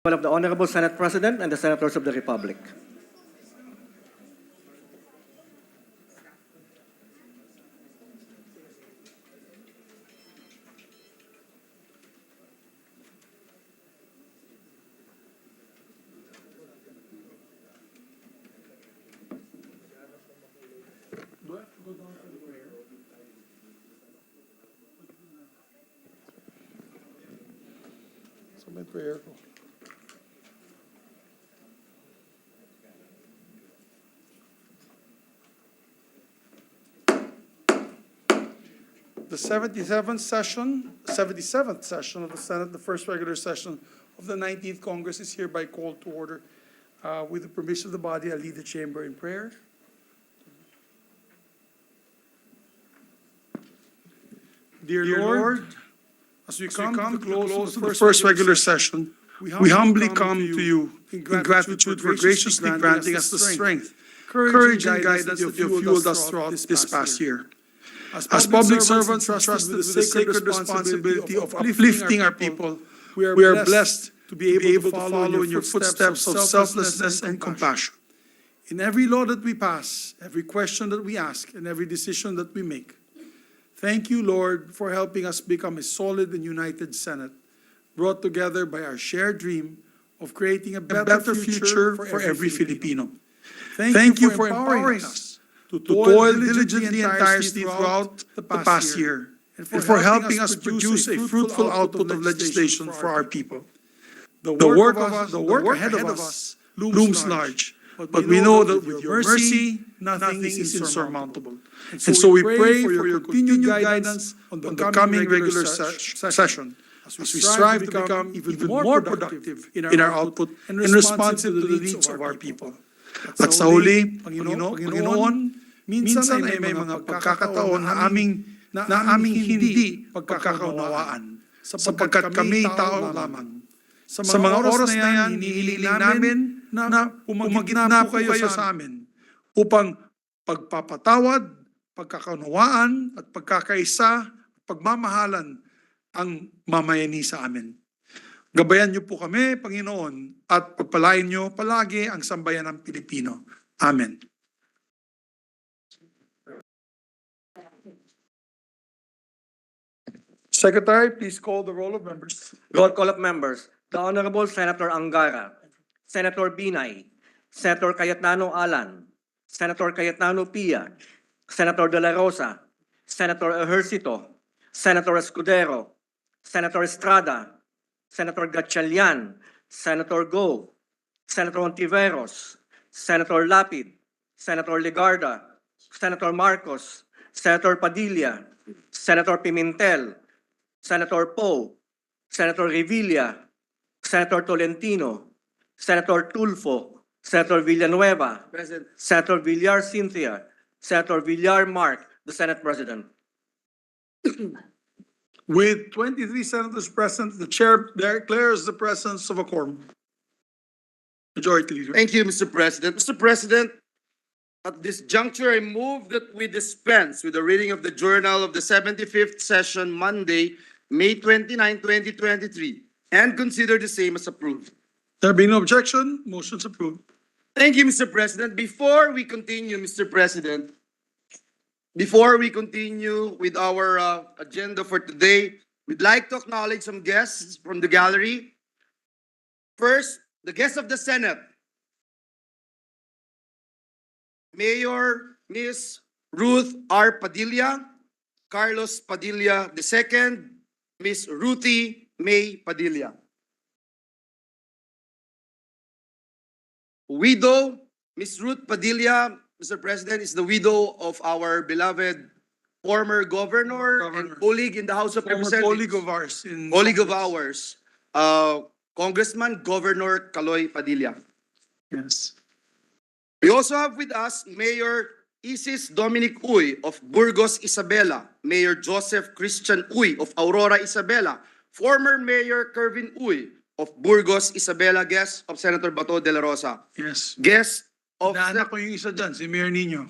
Of the Honorable Senate President and the Senators of the Republic. Do I have to go down for the prayer? So may prayer ko. The 77th session of the Senate, the first regular session of the 19th Congress is hereby called to order. With the permission of the body, I lead the chamber in prayer. Dear Lord, as we come to the close of the first regular session, we humbly come to you in gratitude for graciously granting us the strength, courage, and guidance that you have fueled us throughout this past year. As public servants entrusted with the sacred responsibility of uplifting our people, we are blessed to be able to follow in your footsteps of selflessness and compassion. In every law that we pass, every question that we ask, and every decision that we make, thank you, Lord, for helping us become a solid and united Senate, brought together by our shared dream of creating a better future for every Filipino. Thank you for empowering us to toil diligently and tirelessly throughout the past year, and for helping us produce a fruitful output of legislation for our people. The work ahead of us looms large, but we know that with your mercy, nothing is insurmountable. And so we pray for your continued guidance on the coming regular session, as we strive to become even more productive in our output and responsive to the needs of our people. At sa huli, Panginoon, minsan ay may mga pagkakataon na aming hindi pagkakaunawaan, sapagkat kami tao lamang. Sa mga oras na yan, hinihiling namin na pumagitna po kayo sa amin upang pagpapatawad, pagkakaunawaan at pagkakaisa, pagmamahalan ang mamayani sa amin. Gabayan niyo po kami, Panginoon, at pagpalain niyo palagi ang sambayan ng Pilipino. Amen. Secretary, please call the roll of members. Roll call of members. The Honorable Senator Angara, Senator Binay, Senator Cayetano Alan, Senator Cayetano Pia, Senator De La Rosa, Senator Ejercito, Senator Escudero, Senator Estrada, Senator Gatchalian, Senator Go, Senator Ontiveros, Senator Lapid, Senator Legarda, Senator Marcos, Senator Padilla, Senator Pimentel, Senator Poe, Senator Revilla, Senator Tolentino, Senator Tulfo, Senator Villanueva, Present. Senator Villar Cynthia, Senator Villar Mark, the Senate President. With 23 senators present, the chair declares the presence of a quorum. Majority Leader. Thank you, Mr. President. Mr. President, at this juncture, I move that we dispense with the reading of the Journal of the 75th Session, Monday, May 29, 2023, and consider the same as approved. There being no objection, motion's approved. Thank you, Mr. President. Before we continue, Mr. President, before we continue with our agenda for today, we'd like to acknowledge some guests from the gallery. First, the guests of the Senate. Mayor Ms. Ruth R. Padilla, Carlos Padilla II, Ms. Ruthie May Padilla. Widow, Ms. Ruth Padilla, Mr. President, is the widow of our beloved former governor and colleague in the House of Former Representatives. colleague of ours. Colleague of ours, Congressman Governor Kaloy Padilla. Yes. We also have with us Mayor Isis Dominic Uy of Burgos Isabela, Mayor Joseph Christian Uy of Aurora Isabela, former Mayor Kervin Uy of Burgos Isabela, guest of Senator Bato de la Rosa, Yes. guest of Naanak ko yung isa dyan, si Mayor Nino.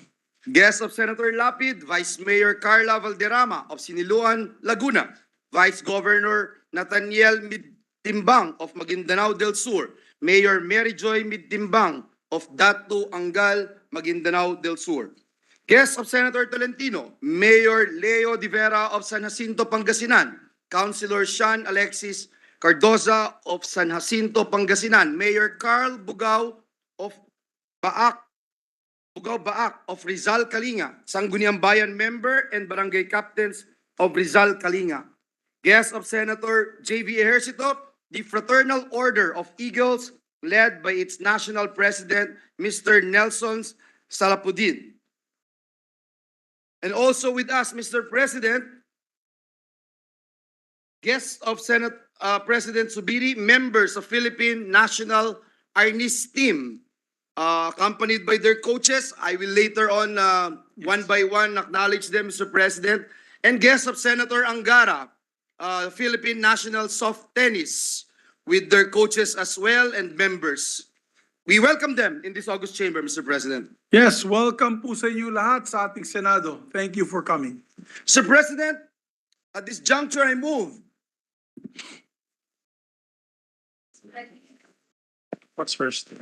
guest of Senator Lapid, Vice Mayor Carla Valderrama of Siniluan, Laguna, Vice Governor Nathaniel Midtimbang of Maguindanao del Sur, Mayor Mary Joy Midtimbang of Datu Angal, Maguindanao del Sur. Guest of Senator Tolentino, Mayor Leo De Vera of San Jacinto, Pangasinan, Councilor Sean Alexis Cardoza of San Jacinto, Pangasinan, Mayor Carl Bugao of Baak of Rizal, Kalinga, Sangguniang Bayan member and barangay captains of Rizal, Kalinga. Guest of Senator J.V. Ejercito, the Fraternal Order of Eagles, led by its national president, Mr. Nelson Salapudin. And also with us, Mr. President, guests of Senate President Subiri, members of Philippine National Arnis team, accompanied by their coaches. I will later on, one by one, acknowledge them, Mr. President. And guests of Senator Angara, Philippine National Soft Tennis, with their coaches as well and members. We welcome them in this August chamber, Mr. President. Yes, welcome po sa inyo lahat sa ating Senado. Thank you for coming. Mr. President, at this juncture, I move. What's first?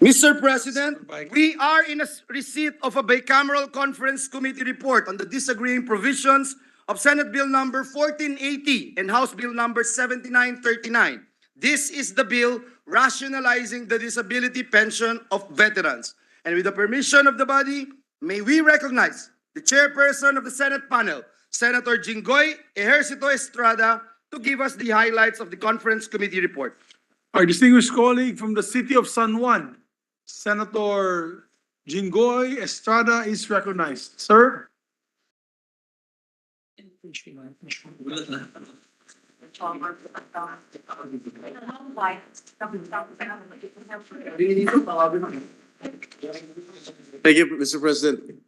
Mr. President, we are in a receipt of a bicameral conference committee report on the disagreeing provisions of Senate Bill number 1480 and House Bill number 7939. This is the bill rationalizing the disability pension of veterans. And with the permission of the body, may we recognize the chairperson of the Senate panel, Senator Jinggoy Ejercito Estrada, to give us the highlights of the conference committee report. Our distinguished colleague from the city of San Juan, Senator Jinggoy Estrada, is recognized. Sir? Thank you, Mr. President.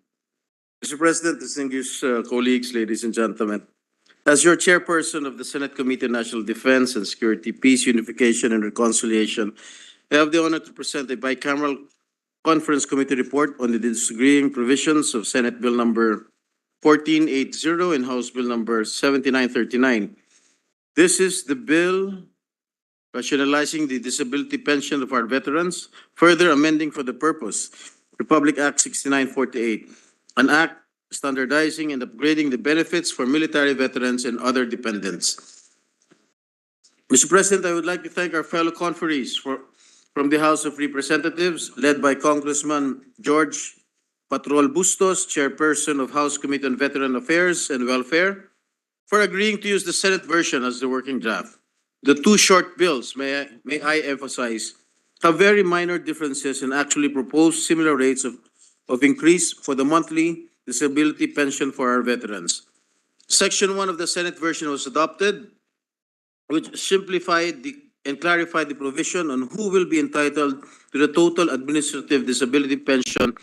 Mr. President, distinguished colleagues, ladies and gentlemen. As your chairperson of the Senate Committee on National Defense and Security, Peace, Unification, and Reconciliation, I have the honor to present a bicameral conference committee report on the disagreeing provisions of Senate Bill number 1480 and House Bill number 7939. This is the bill rationalizing the disability pension of our veterans, further amending for the purpose Republic Act 6948, an act standardizing and upgrading the benefits for military veterans and other dependents. Mr. President, I would like to thank our fellow conferees from the House of Representatives, led by Congressman George Patrol Bustos, Chairperson of House Committee on Veteran Affairs and Welfare, for agreeing to use the Senate version as the working draft. The two short bills, may I emphasize, have very minor differences and actually propose similar rates of increase for the monthly disability pension for our veterans. Section 1 of the Senate version was adopted, which simplified and clarified the provision on who will be entitled to the total administrative disability pension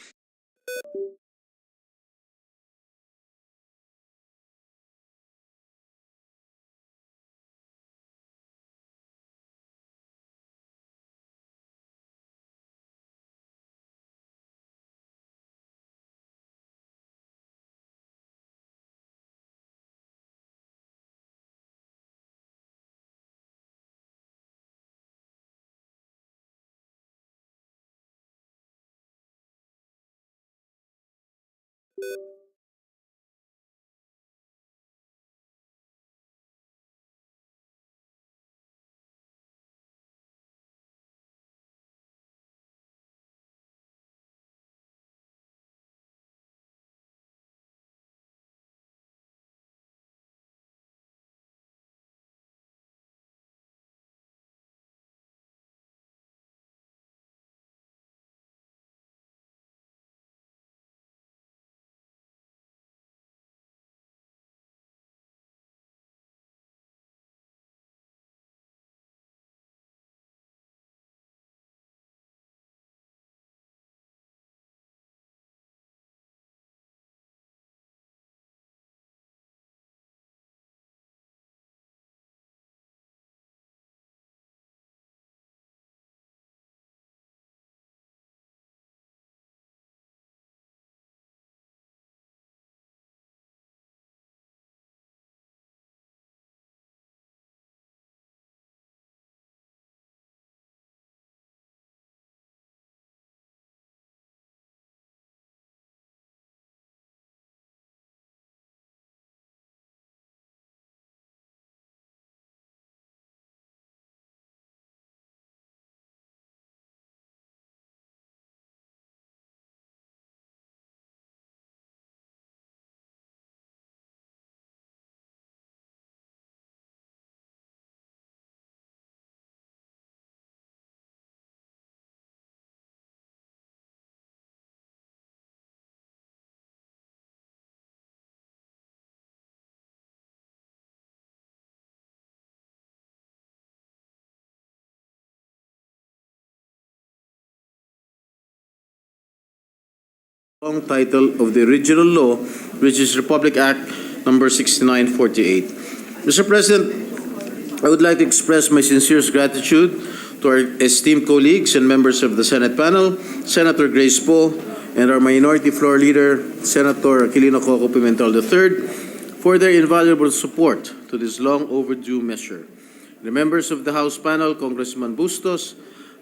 long title of the original law, which is Republic Act number 6948. Mr. President, I would like to express my sincerest gratitude to our esteemed colleagues and members of the Senate panel, Senator Grace Poe, and our Minority Floor Leader, Senator Aquilino Coco Pimentel III, for their invaluable support to this long overdue measure. The members of the House panel, Congressman Bustos,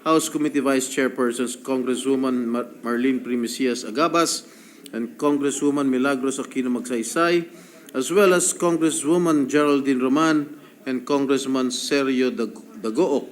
House Committee Vice Chairpersons Congresswoman Marlene Primicias Agabas and Congresswoman Milagros Aquino Magsaysay, as well as Congresswoman Geraldine Roman and Congressman Sergio Dagoo,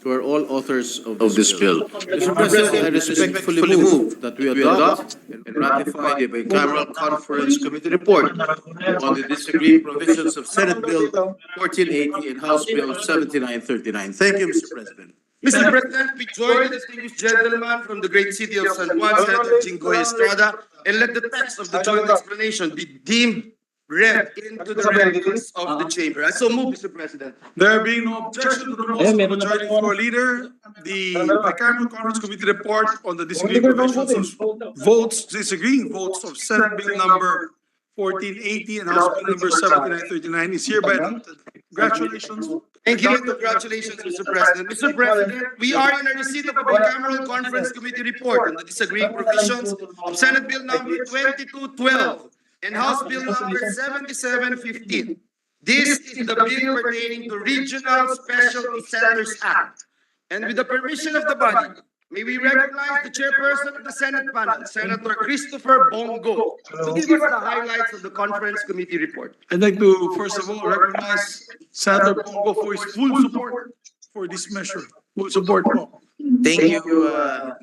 who are all authors of this bill. Mr. President, I respectfully move that we adopt and ratify the bicameral conference committee report on the disagreeing provisions of Senate Bill 1480 and House Bill 7939. Thank you, Mr. President. Mr. President, we join the distinguished gentleman from the great city of San Juan, Senator Jinggoy Estrada, and let the text of the joint explanation be deemed read into the records of the chamber. I so move, Mr. President. There being no objection to the motion of Majority Floor Leader, the bicameral conference committee report on the disagreeing provisions of disagreeing votes of Senate Bill number 1480 and House Bill number 7939 is hereby adopted. Congratulations. Thank you. Congratulations, Mr. President. Mr. President, we are in a receipt of a bicameral conference committee report on the disagreeing provisions of Senate Bill number 2212, and House Bill number 7715. This is the bill pertaining to Regional Specialty Centers Act. And with the permission of the body, may we recognize the chairperson of the Senate panel, Senator Christopher Bongo, to give us the highlights of the conference committee report. I'd like to, first of all, recognize Senator Bongo for his full support for this measure. Full support po. Thank you,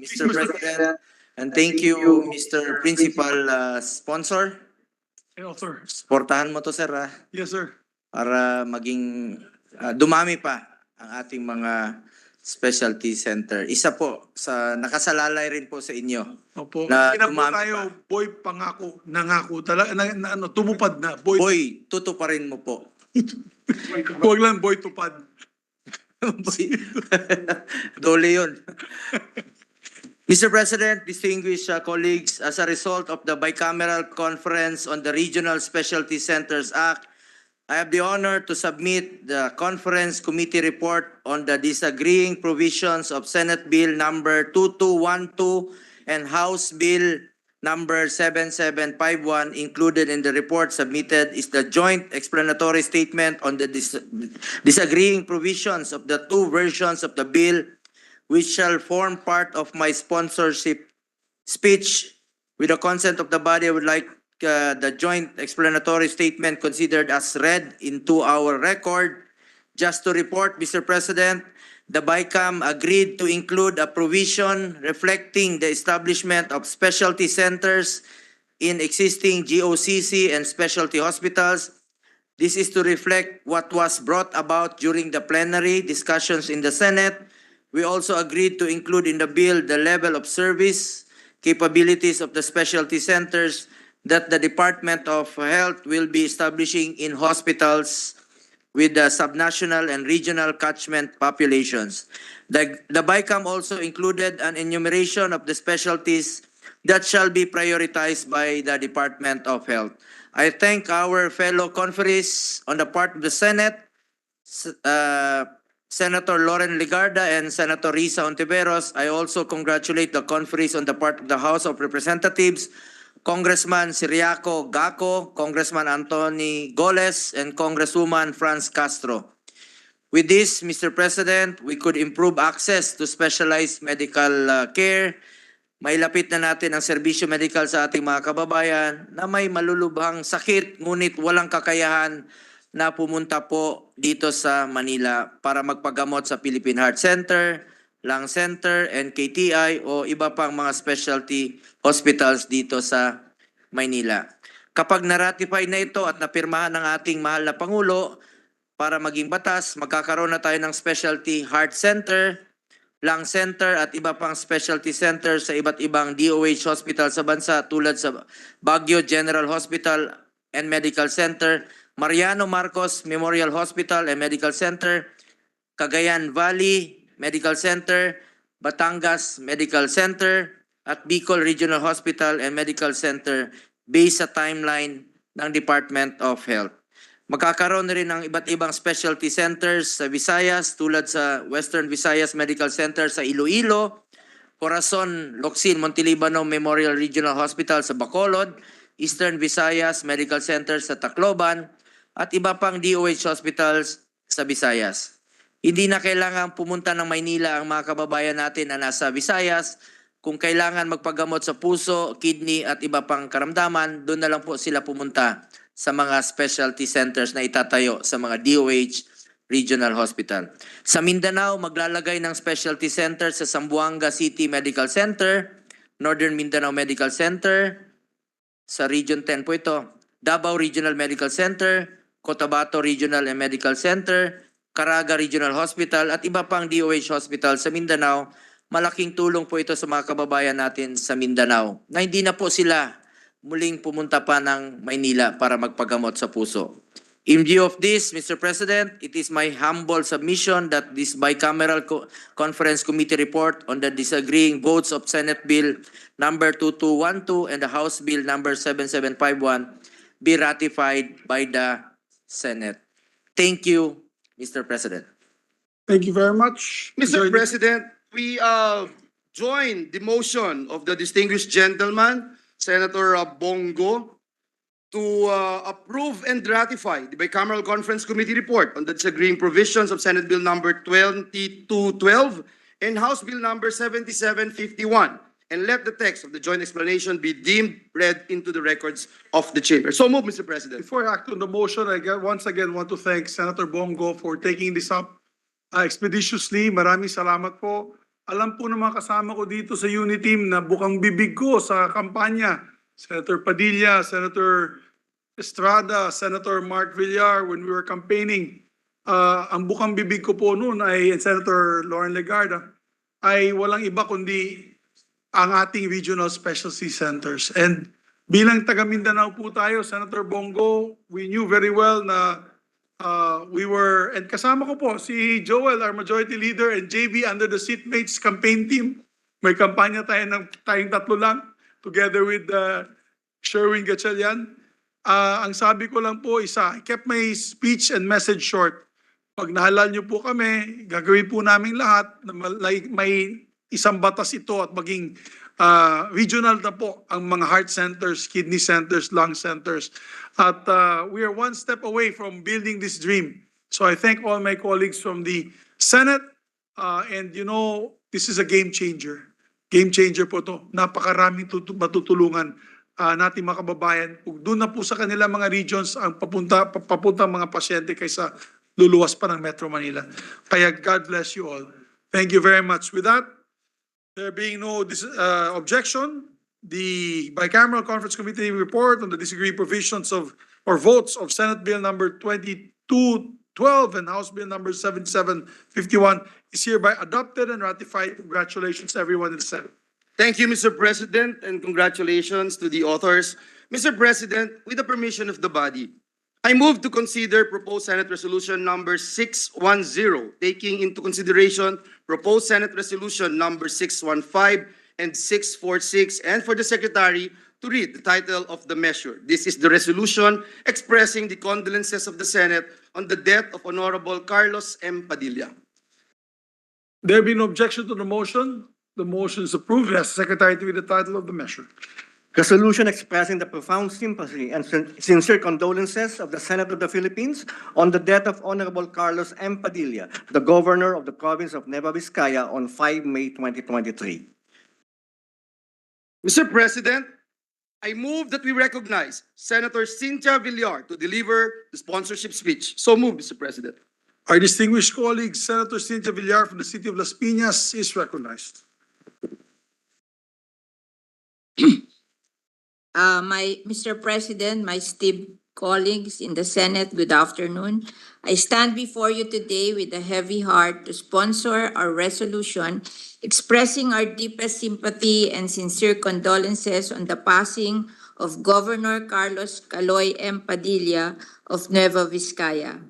Mr. President, and thank you, Mr. Principal Sponsor. Yes, sir. Portahan mo to, sir, Yes, sir. para maging dumami pa ang ating mga specialty center. Isa po, nakasalalay rin po sa inyo. Opo. Na Hindi na po dumami tayo, boy, pangako, nangako, talaga, tumupad na. Boy, Boy, tutuparin mo po. huwag lang boy tupad. Dole yun. Mr. President, distinguished colleagues, as a result of the bicameral conference on the Regional Specialty Centers Act, I have the honor to submit the conference committee report on the disagreeing provisions of Senate Bill number 2212 and House Bill number 7751. Included in the report submitted is the joint explanatory statement on the disagreeing provisions of the two versions of the bill, which shall form part of my sponsorship speech. With the consent of the body, I would like the joint explanatory statement considered as read into our record. Just to report, Mr. President, the BICAM agreed to include a provision reflecting the establishment of specialty centers in existing GOCC and specialty hospitals. This is to reflect what was brought about during the plenary discussions in the Senate. We also agreed to include in the bill the level of service capabilities of the specialty centers that the Department of Health will be establishing in hospitals with the subnational and regional catchment populations. The BICAM also included an enumeration of the specialties that shall be prioritized by the Department of Health. I thank our fellow conferees on the part of the Senate, Senator Loren Legarda and Senator Risa Ontiveros. I also congratulate the conferees on the part of the House of Representatives, Congressman Siriaco Gaco, Congressman Anthony Goles, and Congresswoman Franz Castro. With this, Mr. President, we could improve access to specialized medical care. Mailapit na natin ang serbisyo medical sa ating mga kababayan na may malulubhang sakit ngunit walang kakayahan na pumunta po dito sa Manila para magpagamot sa Philippine Heart Center, Lung Center, NKTI o iba pang mga specialty hospitals dito sa Maynila. Kapag na-ratify na ito at napirmahan ng ating mahal na Pangulo para maging batas, magkakaroon na tayo ng specialty heart center, lung center at iba pang specialty center sa iba't ibang DOH hospital sa bansa tulad sa Baguio General Hospital and Medical Center, Mariano Marcos Memorial Hospital and Medical Center, Cagayan Valley Medical Center, Batangas Medical Center, at Bicol Regional Hospital and Medical Center based sa timeline ng Department of Health. Magkakaroon rin ng iba't ibang specialty centers sa Visayas tulad sa Western Visayas Medical Center sa Iloilo, Corazon Locsin Montelibano Memorial Regional Hospital sa Bacolod, Eastern Visayas Medical Center sa Tacloban, at iba pang DOH hospitals sa Visayas. Hindi na kailangan pumunta ng Maynila ang mga kababayan natin na nasa Visayas. Kung kailangan magpagamot sa puso, kidney at iba pang karamdaman, doon na lang po sila pumunta sa mga specialty centers na itatayo sa mga DOH Regional Hospital. Sa Mindanao, maglalagay ng specialty center sa Zamboanga City Medical Center, Northern Mindanao Medical Center, sa Region 10 po ito, Davao Regional Medical Center, Cotabato Regional and Medical Center, Caraga Regional Hospital at iba pang DOH hospital sa Mindanao. Malaking tulong po ito sa mga kababayan natin sa Mindanao na hindi na po sila muling pumunta pa ng Maynila para magpagamot sa puso. In view of this, Mr. President, it is my humble submission that this bicameral conference committee report on the disagreeing votes of Senate Bill number 2212 and the House Bill number 7751 be ratified by the Senate. Thank you, Mr. President. Thank you very much. Mr. President, we join the motion of the distinguished gentleman, Senator Bongo, to approve and ratify the Bicameral Conference Committee report on the disagreeing provisions of Senate Bill number 2212 and House Bill number 7751, and let the text of the joint explanation be deemed read into the records of the chamber. So move, Mr. President. Before I act on the motion, once again want to thank Senator Bongo for taking this up expeditiously. Maraming salamat po. Alam po ng mga kasama ko dito sa unit team na bukang bibig ko sa kampanya. Senator Padilla, Senator Estrada, Senator Mark Villar, when we were campaigning, ang bukang bibig ko po noon ay Senator Lauren Legarda, ay walang iba kundi ang ating regional specialty centers. And bilang taga Mindanao po tayo, Senator Bongo, we knew very well na we were, and kasama ko po si Joel, our majority leader, and JB under the Seatmates campaign team. May kampanya tayong tatlo lang, together with Sherwin Gatchalian. Ang sabi ko lang po, I kept my speech and message short. Pag nahalal niyo po kami, gagawin po namin lahat na may isang batas ito at maging regional na po ang mga heart centers, kidney centers, lung centers. At we are one step away from building this dream. So I thank all my colleagues from the Senate. And you know, this is a game changer. Game changer po to. Napakaraming matutulungan nating mga kababayan. Doon na po sa kanila mga regions ang papunta mga pasyente kaysa luluwas pa ng Metro Manila. Kaya God bless you all. Thank you very much. With that, there being no objection, the Bicameral Conference Committee report on the disagreed provisions of or votes of Senate Bill number 2212 and House Bill number 7751 is hereby adopted and ratified. Congratulations to everyone in the Senate. Thank you, Mr. President, and congratulations to the authors. Mr. President, with the permission of the body, I move to consider proposed Senate Resolution number 610, taking into consideration proposed Senate Resolution number 615 and 646, and for the Secretary to read the title of the measure. This is the resolution expressing the condolences of the Senate on the death of Honorable Carlos M. Padilla. There be no objection to the motion. The motion is approved. Ask the Secretary to read the title of the measure. Resolution expressing the profound sympathy and sincere condolences of the Senate of the Philippines on the death of Honorable Carlos M. Padilla, the Governor of the Province of Nueva Vizcaya on 5 May 2023. Mr. President, I move that we recognize Senator Cynthia Villar to deliver the sponsorship speech. So move, Mr. President. Our distinguished colleague, Senator Cynthia Villar from the city of Las Piñas, is recognized. Mr. President, my esteemed colleagues in the Senate, good afternoon. I stand before you today with a heavy heart to sponsor our resolution expressing our deepest sympathy and sincere condolences on the passing of Governor Carlos Caloy M. Padilla of Nueva Vizcaya.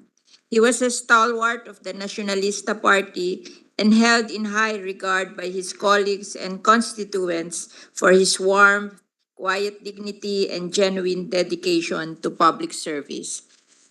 He was a stalwart of the Nacionalista Party and held in high regard by his colleagues and constituents for his warmth, quiet dignity, and genuine dedication to public service.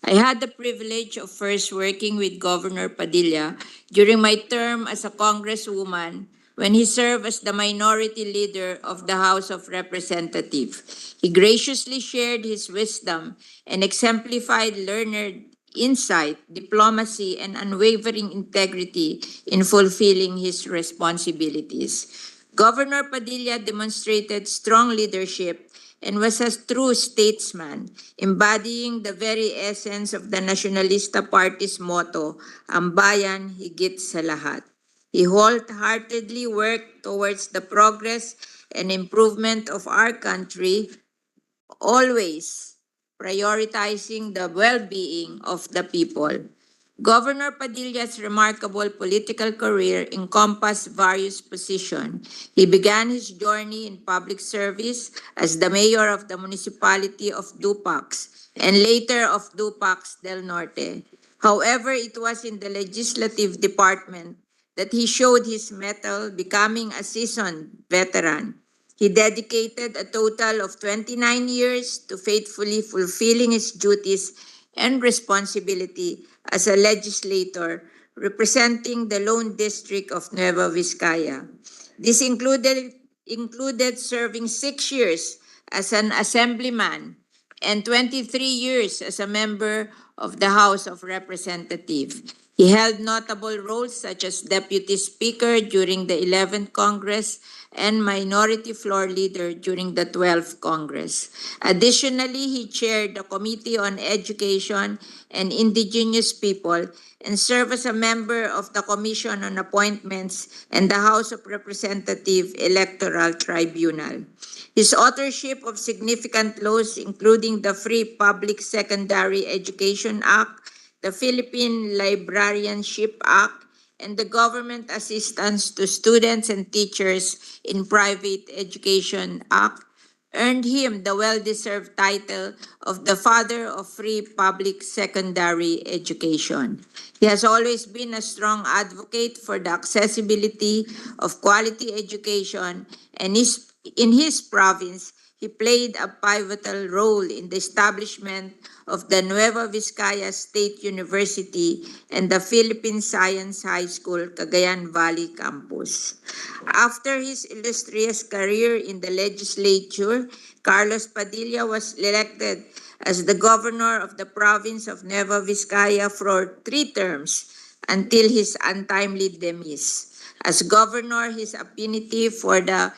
I had the privilege of first working with Governor Padilla during my term as a congresswoman when he served as the minority leader of the House of Representatives. He graciously shared his wisdom and exemplified learned insight, diplomacy, and unwavering integrity in fulfilling his responsibilities. Governor Padilla demonstrated strong leadership and was a true statesman, embodying the very essence of the Nacionalista Party's motto, "Ang bayan higit sa lahat." He wholeheartedly worked towards the progress and improvement of our country, always prioritizing the well-being of the people. Governor Padilla's remarkable political career encompassed various positions. He began his journey in public service as the mayor of the municipality of Dupax and later of Dupax del Norte. However, it was in the legislative department that he showed his mettle, becoming a seasoned veteran. He dedicated a total of 29 years to faithfully fulfilling his duties and responsibility as a legislator representing the Lone District of Nueva Vizcaya. This included serving 6 years as an assemblyman and 23 years as a member of the House of Representatives. He held notable roles such as Deputy Speaker during the 11th Congress and Minority Floor Leader during the 12th Congress. Additionally, he chaired the Committee on Education and Indigenous People and served as a member of the Commission on Appointments and the House of Representatives Electoral Tribunal. His authorship of significant laws, including the Free Public Secondary Education Act, the Philippine Librarianship Act, and the Government Assistance to Students and Teachers in Private Education Act, earned him the well-deserved title of the Father of Free Public Secondary Education. He has always been a strong advocate for the accessibility of quality education, and in his province, he played a pivotal role in the establishment of the Nueva Vizcaya State University and the Philippine Science High School, Cagayan Valley Campus. After his illustrious career in the legislature, Carlos Padilla was elected as the governor of the province of Nueva Vizcaya for 3 terms until his untimely demise. As governor, his affinity for the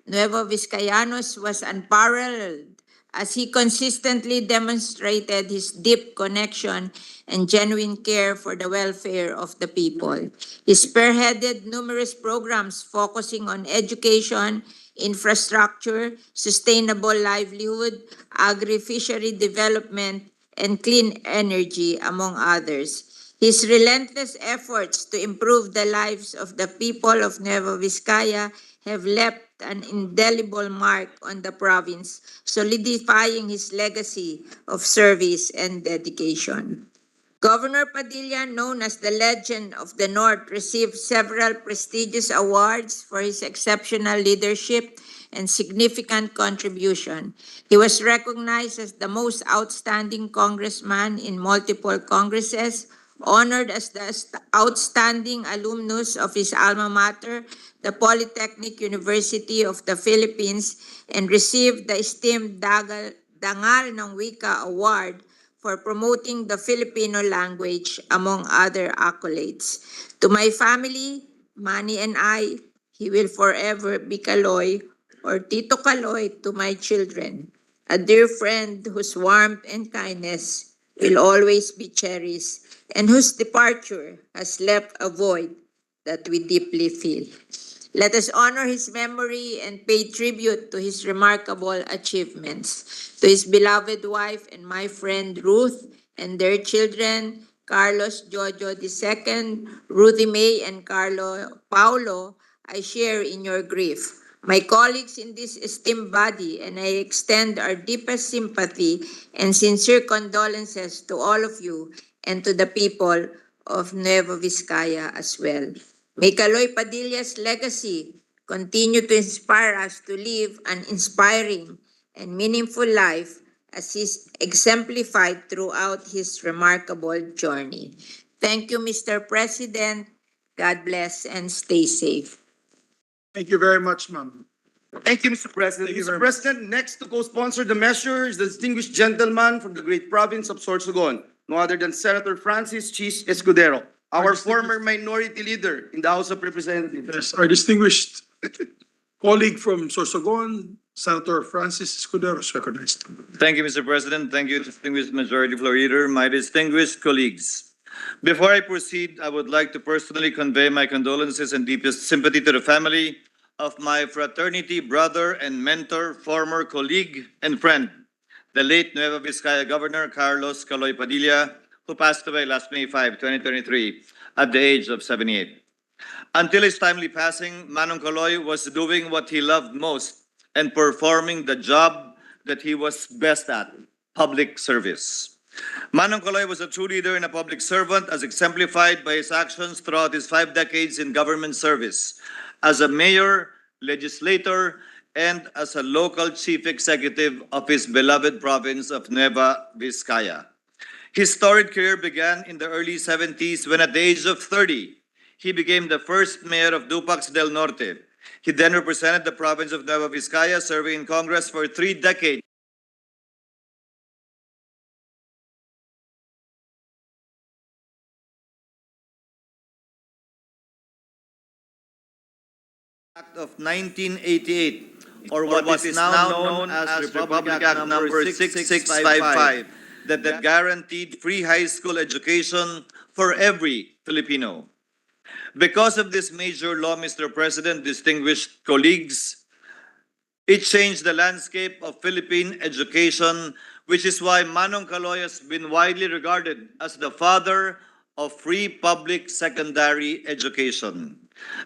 Nueva Vizcayanos was unparalleled as he consistently demonstrated his deep connection and genuine care for the welfare of the people. He spearheaded numerous programs focusing on education, infrastructure, sustainable livelihood, agri-fishery development, and clean energy, among others. His relentless efforts to improve the lives of the people of Nueva Vizcaya have left an indelible mark on the province, solidifying his legacy of service and dedication. Governor Padilla, known as the Legend of the North, received several prestigious awards for his exceptional leadership and significant contribution. He was recognized as the most outstanding congressman in multiple congresses, honored as the outstanding alumnus of his alma mater, the Polytechnic University of the Philippines, and received the esteemed Dangal ng Wika Award for promoting the Filipino language, among other accolades. To my family, Manny and I, he will forever be Kaloy, or Tito Kaloy to my children, a dear friend whose warmth and kindness will always be cherished and whose departure has left a void that we deeply feel. Let us honor his memory and pay tribute to his remarkable achievements. To his beloved wife and my friend Ruth and their children, Carlos Jojo II, Ruthie May, and Paulo, I share in your grief. My colleagues in this esteemed body, and I extend our deepest sympathy and sincere condolences to all of you and to the people of Nueva Vizcaya as well. May Kaloy Padilla's legacy continue to inspire us to live an inspiring and meaningful life as is exemplified throughout his remarkable journey. Thank you, Mr. President. God bless and stay safe. Thank you very much, ma'am. Thank you, Mr. President. Thank you Mr. very much. President, next to co-sponsor the measure is the distinguished gentleman from the great province of Sorsogon, no other than Senator Francis Chis Escudero, our former minority leader in the House of Representatives. Yes, our distinguished colleague from Sorsogon, Senator Francis Escudero is recognized. Thank you, Mr. President. Thank you, distinguished Majority Floor Leader, my distinguished colleagues. Before I proceed, I would like to personally convey my condolences and deepest sympathy to the family of my fraternity brother and mentor, former colleague and friend, the late Nueva Vizcaya Governor Carlos Kaloy Padilla, who passed away last May 5, 2023, at the age of 78. Until his timely passing, Manong Kaloy was doing what he loved most and performing the job that he was best at, public service. Manong Kaloy was a true leader and a public servant as exemplified by his actions throughout his 5 decades in government service as a mayor, legislator, and as a local chief executive of his beloved province of Nueva Vizcaya. His storied career began in the early 70s when at the age of 30, he became the first mayor of Dupax del Norte. He then represented the province of Nueva Vizcaya, serving in Congress for 3 decades. of 1988, or what is now known as Republic Act number 6655, that guaranteed free high school education for every Filipino. Because of this major law, Mr. President, distinguished colleagues, it changed the landscape of Philippine education, which is why Manong Caloy has been widely regarded as the father of free public secondary education.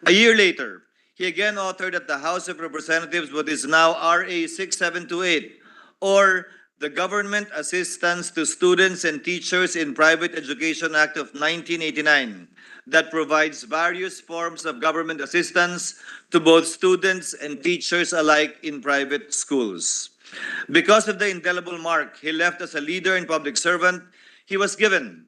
A year later, he again authored at the House of Representatives what is now RA 6728, or the Government Assistance to Students and Teachers in Private Education Act of 1989, that provides various forms of government assistance to both students and teachers alike in private schools. Because of the indelible mark he left as a leader and public servant, he was given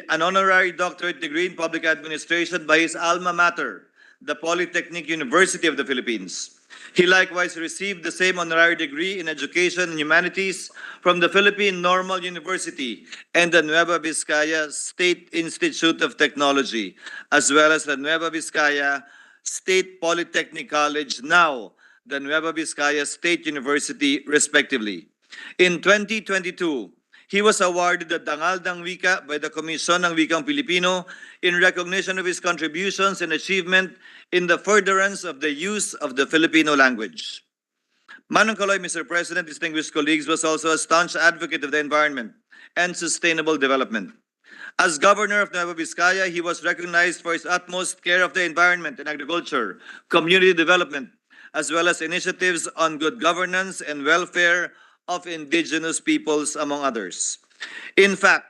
an honorary doctorate degree in public administration by his alma mater, the Polytechnic University of the Philippines. He likewise received the same honorary degree in education and humanities from the Philippine Normal University and the Nueva Vizcaya State Institute of Technology, as well as the Nueva Vizcaya State Polytechnic College, now the Nueva Vizcaya State University, respectively. In 2022, he was awarded the Dangal ng Wika by the Komisyon ng Wikang Pilipino in recognition of his contributions and achievement in the furtherance of the use of the Filipino language. Manong Caloy, Mr. President, distinguished colleagues, was also a staunch advocate of the environment and sustainable development. As governor of Nueva Vizcaya, he was recognized for his utmost care of the environment and agriculture, community development, as well as initiatives on good governance and welfare of indigenous peoples, among others. In fact,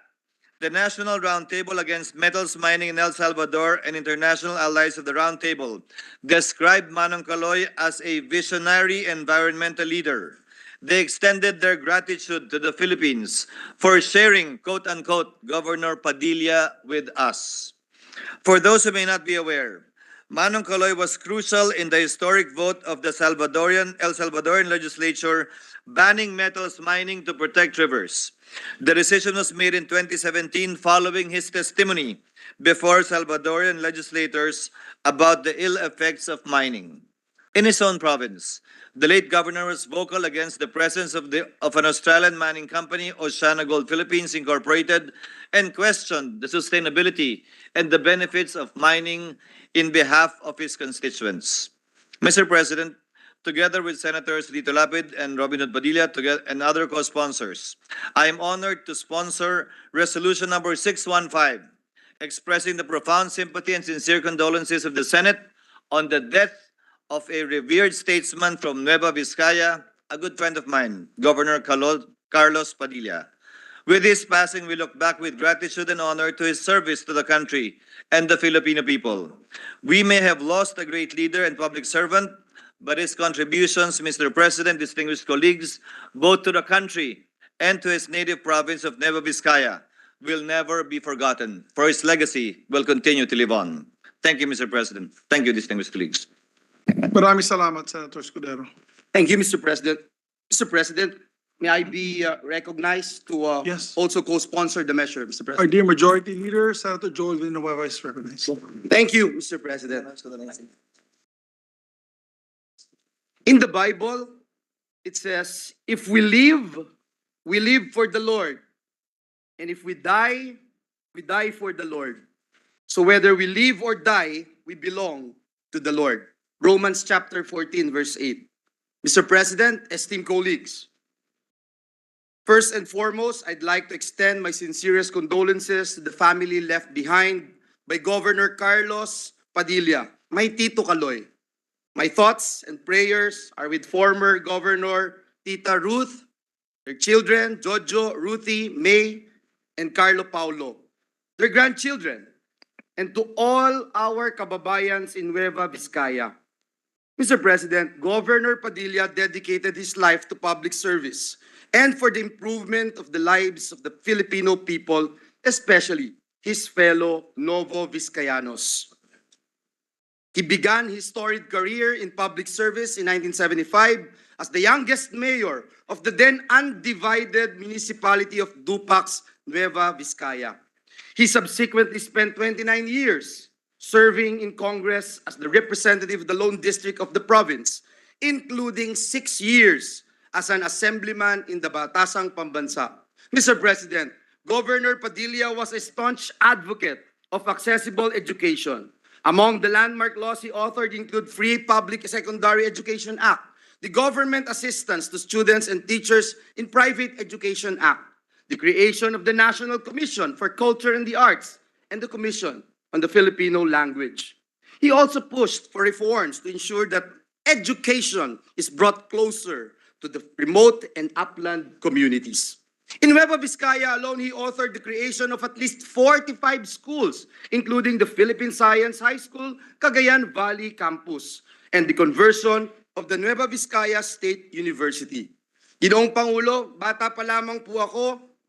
the National Roundtable Against Metals Mining in El Salvador and international allies of the Roundtable described Manong Caloy as a visionary environmental leader. They extended their gratitude to the Philippines for sharing, quote-unquote, Governor Padilla with us. For those who may not be aware, Manong Caloy was crucial in the historic vote of the El Salvadorian legislature banning metals mining to protect rivers. The decision was made in 2017 following his testimony before Salvadorian legislators about the ill effects of mining. In his own province, the late governor was vocal against the presence of an Australian mining company, Oceana Gold Philippines Incorporated, and questioned the sustainability and the benefits of mining in behalf of his constituents. Mr. President, together with Senators Lito Lapid and Robin Hood Padilla and other co-sponsors, I am honored to sponsor Resolution number 615, expressing the profound sympathy and sincere condolences of the Senate on the death of a revered statesman from Nueva Vizcaya, a good friend of mine, Governor Carlos Padilla. With his passing, we look back with gratitude and honor to his service to the country and the Filipino people. We may have lost a great leader and public servant, but his contributions, Mr. President, distinguished colleagues, both to the country and to his native province of Nueva Vizcaya, will never be forgotten, for his legacy will continue to live on. Thank you, Mr. President. Thank you, distinguished colleagues. Maraming salamat, Senator Escudero. Thank you, Mr. President. Mr. President, may I be recognized to Yes. also co-sponsor the measure, Mr. Our President? dear Majority Leader, Senator Joel Villanueva is recognized. Thank you, Mr. President. In the Bible, it says, if we live for the Lord. And if we die for the Lord. So whether we live or die, we belong to the Lord. Romans chapter 14, verse 8. Mr. President, esteemed colleagues, first and foremost, I'd like to extend my sincerest condolences to the family left behind by Governor Carlos Padilla, my Tito Caloy. My thoughts and prayers are with former Governor Tita Ruth, their children, Jojo, Ruthie, May, and Carlo Paulo, their grandchildren, and to all our kababayans in Nueva Vizcaya. Mr. President, Governor Padilla dedicated his life to public service and for the improvement of the lives of the Filipino people, especially his fellow Novo Vizcayanos. He began his storied career in public service in 1975 as the youngest mayor of the then undivided municipality of Dupax, Nueva Vizcaya. He subsequently spent 29 years serving in Congress as the representative of the Lone District of the province, including 6 years as an assemblyman in the Batasang Pambansa. Mr. President, Governor Padilla was a staunch advocate of accessible education. Among the landmark laws he authored include Free Public Secondary Education Act, the Government Assistance to Students and Teachers in Private Education Act, the creation of the National Commission for Culture and the Arts, and the Commission on the Filipino Language. He also pushed for reforms to ensure that education is brought closer to the remote and upland communities. In Nueva Vizcaya alone, he authored the creation of at least 45 schools, including the Philippine Science High School, Cagayan Valley Campus, and the conversion of the Nueva Vizcaya State University. Ginoong Pangulo, bata pa lamang po ako,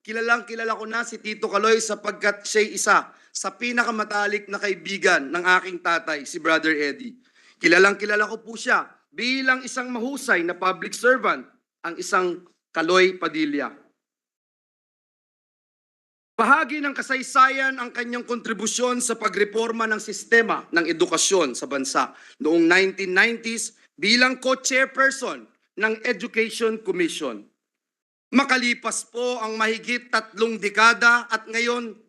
kilala ko na si Tito Kaloy sapagkat siya'y isa sa pinakamatalik na kaibigan ng aking tatay, si Brother Eddie. Kilala ko po siya bilang isang mahusay na public servant, ang isang Kaloy Padilla. Bahagi ng kasaysayan ang kanyang kontribusyon sa pagreforma ng sistema ng edukasyon sa bansa noong 1990s bilang co-chairperson ng Education Commission. Makalipas po ang mahigit 3 dekada at ngayon,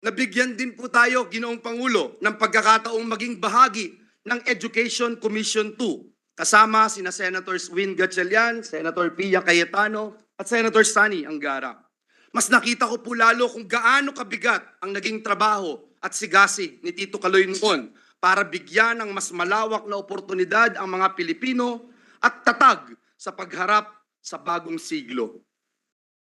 nabigyan din po tayo, Ginoong Pangulo, ng pagkakataong maging bahagi ng Education Commission 2 kasama sina Senators Win Gatchalian, Senator Pia Cayetano at Senator Sani Angara. Mas nakita ko po lalo kung gaano kabigat ang naging trabaho at sigasig ni Tito Kaloy noon para bigyan ng mas malawak na oportunidad ang mga Pilipino at tatag sa pagharap sa bagong siglo.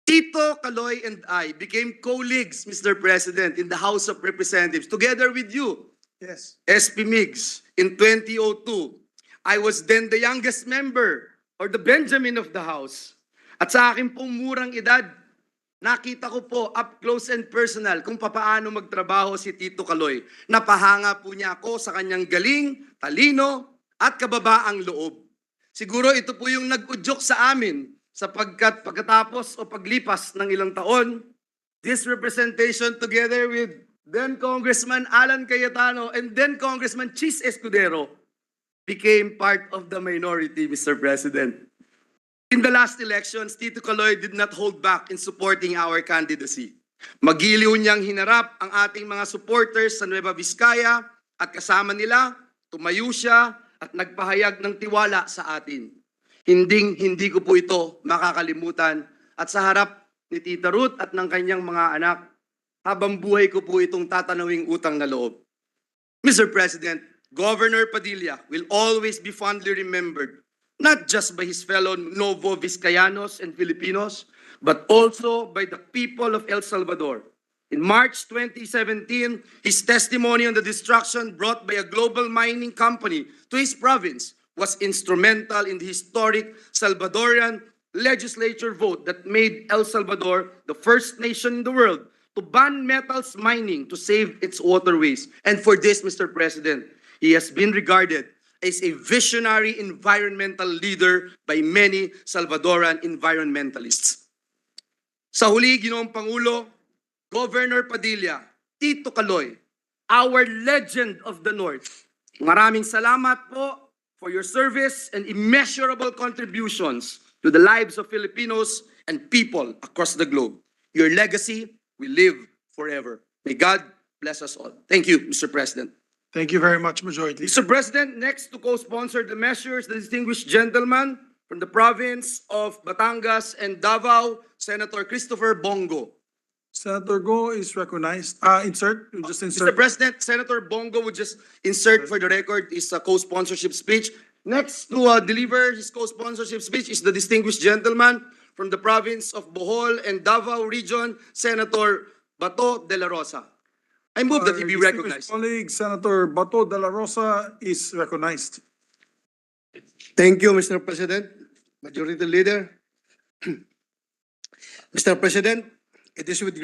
Tito Kaloy and I became colleagues, Mr. President, in the House of Representatives, together with you, Yes. SP Migs, in 2002. I was then the youngest member, or the Benjamin of the House. At sa aking pong murang edad, nakita ko po up close and personal kung papaano magtrabaho si Tito Kaloy. Napahanga po niya ako sa kanyang galing, talino, at kababaang loob. Siguro ito po yung nag-udyok sa amin sapagkat pagkatapos o paglipas ng ilang taon, this representation together with then Congressman Alan Cayetano and then Congressman Chis Escudero became part of the minority, Mr. President. In the last elections, Tito Kaloy did not hold back in supporting our candidacy. Magiliw niyang hinarap ang ating mga supporters sa Nueva Vizcaya at kasama nila, tumayo siya at nagpahayag ng tiwala sa atin. Hindi ko po ito makakalimutan at sa harap ni Tita Ruth at ng kanyang mga anak, habang buhay ko po itong tatanawing utang na loob. Mr. President, Governor Padilla will always be fondly remembered not just by his fellow Novo Vizcayanos and Filipinos, but also by the people of El Salvador. In March 2017, his testimony on the destruction brought by a global mining company to his province was instrumental in the historic Salvadorian legislature vote that made El Salvador the first nation in the world to ban metals mining to save its waterways. And for this, Mr. President, he has been regarded as a visionary environmental leader by many Salvadoran environmentalists. Sa huli, Ginoong Pangulo, Governor Padilla, Tito Kaloy, our legend of the North, maraming salamat po for your service and immeasurable contributions to the lives of Filipinos and people across the globe. Your legacy will live forever. May God bless us all. Thank you, Mr. President. Thank you very much, Majority. Mr. President, next to co-sponsor the measures, the distinguished gentleman from the province of Batangas and Davao, Senator Christopher Bongo. Senator Go is recognized. Insert. You just Mr. insert. President, Senator Bongo would just insert for the record his co-sponsorship speech. Next to deliver his co-sponsorship speech is the distinguished gentleman from the province of Bohol and Davao region, Senator Bato de la Rosa. I move that he be recognized. Colleague Senator Bato de la Rosa is recognized. Thank you, Mr. President, Majority Leader. Mr. President, it is with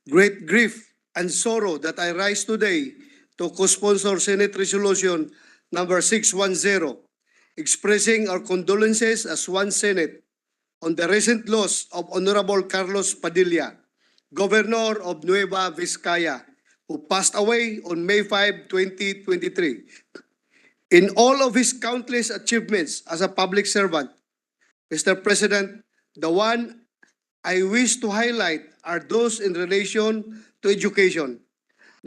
great grief and sorrow that I rise today to co-sponsor Senate Resolution number 610, expressing our condolences as one Senate on the recent loss of Honorable Carlos Padilla, Governor of Nueva Vizcaya, who passed away on May 5, 2023. In all of his countless achievements as a public servant, Mr. President, the one I wish to highlight are those in relation to education.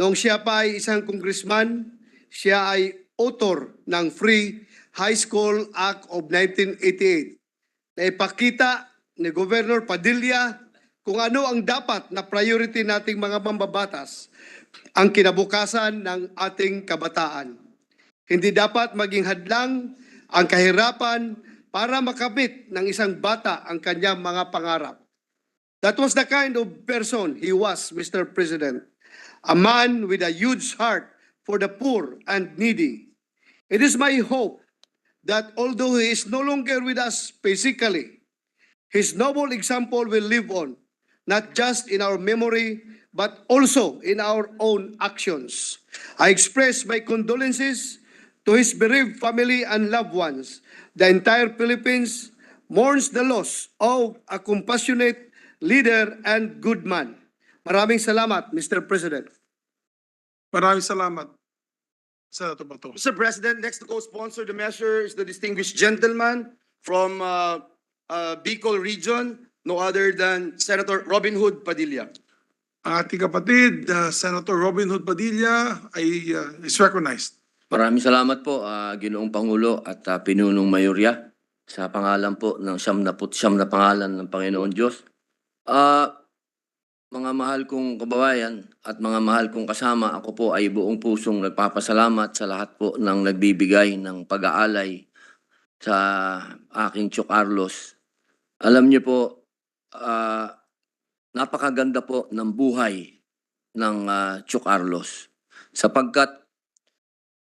Noong siya pa ay isang congressman, siya ay author ng Free High School Act of 1988 na ipakita ni Governor Padilla kung ano ang dapat na priority nating mga mambabatas ang kinabukasan ng ating kabataan. Hindi dapat maging hadlang ang kahirapan para makamit ng isang bata ang kanyang mga pangarap. That was the kind of person he was, Mr. President. A man with a huge heart for the poor and needy. It is my hope that although he is no longer with us physically, his noble example will live on, not just in our memory, but also in our own actions. I express my condolences to his bereaved family and loved ones. The entire Philippines mourns the loss of a compassionate leader and good man. Maraming salamat, Mr. President. Maraming salamat, Senator Bato. Mr. President, next to co-sponsor the measure is the distinguished gentleman from Bicol region, no other than Senator Robin Hood Padilla. Ang ating kapatid, Senator Robin Hood Padilla is recognized. Maraming salamat po, Ginoong Pangulo at Pinunong Mayorya sa pangalan po ng 99 na pangalan ng Panginoon Diyos. Mga mahal kong kababayan at mga mahal kong kasama, ako po ay buong pusong nagpapasalamat sa lahat po ng nagbibigay ng pag-aalay sa aking Tio Carlos. Alam niyo po, napakaganda po ng buhay ng Tio Carlos sapagkat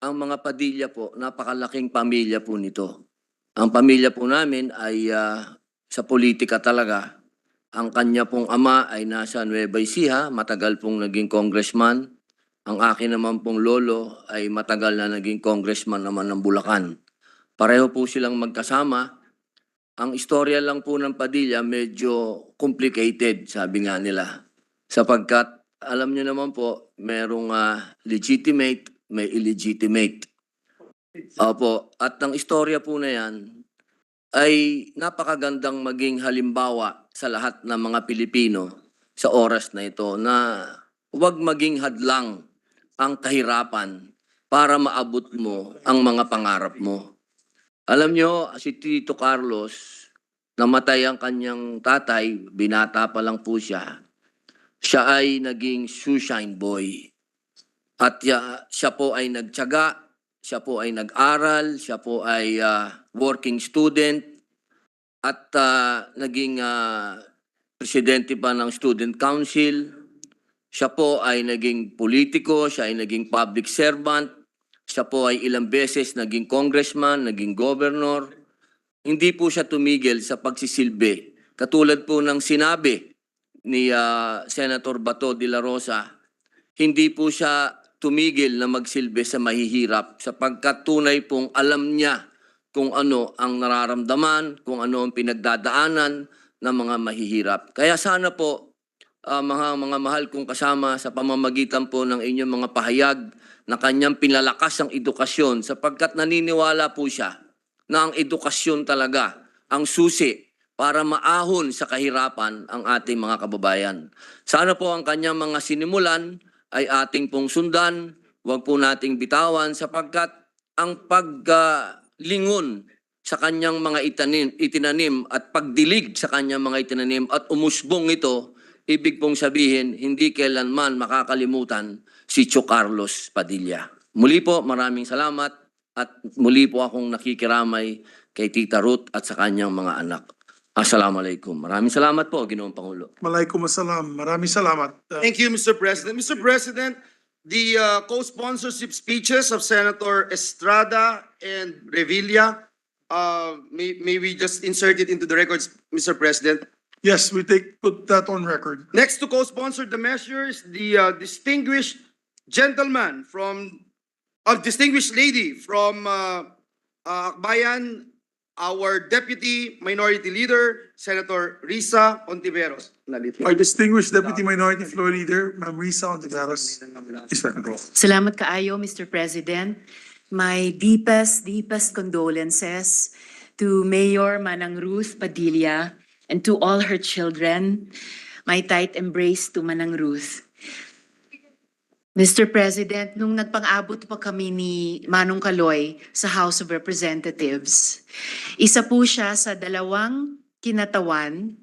ang mga Padilla po, napakalaking pamilya po nito. Ang pamilya po namin ay sa politika talaga. Ang kanya pong ama ay nasa Nueva Ecija, matagal pong naging congressman. Ang akin naman pong lolo ay matagal na naging congressman naman ng Bulacan. Pareho po silang magkasama. Ang istorya lang po ng Padilla medyo complicated, sabi nga nila. Sapagkat alam niyo naman po, merong legitimate, may illegitimate. Opo, at ang istorya po na yan ay napakagandang maging halimbawa sa lahat ng mga Pilipino sa oras na ito na huwag maging hadlang ang kahirapan para maabot mo ang mga pangarap mo. Alam nyo, si Tito Carlos, namatay ang kanyang tatay, binata pa lang po siya. Siya ay naging shoeshine boy. At siya po ay nagtiyaga, siya po ay nag-aral, siya po ay working student at naging presidente pa ng student council. Siya po ay naging politiko, siya ay naging public servant, siya po ay ilang beses naging congressman, naging governor. Hindi po siya tumigil sa pagsisilbi. Katulad po ng sinabi ni Senator Bato de la Rosa, hindi po siya tumigil na magsilbi sa mahihirap sapagkat tunay pong alam niya kung ano ang nararamdaman, kung ano ang pinagdadaanan ng mga mahihirap. Kaya sana po, mga mahal kong kasama sa pamamagitan po ng inyong mga pahayag na kanyang pinalakas ang edukasyon sapagkat naniniwala po siya na ang edukasyon talaga ang susi para maahon sa kahirapan ang ating mga kababayan. Sana po ang kanyang mga sinimulan ay ating pong sundan, huwag po nating bitawan sapagkat ang paglingon sa kanyang mga itinanim at pagdilig sa kanyang mga itinanim at umusbong ito, ibig pong sabihin, hindi kailanman makakalimutan si Tio Carlos Padilla. Muli po, maraming salamat at muli po akong nakikiramay kay Tita Ruth at sa kanyang mga anak. Assalamualaikum. Maraming salamat po, Ginoong Pangulo. Malaikum assalam. Maraming salamat. Thank you, Mr. President. Mr. President, the co-sponsorship speeches of Senator Estrada and Revilla, may we just insert it into the records, Mr. President? Yes, we put that on record. Next to co-sponsor the measures, the distinguished gentleman from, distinguished lady from Akbayan, our Deputy Minority Leader, Senator Risa Ontiveros. Our distinguished Deputy Minority Floor Leader, Ma'am Risa Ontiveros, is recognized. Salamat kaayo, Mr. President. My deepest condolences to Mayor Manang Ruth Padilla and to all her children. My tight embrace to Manang Ruth. Mr. President, nung nagpang-abot pa kami ni Manong Kaloy sa House of Representatives, isa po siya sa dalawang kinatawan.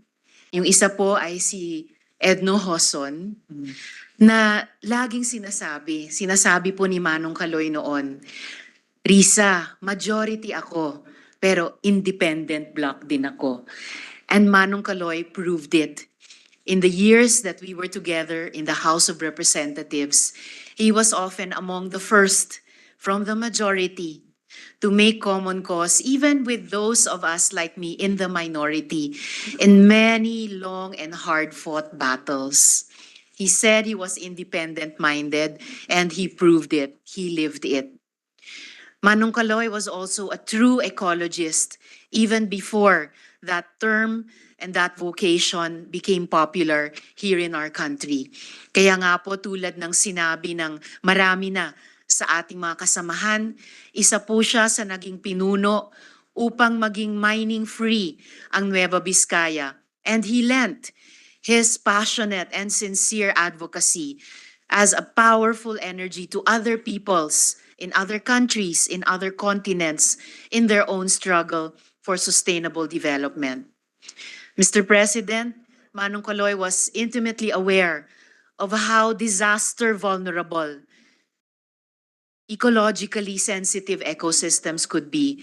Yung isa po ay si Edno Hoson, na laging sinasabi po ni Manong Kaloy noon, Risa, majority ako, pero independent bloc din ako. And Manong Kaloy proved it. In the years that we were together in the House of Representatives, he was often among the first from the majority to make common cause, even with those of us like me in the minority, in many long and hard-fought battles. He said he was independent-minded, and he proved it. He lived it. Manong Kaloy was also a true ecologist, even before that term and that vocation became popular here in our country. Kaya nga po, tulad ng sinabi ng marami na sa ating mga kasamahan, isa po siya sa naging pinuno upang maging mining-free ang Nueva Vizcaya. And he lent his passionate and sincere advocacy as a powerful energy to other peoples in other countries, in other continents, in their own struggle for sustainable development. Mr. President, Manong Kaloy was intimately aware of how disaster vulnerable, ecologically sensitive ecosystems could be.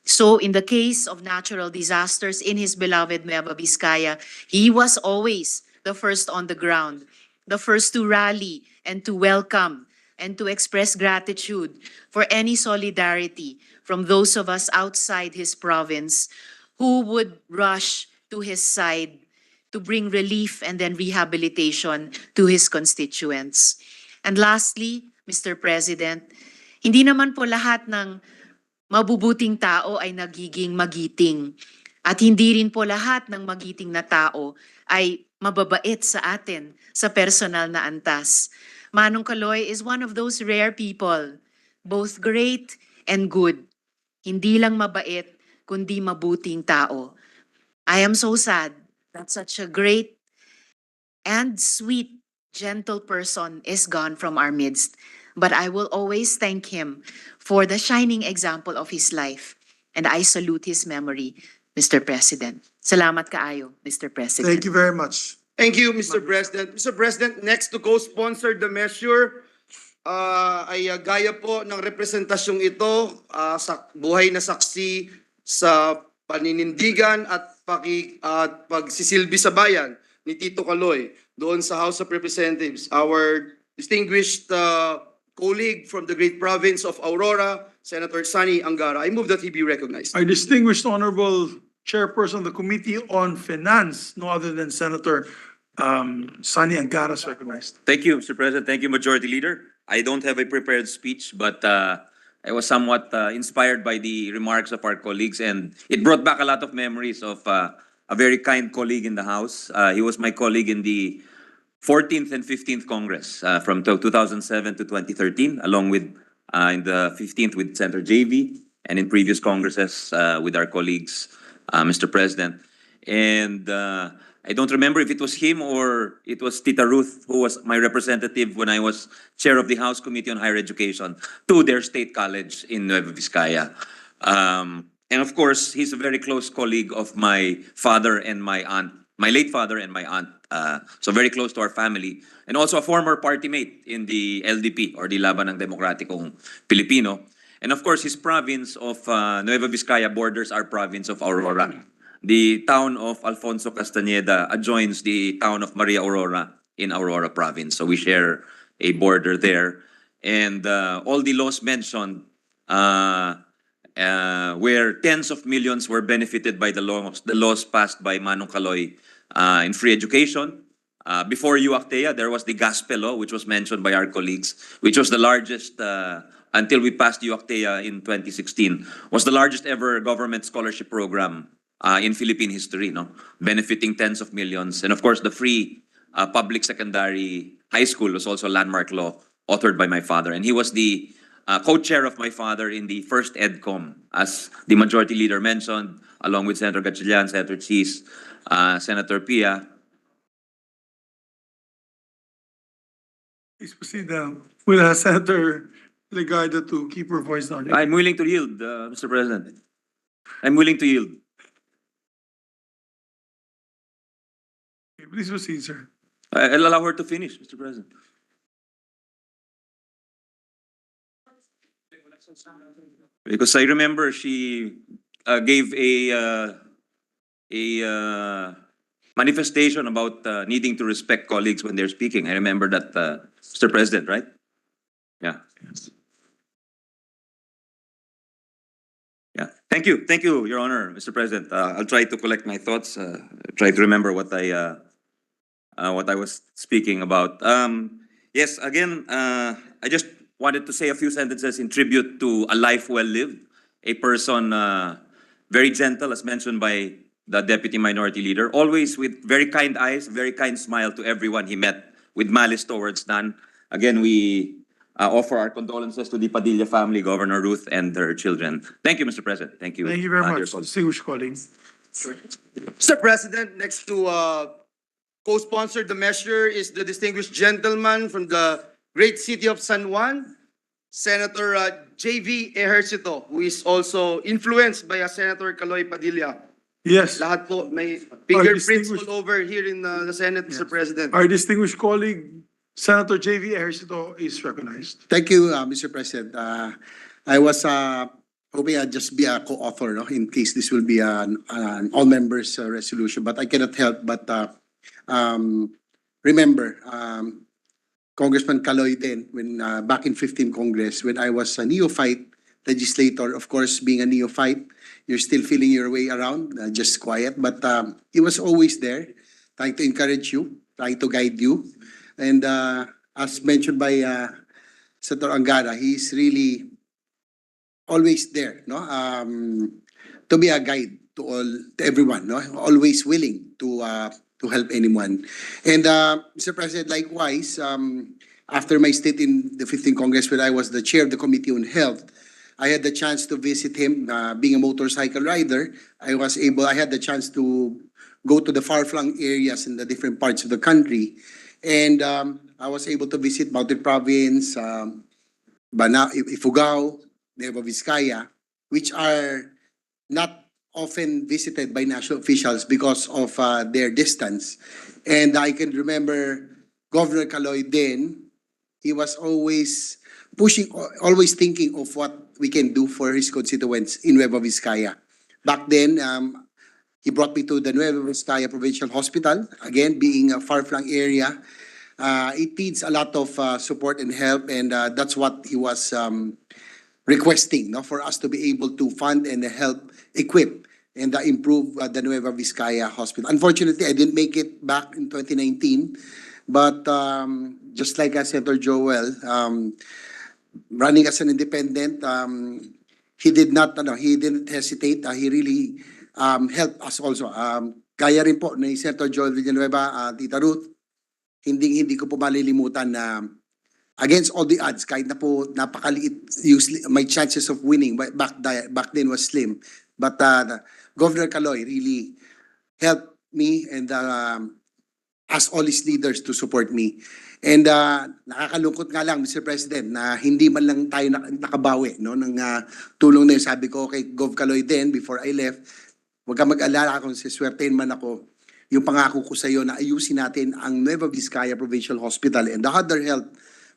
So in the case of natural disasters in his beloved Nueva Vizcaya, he was always the first on the ground, the first to rally and to welcome and to express gratitude for any solidarity from those of us outside his province who would rush to his side to bring relief and then rehabilitation to his constituents. And lastly, Mr. President, hindi naman po lahat ng mabubuting tao ay nagiging magiting. At hindi rin po lahat ng magiting na tao ay mababait sa atin sa personal na antas. Manong Kaloy is one of those rare people, both great and good. Hindi lang mabait, kundi mabuting tao. I am so sad that such a great and sweet, gentle person is gone from our midst. But I will always thank him for the shining example of his life. And I salute his memory, Mr. President. Salamat kaayo, Mr. President. Thank you very much. Thank you, Mr. President. Mr. President, next to co-sponsor the measure ay gaya po ng representasyong ito sa buhay na saksi sa paninindigan at pagsisilbi sa bayan ni Tito Kaloy doon sa House of Representatives. Our distinguished colleague from the great province of Aurora, Senator Sunny Angara. I move that he be recognized. Our distinguished honorable chairperson of the Committee on Finance, no other than Senator Sunny Angara is recognized. Thank you, Mr. President. Thank you, Majority Leader. I don't have a prepared speech, but I was somewhat inspired by the remarks of our colleagues, and it brought back a lot of memories of a very kind colleague in the House. He was my colleague in the 14th and 15th Congress from 2007 to 2013, along with in the 15th with Senator JV, and in previous Congresses with our colleagues, Mr. President. And I don't remember if it was him or it was Tita Ruth who was my representative when I was chair of the House Committee on Higher Education to their state college in Nueva Vizcaya. And of course, he's a very close colleague of my father and my aunt, my late father and my aunt. So very close to our family. And also a former party mate in the LDP or the Laban ng Demokratikong Pilipino. And of course, his province of Nueva Vizcaya borders our province of Aurora. The town of Alfonso Castañeda adjoins the town of Maria Aurora in Aurora province. So we share a border there. And all the laws mentioned where tens of millions were benefited by the laws passed by Manong Kaloy in free education. Before UACTEA, there was the Gaspe law, which was mentioned by our colleagues, which was the largest until we passed UACTEA in 2016, was the largest ever government scholarship program in Philippine history, no? Benefiting tens of millions. And of course, the free public secondary high school was also a landmark law authored by my father. And he was the co-chair of my father in the first EDCOM, as the majority leader mentioned, along with Senator Gatchalian, Senator Cheese, Senator Pia. Please proceed with Senator Legarda to keep her voice down. I'm willing to yield, Mr. President. I'm willing to yield. Okay, please proceed, sir. I'll allow her to finish, Mr. President. Because I remember she gave a manifestation about needing to respect colleagues when they're speaking. I remember that, Mr. President, right? Yeah. Yeah. Thank you, Your Honor, Mr. President. I'll try to collect my thoughts. Try to remember what I was speaking about. Yes, again, I just wanted to say a few sentences in tribute to a life well lived, a person very gentle, as mentioned by the Deputy Minority Leader, always with very kind eyes, very kind smile to everyone he met, with malice towards none. Again, we offer our condolences to the Padilla family, Governor Ruth, and their children. Thank you, Mr. President. Thank you. Thank you very dear much, colleagues. distinguished colleagues. Mr. President, next to co-sponsor the measure is the distinguished gentleman from the great city of San Juan, Senator J.V. Ejercito, who is also influenced by Senator Caloy Padilla. Yes, Lahat po may fingerprints distinguished- all over here in the Senate, Mr. President. our distinguished colleague, Senator J.V. Ejercito, is recognized. Thank you, Mr. President. I was hoping I'd just be a co-author, no, in case this will be an all-members resolution, but I cannot help but remember Congressman Caloy then, when back in 15th Congress, when I was a neophyte legislator. Of course, being a neophyte, you're still feeling your way around, just quiet, but he was always there, trying to encourage you, trying to guide you. And as mentioned by Senator Angara, he's really always there, no? To be a guide to everyone, no? Always willing to help anyone. And Mr. President, likewise, after my stint in the 15th Congress, when I was the chair of the Committee on Health, I had the chance to visit him. Being a motorcycle rider, I had the chance to go to the far-flung areas in the different parts of the country. And I was able to visit Mountain Province, Ifugao, Nueva Vizcaya, which are not often visited by national officials because of their distance. And I can remember Governor Caloy then, he was always pushing, always thinking of what we can do for his constituents in Nueva Vizcaya. Back then, he brought me to the Nueva Vizcaya Provincial Hospital. Again, being a far-flung area, it needs a lot of support and help, and that's what he was requesting, no, for us to be able to fund and help equip and improve the Nueva Vizcaya Hospital. Unfortunately, I didn't make it back in 2019, but just like Senator Joel, running as an independent, he didn't hesitate. He really helped us also. Kaya rin po ni Senator Joel Villanueva, Tita Ruth, hindi ko po malilimutan na against all the odds, kahit na po napakaliit, my chances of winning back then was slim. But Governor Caloy really helped me and asked all his leaders to support me. And nakakalungkot nga lang, Mr. President, na hindi man lang tayo nakabawi, no, ng tulong na yun. Sabi ko kay Gov Caloy then, before I left, huwag ka mag-alala kung siswertein man ako. Yung pangako ko sa iyo na ayusin natin ang Nueva Vizcaya Provincial Hospital and the other health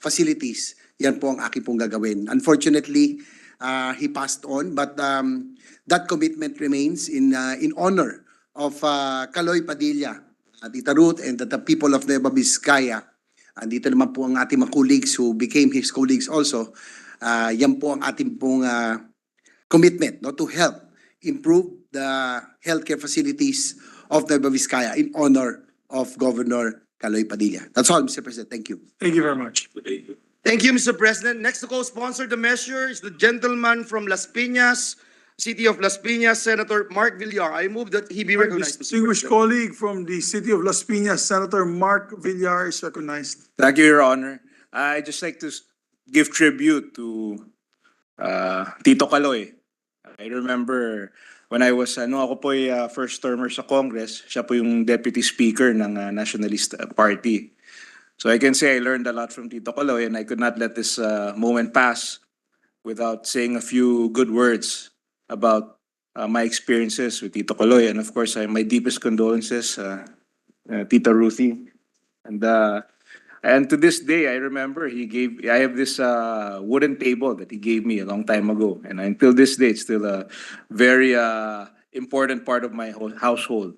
facilities. Yan po ang aking pong gagawin. Unfortunately, he passed on, but that commitment remains in honor of Caloy Padilla, Tita Ruth, and the people of Nueva Vizcaya. Andito naman po ang ating mga colleagues who became his colleagues also. Yan po ang ating pong commitment, no, to help improve the healthcare facilities of Nueva Vizcaya in honor of Governor Caloy Padilla. That's all, Mr. President. Thank you. Thank you very much. Thank you, Mr. President. Next to co-sponsor the measure is the gentleman from Las Piñas, City of Las Piñas, Senator Mark Villar. I move that he be recognized, Mr. Distinguished President. colleague from the City of Las Piñas, Senator Mark Villar is recognized. Thank you, Your Honor. I'd just like to give tribute to Tito Caloy. I remember when I was, ako po ay first termer sa Congress, siya po yung Deputy Speaker ng Nationalist Party. So I can say I learned a lot from Tito Caloy, and I could not let this moment pass without saying a few good words about my experiences with Tito Caloy. And of course, my deepest condolences, Tita Ruthie. And to this day, I remember I have this wooden table that he gave me a long time ago. And until this day, it's still a very important part of my whole household.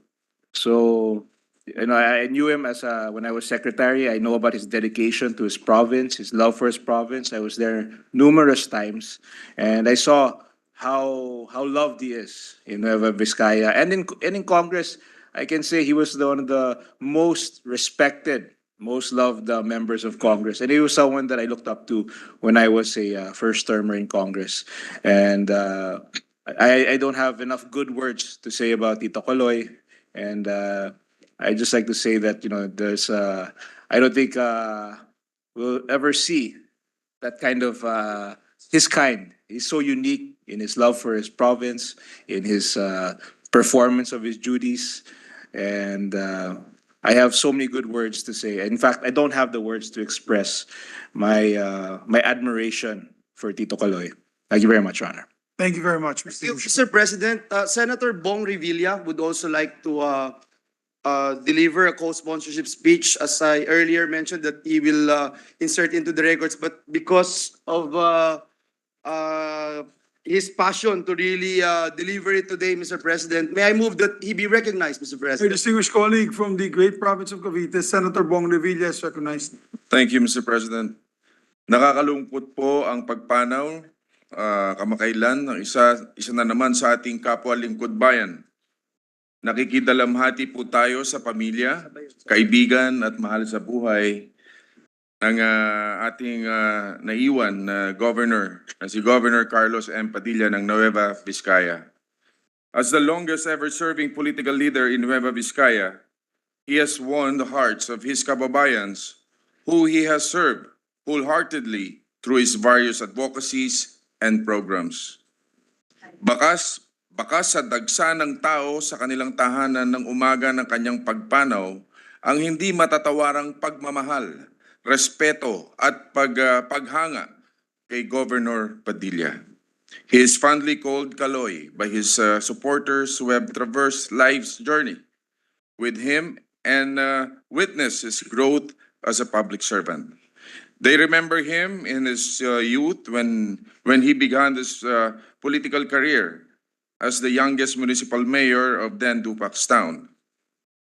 So, I knew him as when I was secretary. I know about his dedication to his province, his love for his province. I was there numerous times, and I saw how loved he is in Nueva Vizcaya. And in Congress, I can say he was one of the most respected, most loved members of Congress. And he was someone that I looked up to when I was a first termer in Congress. And I don't have enough good words to say about Tito Caloy. And I just like to say that, there's, I don't think we'll ever see that kind of, his kind. He's so unique in his love for his province, in his performance of his duties. And I have so many good words to say. In fact, I don't have the words to express my admiration for Tito Caloy. Thank you very much, Your Honor. Thank you very much, Thank you, Mr. Mr. President. Senator Bong Revilla would also like to deliver a co-sponsorship speech, as I earlier mentioned that he will insert into the records, but because of his passion to really deliver it today, Mr. President, may I move that he be recognized, Mr. A President? distinguished colleague from the great province of Cavite, Senator Bong Revilla is recognized. Thank you, Mr. President. Nakakalungkot po ang pagpanaw kamakailan ng isa na naman sa ating kapwa lingkod bayan. Nakikidalamhati po tayo sa pamilya, kaibigan at mahal sa buhay ng ating naiwan na governor, si Governor Carlos M. Padilla ng Nueva Vizcaya. As the longest ever serving political leader in Nueva Vizcaya, he has won the hearts of his kababayans who he has served wholeheartedly through his various advocacies and programs. Bakas sa dagsa ng tao sa kanilang tahanan ng umaga ng kanyang pagpanaw ang hindi matatawarang pagmamahal, respeto at paghanga kay Governor Padilla. He is fondly called Caloy by his supporters who have traversed life's journey with him and witnessed his growth as a public servant. They remember him in his youth when he began his political career as the youngest municipal mayor of then Dupax Town.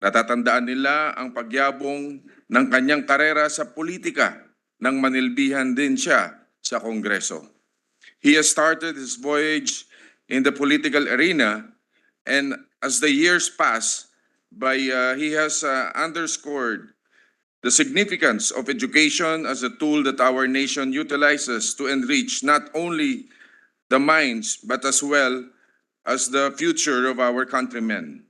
Natatandaan nila ang pagyabong ng kanyang karera sa politika nang manilbihan din siya sa Kongreso. He has started his voyage in the political arena, and as the years pass by, he has underscored the significance of education as a tool that our nation utilizes to enrich not only the minds but as well as the future of our countrymen.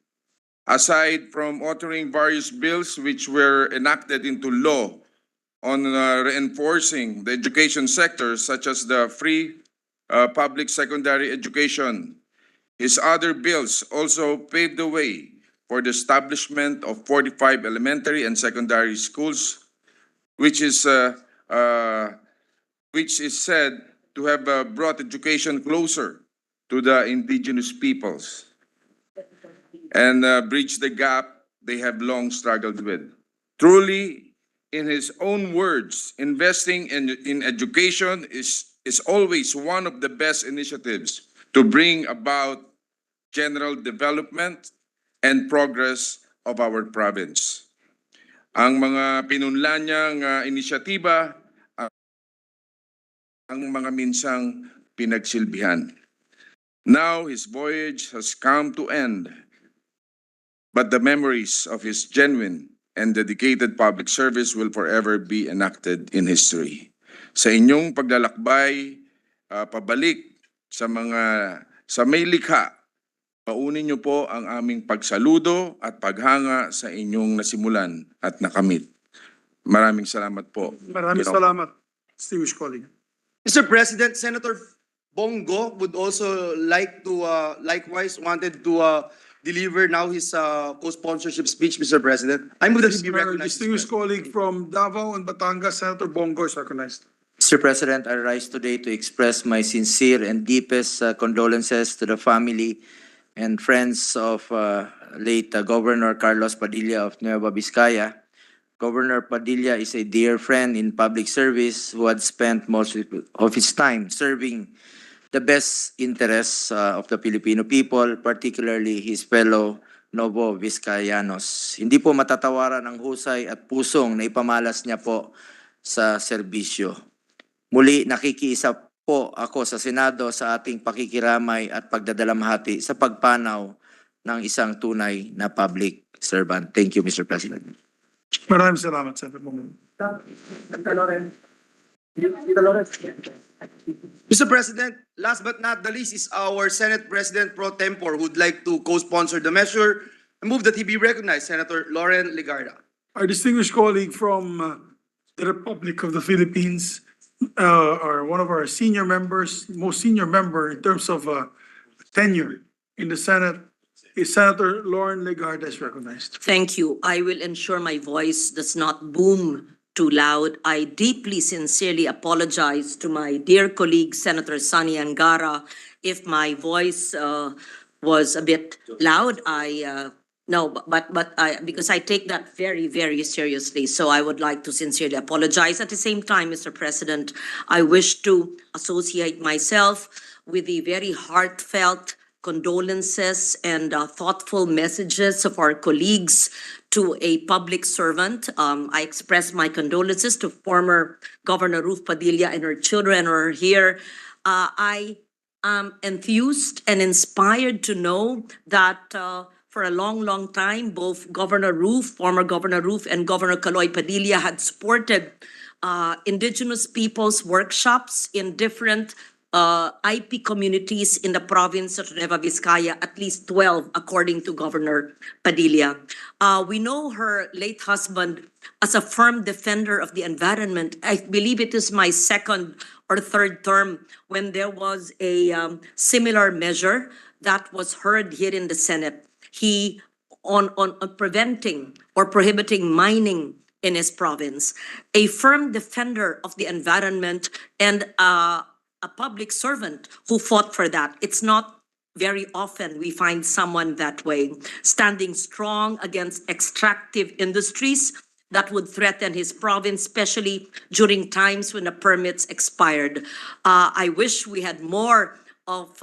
Aside from authoring various bills which were enacted into law on reinforcing the education sector, such as the free public secondary education, his other bills also paved the way for the establishment of 45 elementary and secondary schools, which is said to have brought education closer to the indigenous peoples and bridge the gap they have long struggled with. Truly, in his own words, investing in education is always one of the best initiatives to bring about general development and progress of our province. Ang mga pinunla niyang inisyatiba, ang mga minsang pinagsilbihan. Now his voyage has come to end, but the memories of his genuine and dedicated public service will forever be enacted in history. sa inyong paglalakbay pabalik sa may likha. Paunin niyo po ang aming pagsaludo at paghanga sa inyong nasimulan at nakamit. Maraming salamat po. Maraming salamat, distinguished colleague. Mr. President, Senator Bongo would also like to, likewise wanted to deliver now his co-sponsorship speech, Mr. President. I move that he be recognized. Distinguished colleague from Davao and Batangas, Senator Bongo is recognized. Mr. President, I rise today to express my sincere and deepest condolences to the family and friends of late Governor Carlos Padilla of Nueva Vizcaya. Governor Padilla is a dear friend in public service who had spent most of his time serving the best interests of the Filipino people, particularly his fellow Novo Vizcayanos. Hindi po matatawaran ang husay at pusong na ipamalas niya po sa serbisyo. Muli, nakikiisa po ako sa Senado sa ating pakikiramay at pagdadalamhati sa pagpanaw ng isang tunay na public servant. Thank you, Mr. President. Maraming salamat, Senator Bongo. Mr. President, last but not the least is our Senate President Pro Tempore who would like to co-sponsor the measure. I move that he be recognized, Senator Loren Legarda. Our distinguished colleague from the Republic of the Philippines, or one of our senior members, most senior member in terms of tenure in the Senate, is Senator Loren Legarda is recognized. Thank you. I will ensure my voice does not boom too loud. I deeply, sincerely apologize to my dear colleague, Senator Sonny Angara, if my voice was a bit loud. Because I take that very, very seriously. So I would like to sincerely apologize. At the same time, Mr. President, I wish to associate myself with the very heartfelt condolences and thoughtful messages of our colleagues to a public servant. I express my condolences to former Governor Ruth Padilla and her children who are here. I am enthused and inspired to know that for a long, long time, both Governor Ruth, former Governor Ruth, and Governor Kaloy Padilla had supported indigenous peoples workshops in different IP communities in the province of Nueva Vizcaya, at least 12, according to Governor Padilla. We know her late husband as a firm defender of the environment. I believe it is my second or third term when there was a similar measure that was heard here in the Senate. He on preventing or prohibiting mining in his province, a firm defender of the environment and a public servant who fought for that. It's not very often we find someone that way, standing strong against extractive industries that would threaten his province, especially during times when the permits expired. I wish we had more of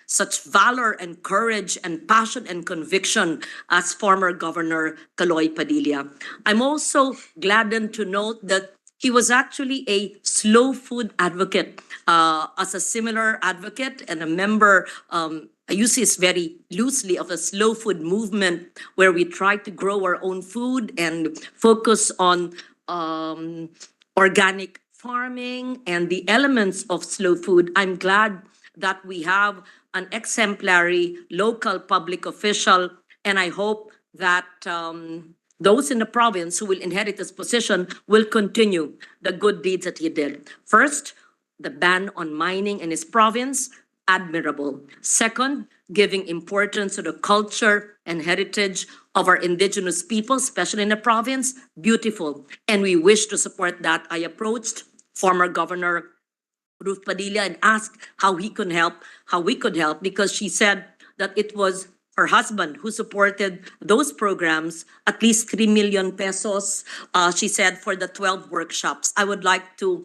such valor and courage and passion and conviction as former Governor Kaloy Padilla. I'm also gladdened to note that he was actually a slow food advocate. As a similar advocate and a member, I use this very loosely, of the slow food movement, where we try to grow our own food and focus on organic farming and the elements of slow food. I'm glad that we have an exemplary local public official, and I hope that those in the province who will inherit this position will continue the good deeds that he did. First, the ban on mining in his province, admirable. Second, giving importance to the culture and heritage of our indigenous people, especially in the province, beautiful. And we wish to support that. I approached former Governor Ruth Padilla and asked how we could help, because she said that it was her husband who supported those programs, at least 3 million pesos, she said, for the 12 workshops. I would like to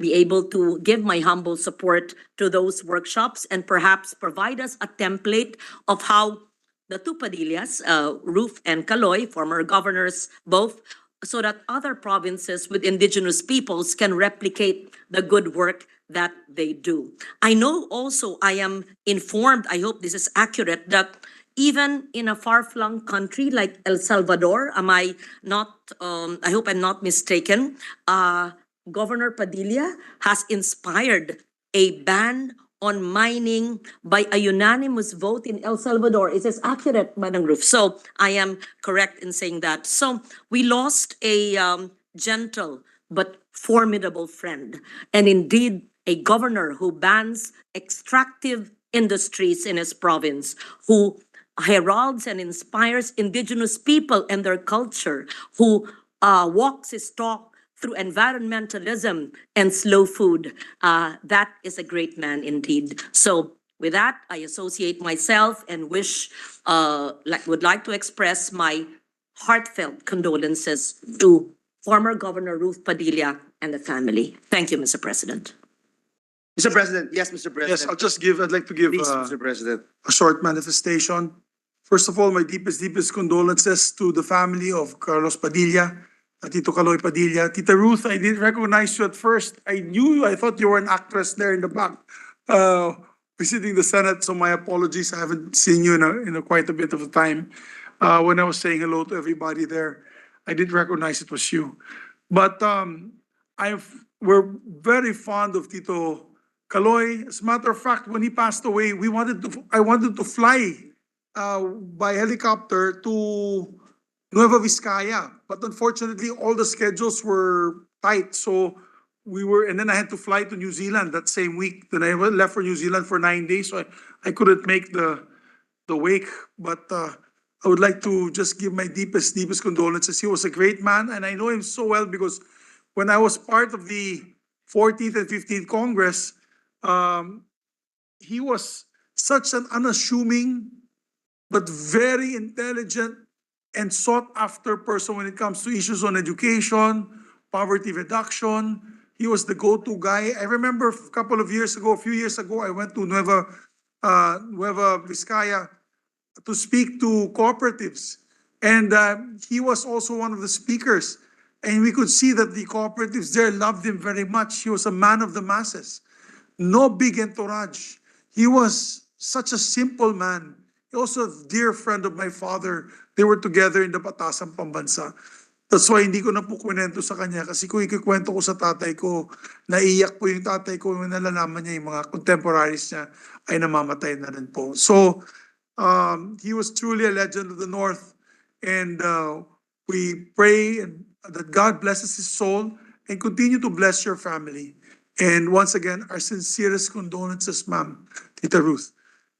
be able to give my humble support to those workshops and perhaps provide us a template of how the two Padillas, Ruth and Kaloy, former governors both, so that other provinces with indigenous peoples can replicate the good work that they do. I know also, I am informed, I hope this is accurate, that even in a far-flung country like El Salvador, I hope I'm not mistaken, Governor Padilla has inspired a ban on mining by a unanimous vote in El Salvador. Is this accurate, Madam Ruth? So I am correct in saying that. So we lost a gentle but formidable friend, and indeed a governor who bans extractive industries in his province, who heralds and inspires indigenous people and their culture, who walks his talk through environmentalism and slow food. That is a great man indeed. So with that, I associate myself and would like to express my heartfelt condolences to former Governor Ruth Padilla and the family. Thank you, Mr. President. Mr. President, yes, Mr. Yes, President. I'd like to give Please, Mr. President. a short manifestation. First of all, my deepest condolences to the family of Carlos Padilla, Tito Kaloy Padilla. Tita Ruth, I didn't recognize you at first. I thought you were an actress there in the back, visiting the Senate, so my apologies. I haven't seen you in quite a bit of a time. When I was saying hello to everybody there, I didn't recognize it was you. But we're very fond of Tito Kaloy. As a matter of fact, when he passed away, I wanted to fly by helicopter to Nueva Vizcaya, but unfortunately, all the schedules were tight. So and then I had to fly to New Zealand that same week. Then I left for New Zealand for 9 days, so I couldn't make the wake. But I would like to just give my deepest condolences. He was a great man, and I know him so well because when I was part of the 14th and 15th Congress, he was such an unassuming but very intelligent and sought after person when it comes to issues on education, poverty reduction. He was the go-to guy. I remember a few years ago, I went to Nueva Vizcaya to speak to cooperatives. And he was also one of the speakers. And we could see that the cooperatives there loved him very much. He was a man of the masses. No big entourage. He was such a simple man. Also a dear friend of my father. They were together in the Patasang Pambansa. That's why hindi ko na po kwento sa kanya kasi kung ikikwento ko sa tatay ko, naiyak po yung tatay ko when nalalaman niya yung mga contemporaries niya ay namamatay na rin po. So, he was truly a legend of the North, and we pray that God blesses his soul and continue to bless your family. And once again, our sincerest condolences, ma'am, Tita Ruth.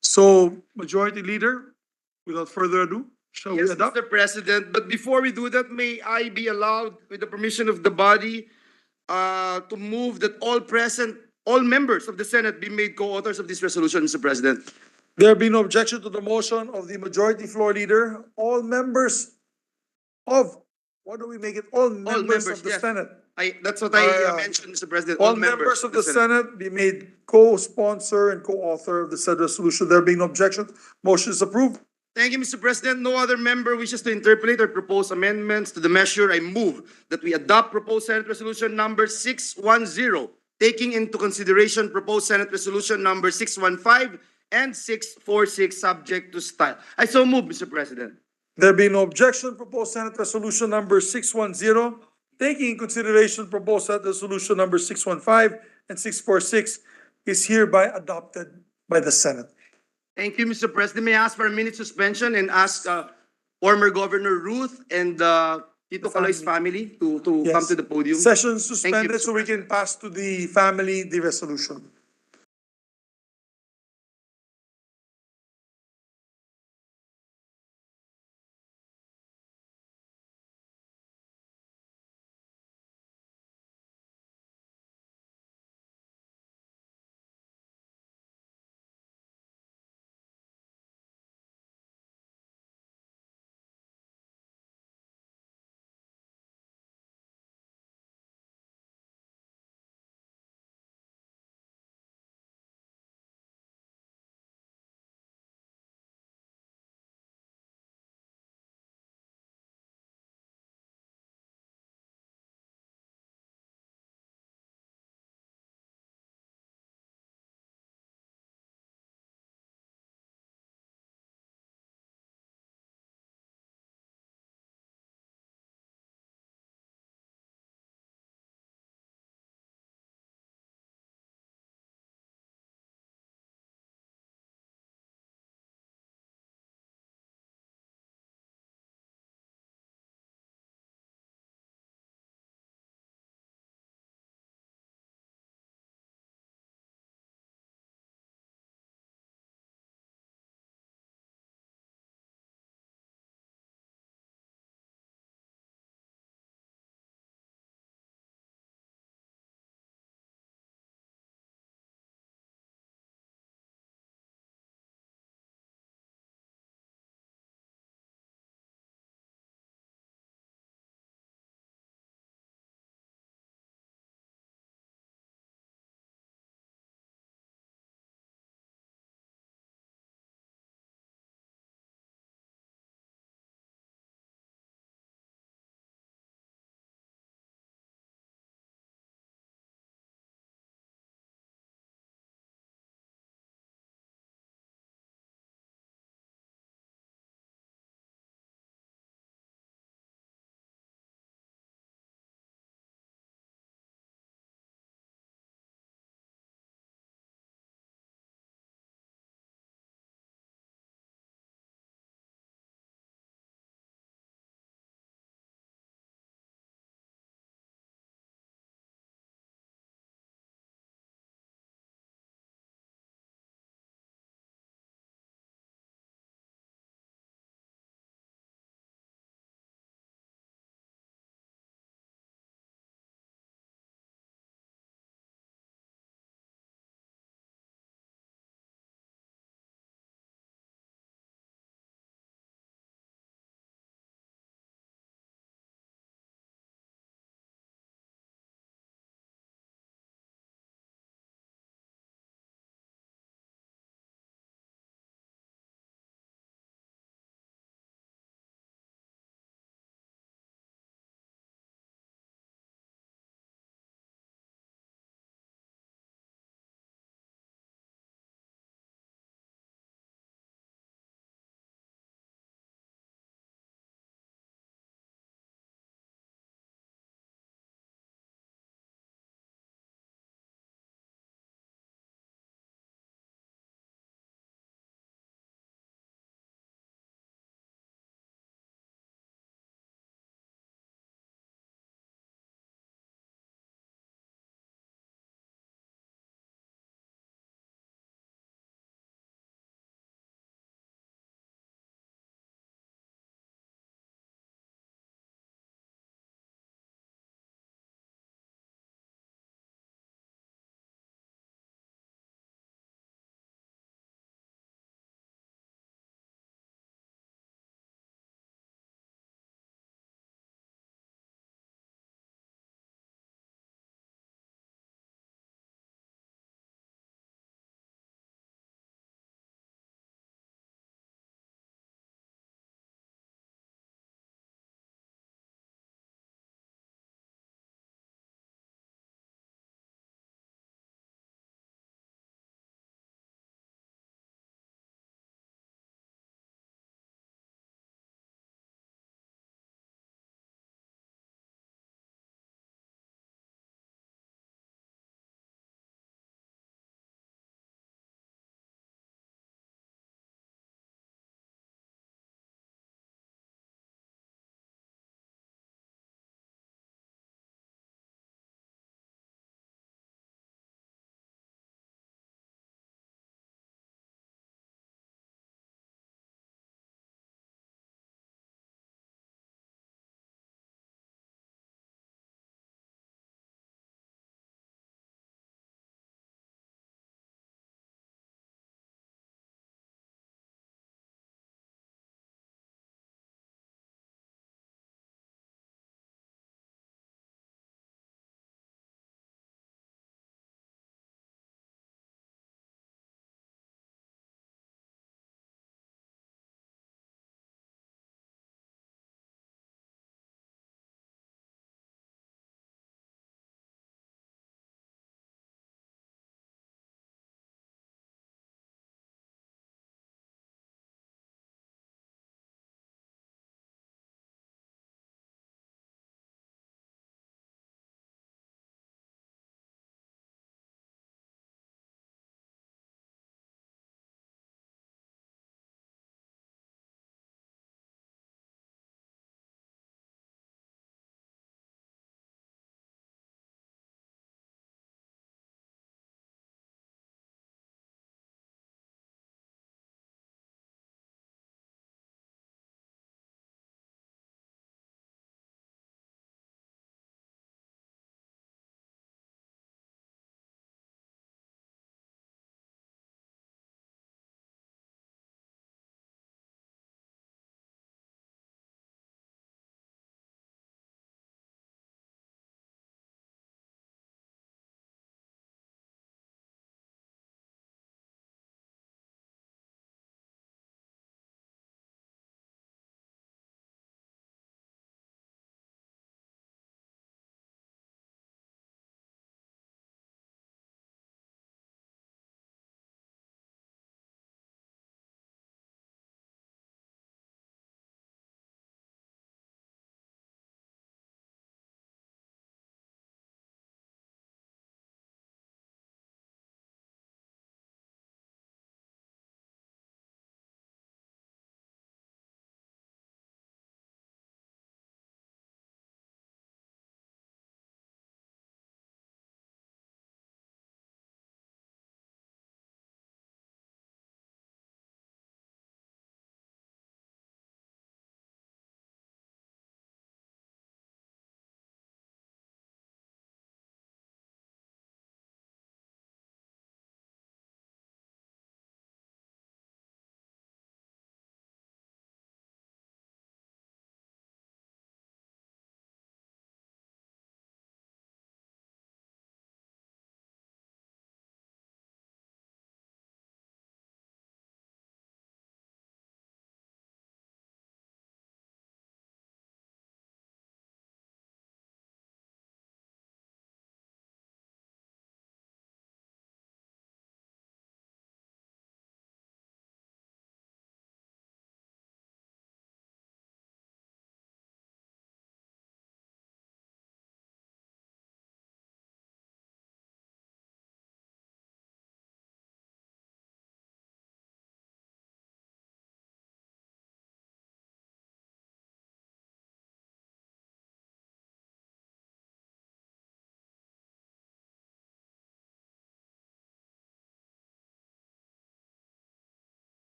So, Majority Leader, without further ado, shall we Yes, adopt? Mr. President, but before we do that, may I be allowed, with the permission of the body, to move that all members of the Senate be made co-authors of this resolution, Mr. President. There be no objection to the motion of the Majority Floor Leader. All members of, what do we make it? All members of the yes. Senate. That's what I mentioned, Mr. President. All members of the Senate be made co-sponsor and co-author of the said resolution. There being no objection, motion is approved. Thank you, Mr. President. No other member wishes to interpolate or propose amendments to the measure. I move that we adopt proposed Senate Resolution number 610, taking into consideration proposed Senate Resolution number 615 and 646, subject to style. I so move, Mr. President. There being no objection, proposed Senate Resolution number 610, taking in consideration proposed Senate Resolution number 615 and 646 is hereby adopted by the Senate. Thank you, Mr. President. May I ask for a minute suspension and ask former Governor Ruth and Tito Kaloy's family to Yes. come to the podium. Session suspended Mr. so we can pass to the family the resolution.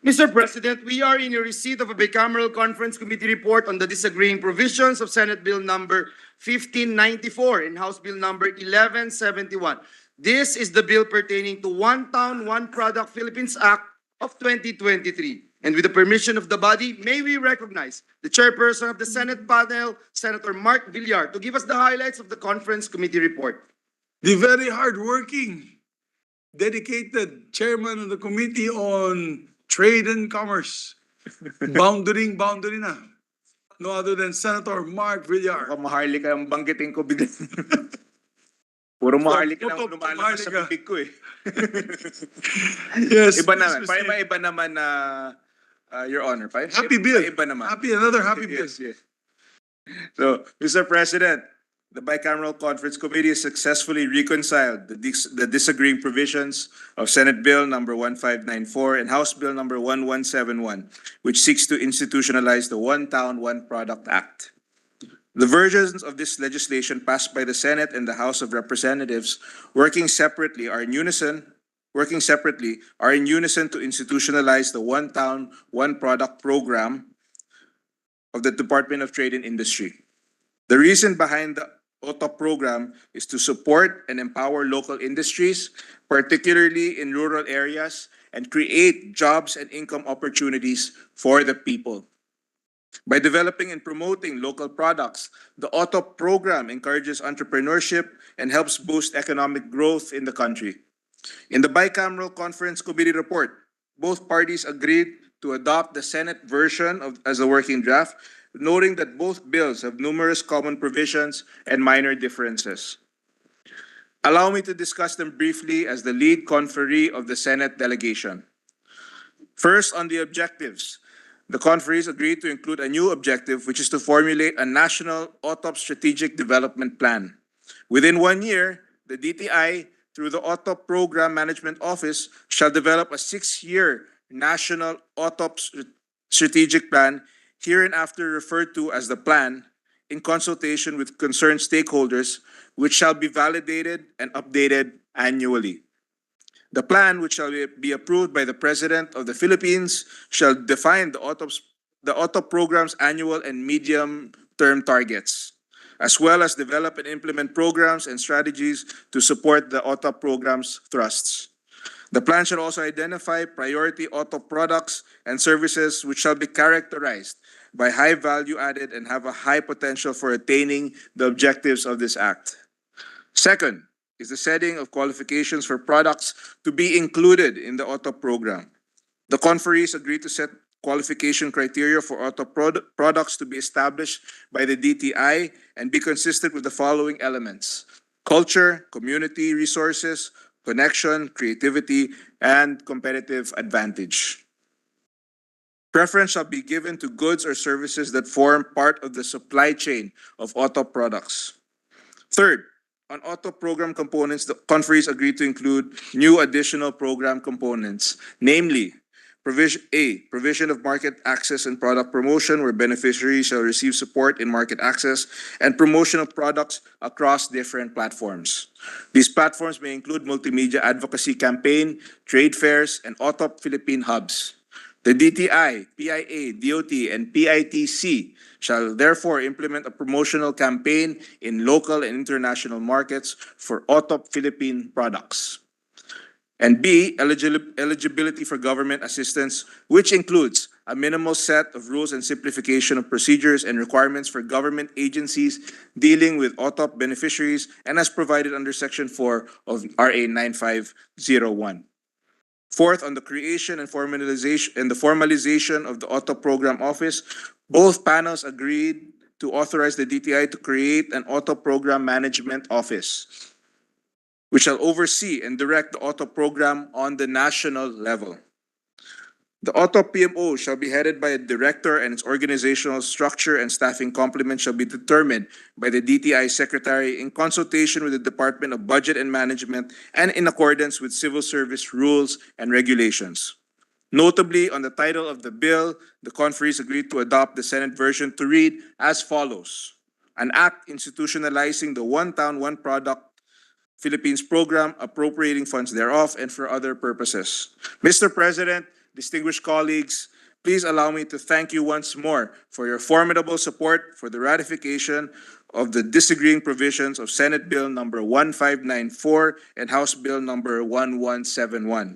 Mr. President, we are in a receipt of a bicameral conference committee report on the disagreeing provisions of Senate Bill number 1594 and House Bill number 1171. This is the bill pertaining to One Town, One Product Philippines Act of 2023. And with the permission of the body, may we recognize the chairperson of the Senate panel, Senator Mark Villar, to give us the highlights of the conference committee report. The very hardworking, dedicated chairman of the Committee on Trade and Commerce. Boundary na. No other than Senator Mark Villar. Maharlika ang banggitin ko bigla. Puro maharlika lang lumalabas sa bibig ko eh. Yes. Iba naman. May iba naman na, Your Honor. Happy bill. Iba naman. Another happy bill. Yes, yes. So, Mr. President, the bicameral conference committee has successfully reconciled the disagreeing provisions of Senate Bill number 1594 and House Bill number 1171, which seeks to institutionalize the One Town, One Product Act. The versions of this legislation passed by the Senate and the House of Representatives working separately are in unison to institutionalize the One Town, One Product program of the Department of Trade and Industry. The reason behind the OTOP program is to support and empower local industries, particularly in rural areas, and create jobs and income opportunities for the people. By developing and promoting local products, the OTOP program encourages entrepreneurship and helps boost economic growth in the country. In the bicameral conference committee report, both parties agreed to adopt the Senate version as a working draft, noting that both bills have numerous common provisions and minor differences. Allow me to discuss them briefly as the lead conferee of the Senate delegation. First, on the objectives. The conferees agreed to include a new objective, which is to formulate a national OTOP strategic development plan. Within 1 year, the DTI, through the OTOP Program Management Office, shall develop a 6-year national OTOP strategic plan, hereinafter referred to as the plan, in consultation with concerned stakeholders, which shall be validated and updated annually. The plan, which shall be approved by the President of the Philippines, shall define the OTOP program's annual and medium-term targets, as well as develop and implement programs and strategies to support the OTOP program's thrusts. The plan shall also identify priority OTOP products and services which shall be characterized by high value added and have a high potential for attaining the objectives of this act. Second is the setting of qualifications for products to be included in the OTOP program. The conferees agreed to set qualification criteria for OTOP products to be established by the DTI and be consistent with the following elements: culture, community resources, connection, creativity, and competitive advantage. Preference shall be given to goods or services that form part of the supply chain of OTOP products. Third, on OTOP program components, the conferees agreed to include new additional program components, namely provision of market access and product promotion, where beneficiaries shall receive support in market access and promotion of products across different platforms. These platforms may include multimedia advocacy campaign, trade fairs, and OTOP Philippine hubs. The DTI, PIA, DOT, and PITC shall therefore implement a promotional campaign in local and international markets for OTOP Philippine products. And B, eligibility for government assistance, which includes a minimal set of rules and simplification of procedures and requirements for government agencies dealing with OTOP beneficiaries, and as provided under Section 4 of RA 9501. Fourth, on the creation and formalization of the OTOP Program Office, both panels agreed to authorize the DTI to create an OTOP Program Management Office, which shall oversee and direct the OTOP program on the national level. The OTOP PMO shall be headed by a director, and its organizational structure and staffing complement shall be determined by the DTI Secretary in consultation with the Department of Budget and Management and in accordance with civil service rules and regulations. Notably, on the title of the bill, the conferees agreed to adopt the Senate version to read as follows: an act institutionalizing the One Town, One Product Philippines program, appropriating funds thereof, and for other purposes. Mr. President, distinguished colleagues, please allow me to thank you once more for your formidable support for the ratification of the disagreeing provisions of Senate Bill number 1594 and House Bill number 1171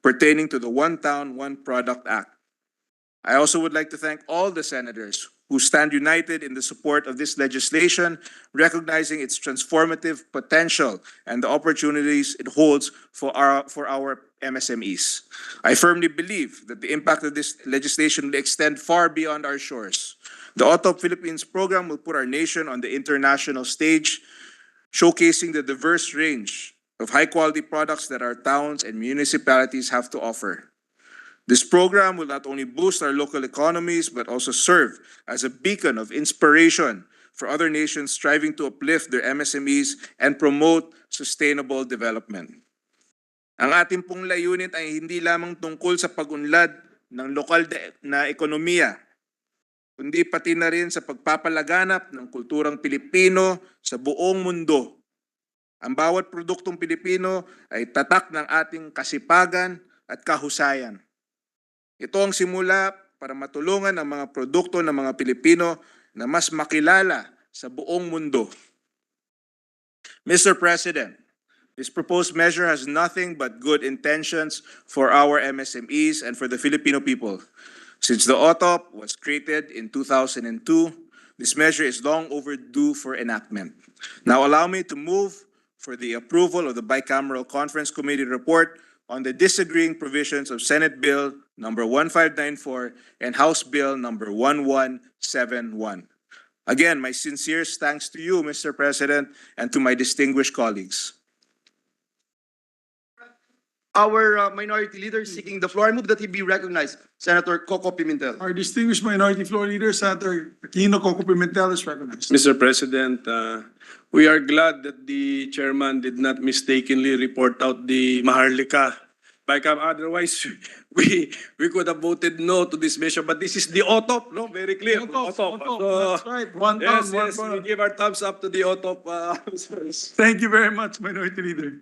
pertaining to the One Town, One Product Act. I also would like to thank all the senators who stand united in the support of this legislation, recognizing its transformative potential and the opportunities it holds for our MSMEs. I firmly believe that the impact of this legislation will extend far beyond our shores. The OTOP Philippines program will put our nation on the international stage, showcasing the diverse range of high-quality products that our towns and municipalities have to offer. This program will not only boost our local economies, but also serve as a beacon of inspiration for other nations striving to uplift their MSMEs and promote sustainable development. Ang ating pong layunin ay hindi lamang tungkol sa pag-unlad ng lokal na ekonomiya, kundi pati na rin sa pagpapalaganap ng kulturang Pilipino sa buong mundo. Ang bawat produktong Pilipino ay tatak ng ating kasipagan at kahusayan. Ito ang simula para matulungan ang mga produkto ng mga Pilipino na mas makilala sa buong mundo. Mr. President, this proposed measure has nothing but good intentions for our MSMEs and for the Filipino people. Since the OTOP was created in 2002, this measure is long overdue for enactment. Now allow me to move for the approval of the Bicameral Conference Committee report on the disagreeing provisions of Senate Bill number 1594 and House Bill number 1171. Again, my sincerest thanks to you, Mr. President, and to my distinguished colleagues. Our minority leader is seeking the floor. I move that he be recognized. Senator Coco Pimentel. Our distinguished minority floor leader, Senator Aquino Coco Pimentel, is recognized. Mr. President, we are glad that the chairman did not mistakenly report out the Maharlika. Otherwise, we could have voted no to this measure, but this is the OTOP, no? Very clear. OTOP. So, That's right. One yes, town, one yes, we product. give our thumbs up to the OTOP. Thank you very much, minority leader.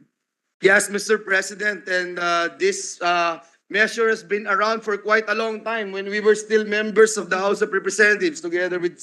Yes, Mr. President, and this measure has been around for quite a long time when we were still members of the House of Representatives together with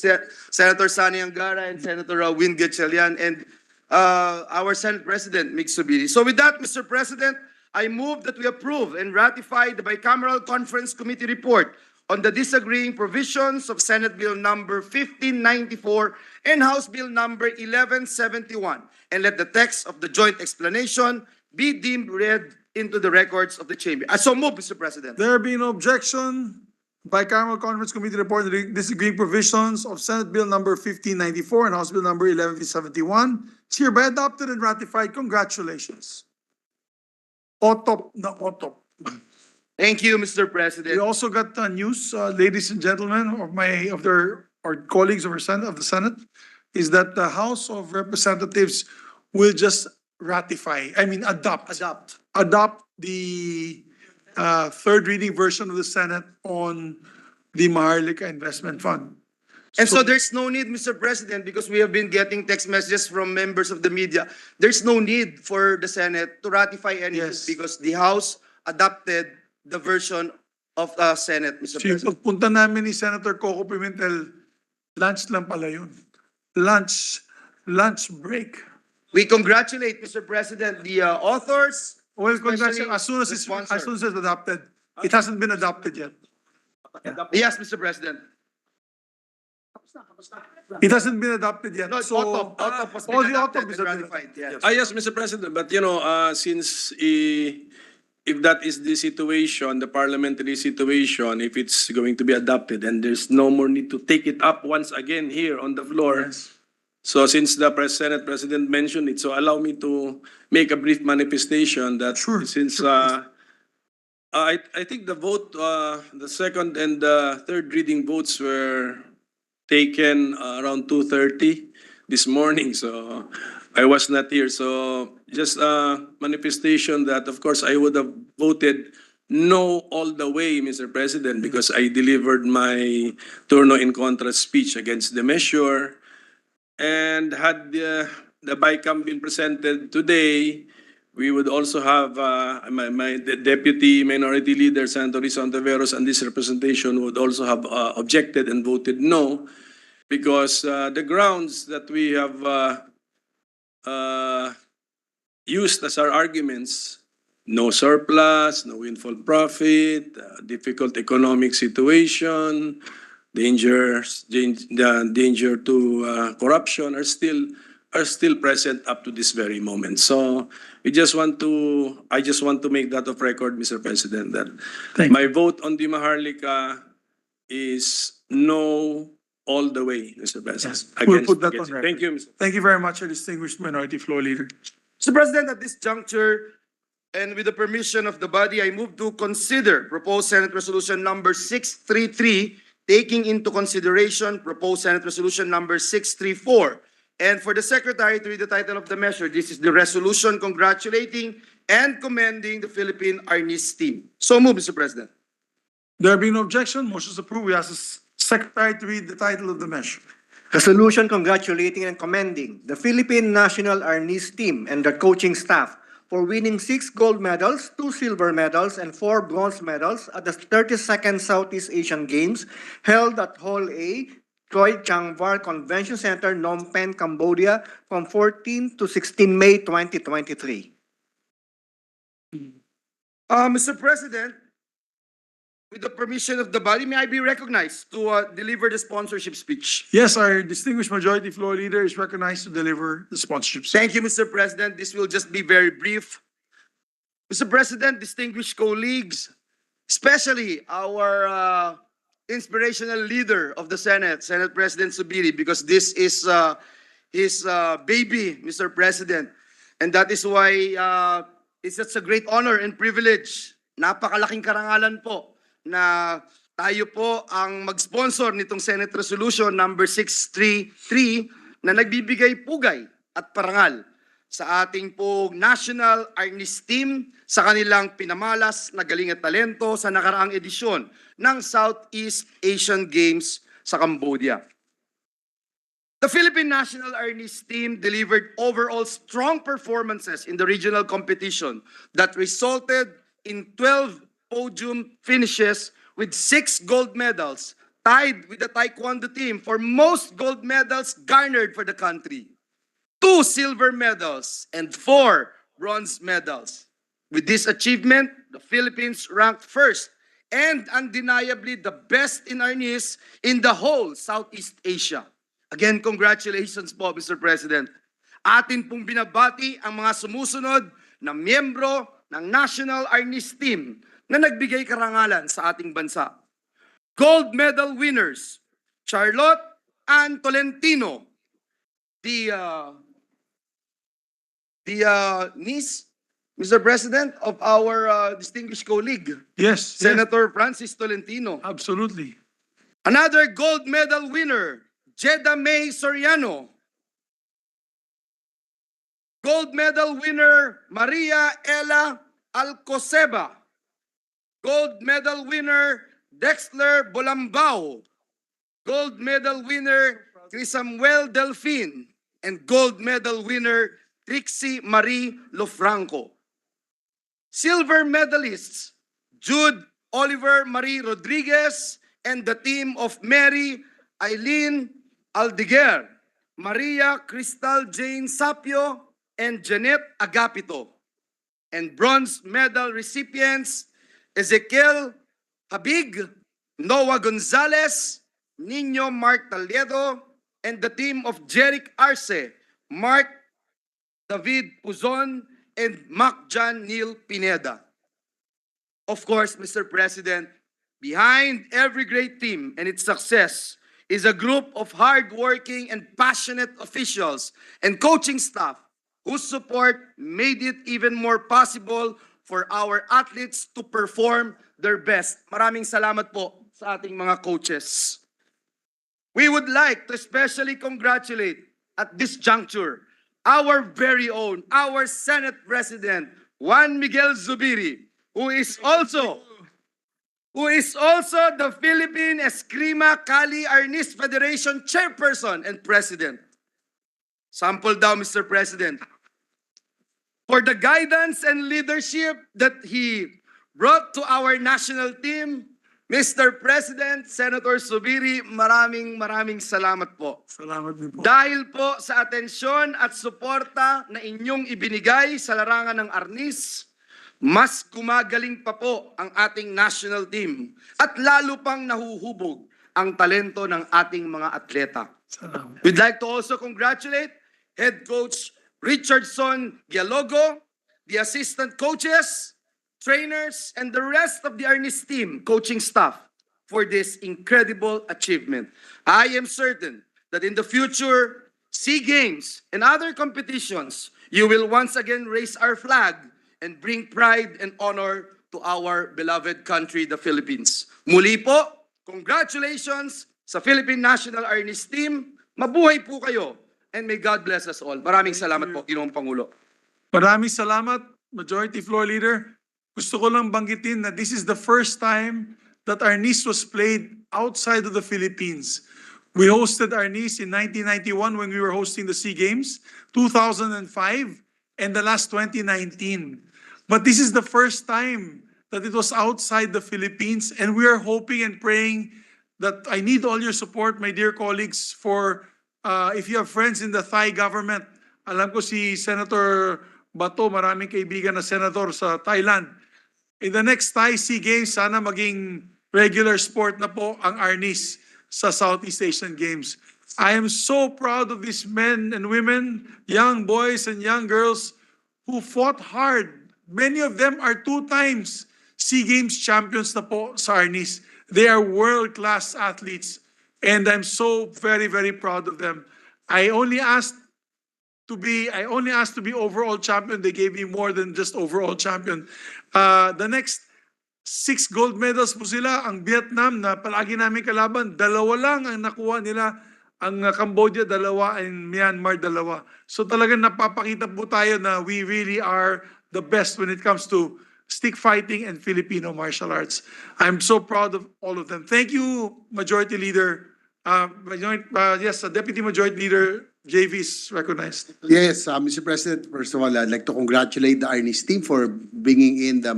Senator Sani Angara and Senator Win Gatchalian and our Senate President, Mick Subiri. So with that, Mr. President, I move that we approve and ratify the Bicameral Conference Committee report on the disagreeing provisions of Senate Bill number 1594 and House Bill number 1171, and let the text of the joint explanation be deemed read into the records of the chamber. I so move, Mr. President. There being no objection, Bicameral Conference Committee report on the disagreeing provisions of Senate Bill number 1594 and House Bill number 1171 is hereby adopted and ratified. Congratulations. OTOP na OTOP. Thank you, Mr. President. We also got news, ladies and gentlemen, of our colleagues of the Senate, is that the House of Representatives will just adopt the third reading version of the Senate on the Maharlika Investment Fund. And so there's no need, Mr. President, because we have been getting text messages from members of the media. There's no need for the Senate to ratify anything because the House adopted the version of the Senate, Mr. President. Pagpunta namin ni Senator Coco Pimentel, lunch lang pala yun. Lunch break. We congratulate, Mr. President, the authors. Well, especially as soon as the sponsor. it's adopted. It hasn't been adopted yet. Yes, Mr. President. It hasn't been adopted yet. No, So, OTOP was the adopted OTOP is and adopted. ratified. Yes. Yes, Mr. President, but since if that is the situation, the parliamentary situation, if it's going to be adopted and there's no more need to take it up once again here on the floor. Yes. So since the Senate President mentioned it, so allow me to make a brief manifestation that since I think the vote, the second and the third reading votes were taken around 2:30 this morning. So I was not here. So just a manifestation that, of course, I would have voted no all the way, Mr. President, because I delivered my turno in contra speech against the measure. And had the BICAM been presented today, We would also have my Deputy Minority Leader, Senator Risa Ontiveros, and this representation would also have objected and voted no, because the grounds that we have used as our arguments, no surplus, no windfall profit, difficult economic situation, danger to corruption are still present up to this very moment. So I just want to make that of record, Mr. President, that my vote on the Maharlika is no all the way, Mr. President. We'll put that on record. Thank you, Mr. Thank you very much, our distinguished Minority Floor Leader. Mr. President, at this juncture, and with the permission of the body, I move to consider proposed Senate Resolution number 633, taking into consideration proposed Senate Resolution number 634. And for the Secretary to read the title of the measure, this is the resolution congratulating and commending the Philippine Arnis team. So move, Mr. President. There being no objection, motion is approved. We ask the Secretary to read the title of the measure. Resolution congratulating and commending the Philippine National Arnis team and their coaching staff for winning 6 gold medals, 2 silver medals, and 4 bronze medals at the 32nd Southeast Asian Games held at Hall A, Troy Chang Var Convention Center, Phnom Penh, Cambodia from 14 to 16 May 2023. Mr. President, with the permission of the body, may I be recognized to deliver the sponsorship speech? Yes, our distinguished Majority Floor Leader is recognized to deliver the sponsorship speech. Thank you, Mr. President. This will just be very brief. Mr. President, distinguished colleagues, especially our inspirational leader of the Senate, Senate President Zubiri, because this is his baby, Mr. President. And that is why it's such a great honor and privilege. Napakalaking karangalan po na tayo po ang mag-sponsor nitong Senate Resolution number 633 na nagbibigay pugay at parangal sa ating po National Arnis Team sa kanilang pinamalas na galing at talento sa nakaraang edisyon ng Southeast Asian Games sa Cambodia. The Philippine National Arnis Team delivered overall strong performances in the regional competition that resulted in 12 podium finishes with 6 gold medals, tied with the Taekwondo team for most gold medals garnered for the country. 2 silver medals and 4 bronze medals. With this achievement, the Philippines ranked first and undeniably the best in Arnis in the whole Southeast Asia. Again, congratulations po, Mr. President. Atin pong binabati ang mga sumusunod na miyembro ng National Arnis Team na nagbigay karangalan sa ating bansa. Gold medal winners, Charlotte Ann Tolentino, the niece, Mr. President, of our distinguished colleague, Yes, Senator Francis Tolentino. absolutely. Another gold medal winner, Jeda May Soriano. Gold medal winner, Maria Ella Alcoseba. Gold medal winner, Dexler Bolambao. Gold medal winner, Crisamuel Delfin. And gold medal winner, Trixie Marie Lofranco. Silver medalists, Jude Oliver Marie Rodriguez and the team of Mary Eileen Aldeguer, Maria Cristal Jane Sapio, and Jeanette Agapito. And bronze medal recipients, Ezekiel Habig, Noah Gonzalez, Nino Mark Taliedo, and the team of Jeric Arce, Mark David Puzon, and Mac John Neil Pineda. Of course, Mr. President, behind every great team and its success is a group of hardworking and passionate officials and coaching staff whose support made it even more possible for our athletes to perform their best. Maraming salamat po sa ating mga coaches. We would like to especially congratulate at this juncture our very own, our Senate President, Juan Miguel Zubiri, who is also the Philippine Eskrima Kali Arnis Federation Chairperson and President. Sample daw, Mr. President. for the guidance and leadership that he brought to our national team. Mr. President, Senator Subiri, maraming salamat po. Salamat din po. Dahil po sa atensyon at suporta na inyong ibinigay sa larangan ng Arnis, mas gumagaling pa po ang ating national team at lalo pang nahuhubog ang talento ng ating mga atleta. We'd like to also congratulate Head Coach Richardson Gialogo, the assistant coaches, trainers, and the rest of the Arnis team, coaching staff, for this incredible achievement. I am certain that in the future, SEA Games and other competitions, you will once again raise our flag and bring pride and honor to our beloved country, the Philippines. Muli po, congratulations sa Philippine National Arnis team. Mabuhay po kayo, and may God bless us all. Maraming salamat po, Ginoong Pangulo. Maraming salamat, Majority Floor Leader. Gusto ko lang banggitin na this is the first time that Arnis was played outside of the Philippines. We hosted Arnis in 1991 when we were hosting the SEA Games, 2005, and the last 2019. But this is the first time that it was outside the Philippines, and we are hoping and praying that I need all your support, my dear colleagues, for if you have friends in the Thai government. Alam ko si Senator Bato, maraming kaibigan na senator sa Thailand. In the next Thai SEA Games, sana maging regular sport na po ang Arnis sa Southeast Asian Games. I am so proud of these men and women, young boys and young girls who fought hard. Many of them are 2 times SEA Games champions na po sa Arnis. They are world-class athletes, and I'm so very, very proud of them. I only asked to be overall champion. They gave me more than just overall champion. The next 6 gold medals po sila. Ang Vietnam na palagi namin kalaban, 2 lang ang nakuha nila. Ang Cambodia, 2, and Myanmar, 2. So talagang napapakita po tayo na we really are the best when it comes to stick fighting and Filipino martial arts. I'm so proud of all of them. Thank you, Majority Leader. Yes, Deputy Majority Leader JV is recognized. Yes, Mr. President, first of all, I'd like to congratulate the Arnis team for bringing in the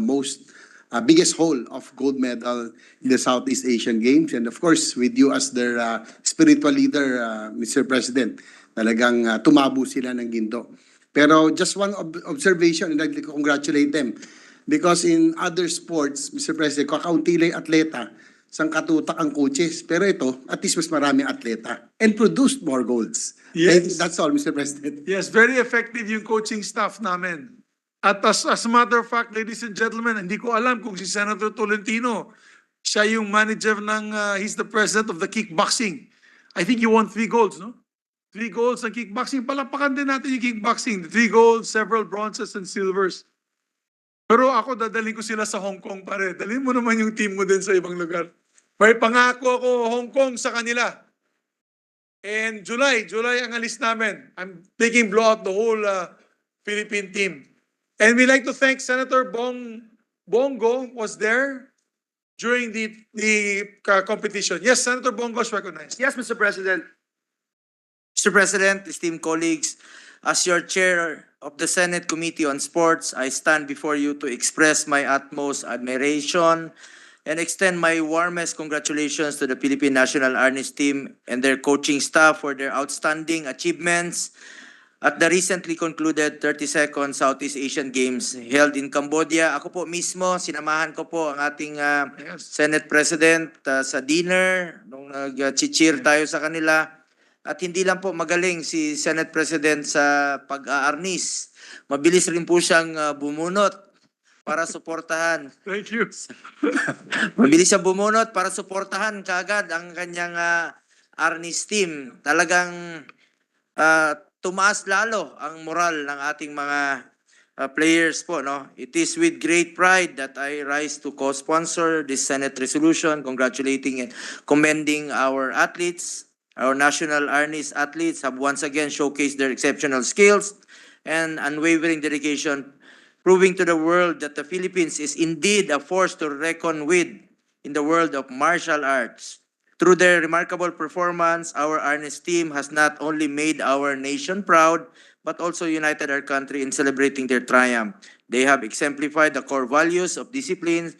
biggest haul of gold medal in the Southeast Asian Games. And of course, with you as their spiritual leader, Mr. President, talagang tumabo sila ng ginto. Pero just one observation, and I'd like to congratulate them. Because in other sports, Mr. President, kakaunti lang atleta, sangkatutak ang coaches. Pero ito, at least mas maraming atleta and produced more golds. Yes. That's all, Mr. President. Yes, very effective yung coaching staff namin. At as a matter of fact, ladies and gentlemen, hindi ko alam kung si Senator Tolentino, siya yung manager ng, he's the president of the kickboxing. I think he won 3 golds, no? 3 golds ng kickboxing. Palapakan din natin yung kickboxing. 3 golds, several bronzes and silvers. Pero ako, dadalhin ko sila sa Hong Kong pare. Dalhin mo naman yung team mo din sa ibang lugar. May pangako ako Hong Kong sa kanila. And July ang alis namin. I'm taking blowout the whole Philippine team. And we like to thank Senator Bongo was there during the competition. Yes, Senator Bongo is recognized. Yes, Mr. President. Mr. President, esteemed colleagues, as your chair of the Senate Committee on Sports, I stand before you to express my utmost admiration and extend my warmest congratulations to the Philippine National Arnis team and their coaching staff for their outstanding achievements at the recently concluded 32nd Southeast Asian Games held in Cambodia. Ako po mismo, sinamahan ko po ang ating Senate President sa dinner nung nag-cheer tayo sa kanila. At hindi lang po magaling si Senate President sa pag-aarnis. Mabilis rin po siyang bumunot para suportahan. Thank you. Mabilis siya bumunot para suportahan kaagad ang kanyang Arnis team. Talagang tumaas lalo ang moral ng ating mga players po, no? It is with great pride that I rise to co-sponsor this Senate resolution congratulating and commending our athletes. Our national Arnis athletes have once again showcased their exceptional skills and unwavering dedication, proving to the world that the Philippines is indeed a force to reckon with in the world of martial arts. Through their remarkable performance, our Arnis team has not only made our nation proud, but also united our country in celebrating their triumph. They have exemplified the core values of discipline,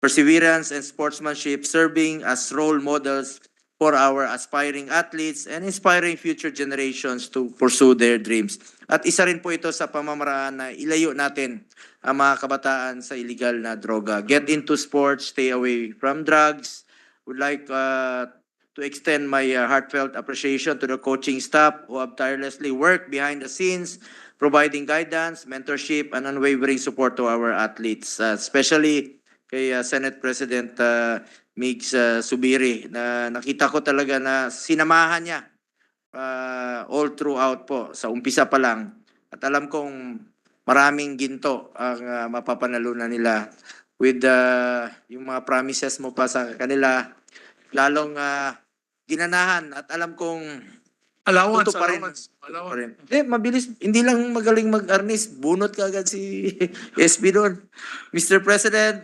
perseverance, and sportsmanship, serving as role models for our aspiring athletes and inspiring future generations to pursue their dreams. At isa rin po ito sa pamamaraan na ilayo natin ang mga kabataan sa illegal na droga. Get into sports, stay away from drugs. Would like to extend my heartfelt appreciation to the coaching staff who have tirelessly worked behind the scenes, providing guidance, mentorship, and unwavering support to our athletes, especially kay Senate President Migs Subiri, na nakita ko talaga na sinamahan niya all throughout po, sa umpisa pa lang. At alam kong maraming ginto ang mapapanalunan nila with yung mga promises mo pa sa kanila, lalong ginanahan at alam kong Allowance, tuto pa rin. allowance. Pa rin. Mabilis, hindi lang magaling mag-Arnis, bunot ka agad si SB doon. Mr. President,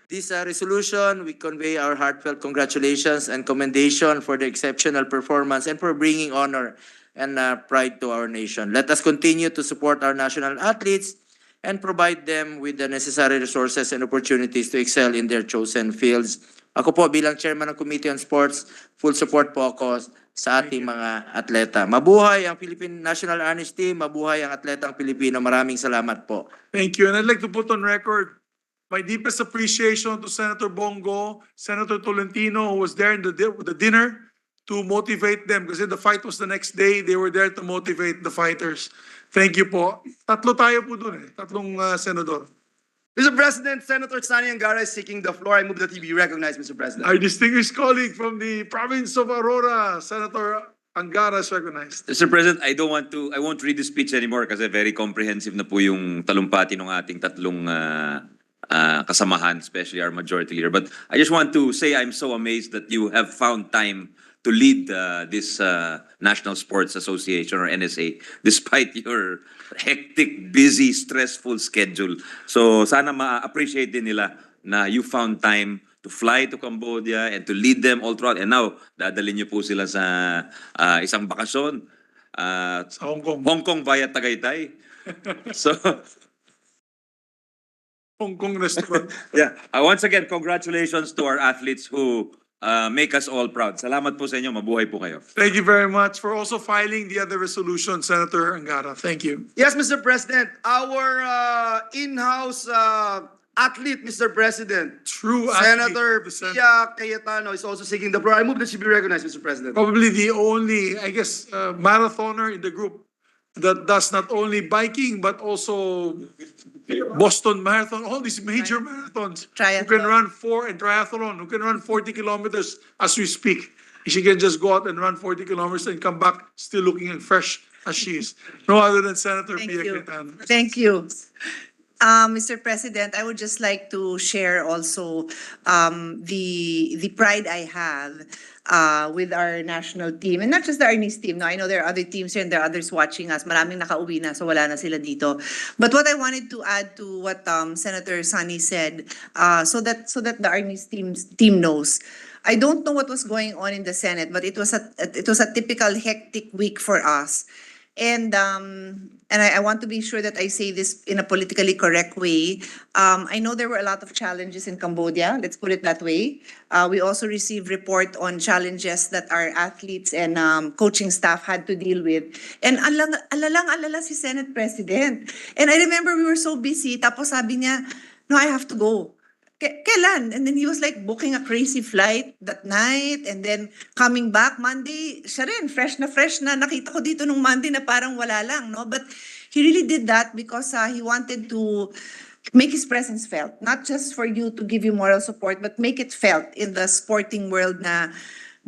this resolution, we convey our heartfelt congratulations and commendation for the exceptional performance and for bringing honor and pride to our nation. Let us continue to support our national athletes and provide them with the necessary resources and opportunities to excel in their chosen fields. Ako po bilang chairman ng Committee on Sports, full support po ako sa ating mga atleta. Mabuhay ang Philippine National Arnis Team, mabuhay ang atletang Pilipino. Maraming salamat po. Thank you. And I'd like to put on record my deepest appreciation to Senator Bongo, Senator Tolentino, who was there in the dinner to motivate them. Kasi the fight was the next day. They were there to motivate the fighters. Thank you po. Tatlo tayo po dun eh. Tatlong senador. Mr. President, Senator Sani Angara is seeking the floor. I move that he be recognized, Mr. President. Our distinguished colleague from the province of Aurora, Senator Angara is recognized. Mr. President, I won't read the speech anymore kasi very comprehensive na po yung talumpati ng ating tatlong kasamahan, especially our majority leader. But I just want to say I'm so amazed that you have found time to lead this National Sports Association or NSA despite your hectic, busy, stressful schedule. So sana ma-appreciate din nila na you found time to fly to Cambodia and to lead them all throughout. And now, dadalhin niyo po sila sa isang bakasyon Sa Hong Kong. Hong Kong via Tagaytay. So, Hong Kong restaurant. yeah. Once again, congratulations to our athletes who make us all proud. Salamat po sa inyo. Mabuhay po kayo. Thank you very much for also filing the other resolution, Senator Angara. Thank you. Yes, Mr. President, our in-house athlete, Mr. President, True athlete, Senator the Sen- Pia Cayetano is also seeking the floor. I move that she be recognized, Mr. President. Probably the only, I guess, marathoner in the group that does not only biking but also Boston Marathon, all these major marathons. Who can run and triathlon, who can run 40 kilometers as we speak. She can just go out and run 40 kilometers and come back still looking as fresh as she is. No other than Senator Pia Cayetano. Thank you. Mr. President, I would just like to share also the pride I have with our national team, and not just the Arnis team. No, I know there are other teams here and there are others watching us. Maraming nakauwi na, so wala na sila dito. But what I wanted to add to what Senator Sani said, so that the Arnis team knows. I don't know what was going on in the Senate, but it was a typical hectic week for us. And I want to be sure that I say this in a politically correct way. I know there were a lot of challenges in Cambodia, let's put it that way. We also received report on challenges that our athletes and coaching staff had to deal with. And alala si Senate President. And I remember we were so busy, tapos sabi niya, no, I have to go. Kailan? And then he was like booking a crazy flight that night and then coming back Monday, siya rin, fresh na. Nakita ko dito nung Monday na parang wala lang, no? But he really did that because he wanted to make his presence felt. Not just for you to give you moral support, but make it felt in the sporting world na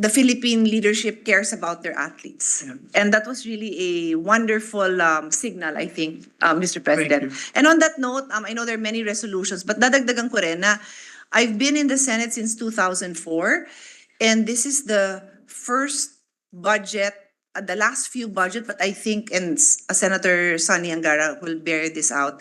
the Philippine leadership cares about their athletes. Yeah. And that was really a wonderful signal, I think, Mr. President. And on that note, I know there are many resolutions, but dadagdagan ko rin na I've been in the Senate since 2004, and this is the first budget, the last few budget, but I think, and Senator Sani Angara will bear this out,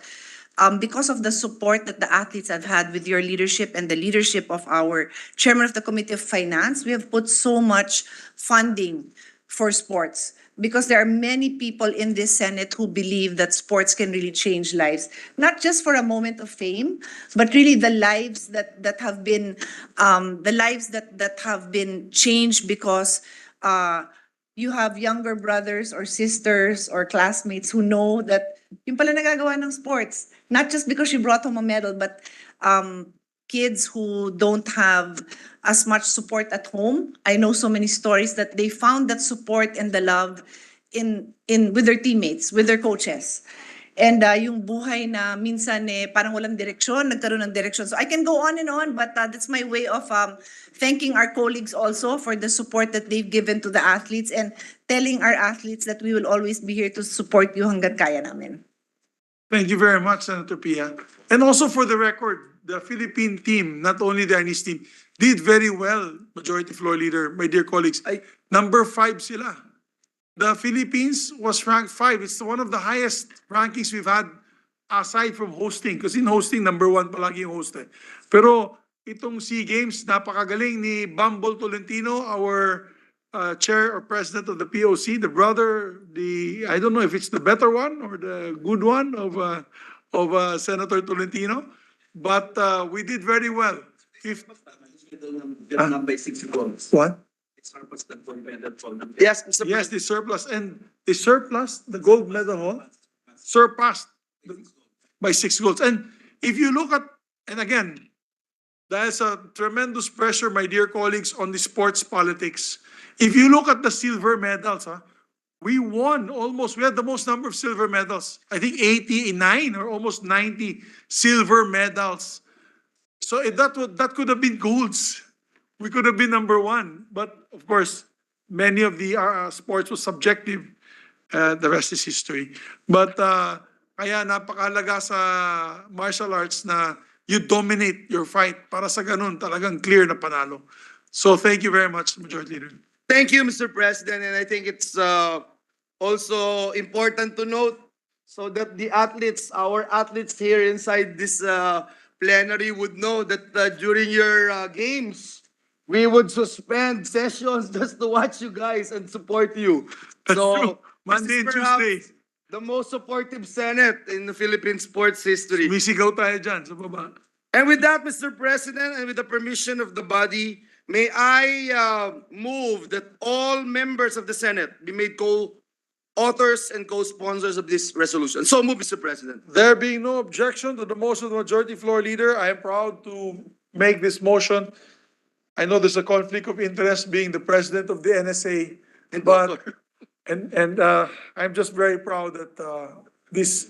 because of the support that the athletes have had with your leadership and the leadership of our chairman of the Committee of Finance, we have put so much funding for sports. because there are many people in this Senate who believe that sports can really change lives, not just for a moment of fame, but really the lives that have been that have been changed because you have younger brothers or sisters or classmates who know that yung pala nagagawa ng sports, not just because you brought home a medal, but kids who don't have as much support at home. I know so many stories that they found that support and the love in with their teammates, with their coaches. And yung buhay na minsan parang walang direksyon, nagkaroon ng direksyon. So I can go on and on, but that's my way of thanking our colleagues also for the support that they've given to the athletes and telling our athletes that we will always be here to support you hanggat kaya namin. Thank you very much, Senator Pia. And also for the record, the Philippine team, not only the Arnis team, did very well, Majority Floor Leader, my dear colleagues. Number 5 sila. The Philippines was ranked 5. It's one of the highest rankings we've had aside from hosting. Kasi in hosting, number 1 palagi yung host. Pero itong SEA Games, napakagaling ni Bumble Tolentino, our chair or president of the POC, the brother, I don't know if it's the better one or the good one of Senator Tolentino, but we did very well. By 6 goals. What? Yes, Mr. Yes, the surplus, and the surplus, the gold medal, surpassed by 6 goals. And if you look at, and again, there's a tremendous pressure, my dear colleagues, on the sports politics. If you look at the silver medals, we won almost, we had the most number of silver medals. I think 89 or almost 90 silver medals. So that could have been golds. We could have been number 1. But of course, many of the sports was subjective. The rest is history. But kaya napakahalaga sa martial arts na you dominate your fight. Para sa ganun, talagang clear na panalo. So thank you very much, Majority Leader. Thank you, Mr. President, and I think it's also important to note so that the athletes, our athletes here inside this plenary would know that during your games, we would suspend sessions just to watch you guys and support you. That's So true. Monday and this is perhaps Tuesday. the most supportive Senate in the Philippine sports history. Sumisigaw tayo dyan sa baba. And with that, Mr. President, and with the permission of the body, may I move that all members of the Senate be made co-authors and co-sponsors of this resolution. So move, Mr. President. There being no objection to the motion of the Majority Floor Leader, I am proud to make this motion. I know there's a conflict of interest being the president of the NSA, but I'm just very proud that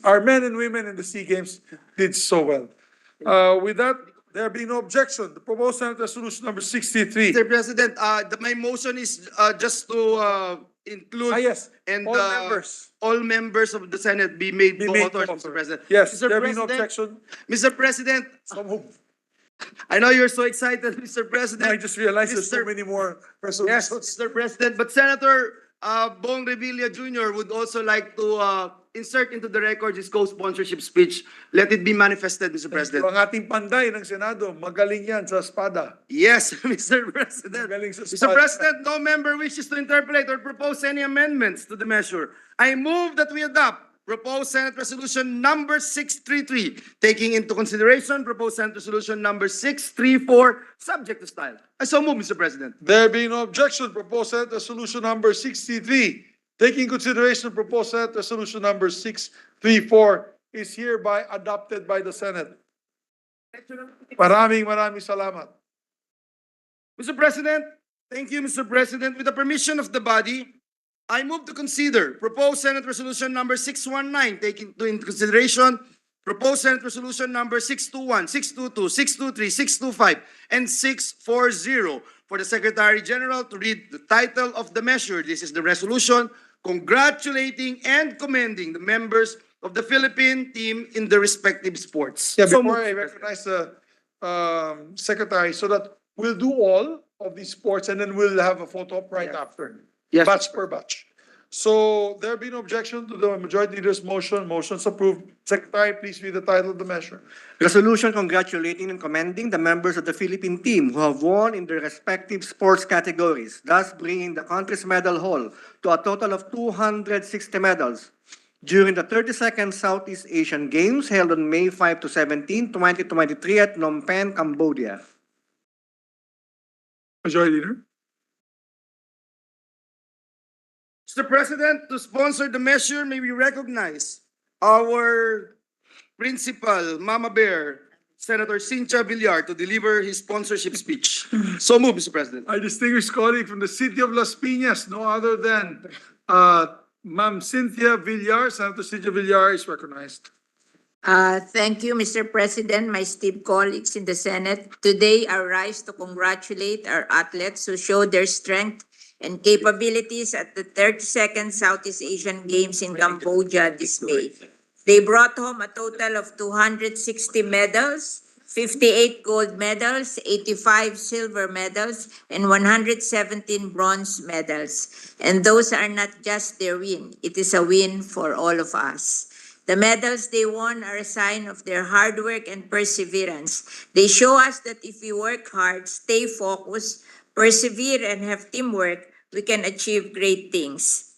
our men and women in the SEA Games did so well. With that, there being no objection, the proposed Senate Resolution number 63. Mr. President, my motion is just to include Yes, and all members. all members of the Senate be made Be made co-authors, co-author. Mr. President. Yes, Mr. there being no President, objection. Mr. President, So move. I know you're so excited, Mr. President. I just realized there's so many more Yes, resolutions. Mr. President, but Senator Bong Revilla Jr. would also like to insert into the record his co-sponsorship speech. Let it be manifested, Mr. President. Ang ating panday ng Senado, magaling yan sa espada. Yes, Mr. President. Magaling sa Mr. espada. President, no member wishes to interpolate or propose any amendments to the measure. I move that we adopt proposed Senate Resolution number 633, taking into consideration proposed Senate Resolution number 634, subject to style. I so move, Mr. President. There being no objection, proposed Senate Resolution number 63, taking consideration proposed Senate Resolution number 634, is hereby adopted by the Senate. Maraming salamat. Mr. President, thank you, Mr. President. With the permission of the body, I move to consider proposed Senate Resolution number 619, taking into consideration proposed Senate Resolution number 621, 622, 623, 625, and 640 for the Secretary General to read the title of the measure. This is the resolution congratulating and commending the members of the Philippine team in the respective sports. Yeah, So before moved, I Mr. recognize the Secretary, so that we'll do all of these sports and then we'll have a photo op right after. Yes, Batch per batch. So there being no objection to the Majority Leader's motion, motion's approved. Secretary, please read the title of the measure. Resolution congratulating and commending the members of the Philippine team who have won in their respective sports categories, thus bringing the country's medal haul to a total of 260 medals during the 32nd Southeast Asian Games held on May 5 to 17, 2023 at Phnom Penh, Cambodia. Majority Leader. Mr. President, to sponsor the measure, may we recognize our principal, Mama Bear, Senator Cynthia Villar, to deliver his sponsorship speech. So move, Mr. President. Our distinguished colleague from the city of Las Piñas, no other than Ma'am Cynthia Villar. Senator Cynthia Villar is recognized. Thank you, Mr. President, my esteemed colleagues in the Senate. Today, I rise to congratulate our athletes who showed their strength and capabilities at the 32nd Southeast Asian Games in Cambodia this May. They brought home a total of 260 medals, 58 gold medals, 85 silver medals, and 117 bronze medals. And those are not just their win, it is a win for all of us. The medals they won are a sign of their hard work and perseverance. They show us that if we work hard, stay focused, persevere, and have teamwork, we can achieve great things.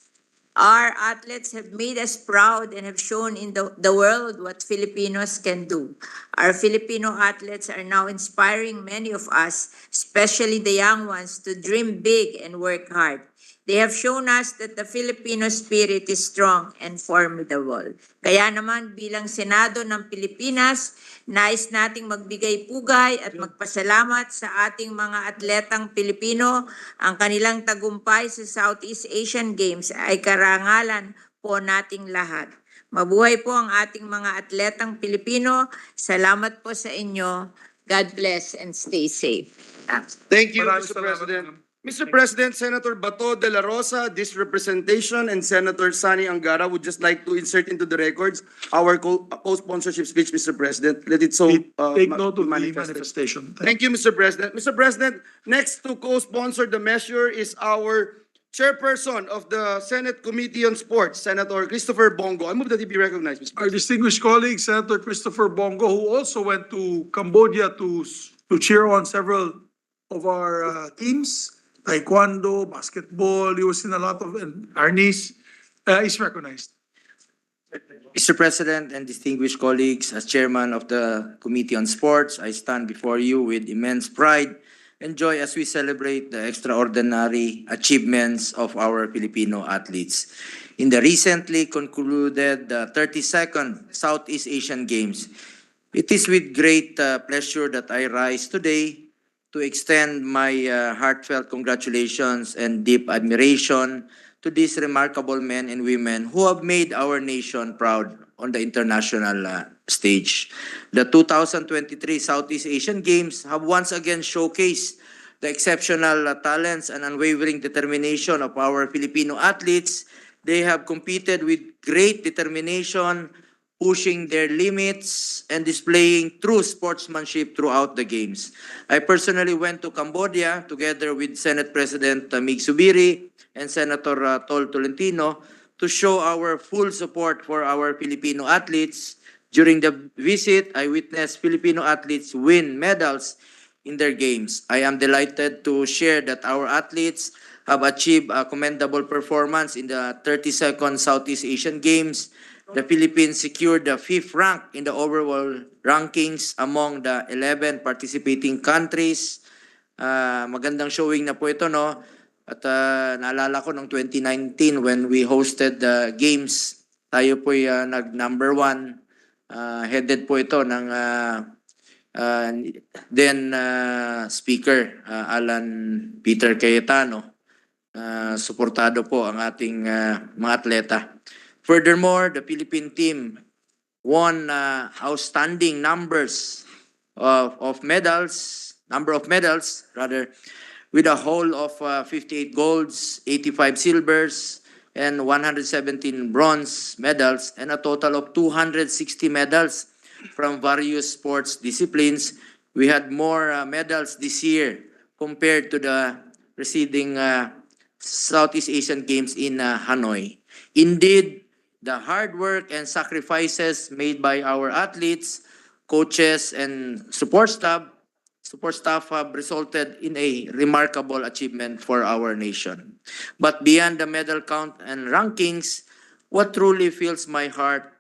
Our athletes have made us proud and have shown in the world what Filipinos can do. Our Filipino athletes are now inspiring many of us, especially the young ones, to dream big and work hard. They have shown us that the Filipino spirit is strong and formidable. Kaya naman bilang Senado ng Pilipinas, nais nating magbigay pugay at magpasalamat sa ating mga atletang Pilipino. Ang kanilang tagumpay sa Southeast Asian Games ay karangalan po nating lahat. Mabuhay po ang ating mga atletang Pilipino. Salamat po sa inyo. God bless and stay safe. Thank you, Maraming Mr. salamat, President. ma'am. Mr. President, Senator Bato de la Rosa, this representation, and Senator Sani Angara would just like to insert into the records our co-sponsorship speech, Mr. President. Let it so Take note of the manifested. manifestation. Thank you, Mr. President. Mr. President, next to co-sponsor the measure is our chairperson of the Senate Committee on Sports, Senator Christopher Bongo. I move that he be recognized, Mr. Our President. distinguished colleague, Senator Christopher Bongo, who also went to Cambodia to cheer on several of our teams, taekwondo, basketball. He was in a lot of Arnis, is recognized. Mr. President and distinguished colleagues, as chairman of the Committee on Sports, I stand before you with immense pride and joy as we celebrate the extraordinary achievements of our Filipino athletes. In the recently concluded 32nd Southeast Asian Games, it is with great pleasure that I rise today to extend my heartfelt congratulations and deep admiration to these remarkable men and women who have made our nation proud on the international stage. The 2023 Southeast Asian Games have once again showcased the exceptional talents and unwavering determination of our Filipino athletes. They have competed with great determination, pushing their limits and displaying true sportsmanship throughout the games. I personally went to Cambodia together with Senate President Mig Subiri and Senator Tol Tolentino to show our full support for our Filipino athletes. During the visit, I witnessed Filipino athletes win medals in their games. I am delighted to share that our athletes have achieved a commendable performance in the 32nd Southeast Asian Games. The Philippines secured the 5th rank in the overall rankings among the 11 participating countries. Magandang showing na po ito, no? At naalala ko noong 2019 when we hosted the games, tayo po nag-number 1. Headed po ito ng then Speaker Alan Peter Cayetano. Suportado po ang ating mga atleta. Furthermore, the Philippine team won outstanding number of medals, with a whole of 58 golds, 85 silvers, and 117 bronze medals, and a total of 260 medals from various sports disciplines. We had more medals this year compared to the preceding Southeast Asian Games in Hanoi. Indeed, the hard work and sacrifices made by our athletes, coaches, and support staff have resulted in a remarkable achievement for our nation. But beyond the medal count and rankings, what truly fills my heart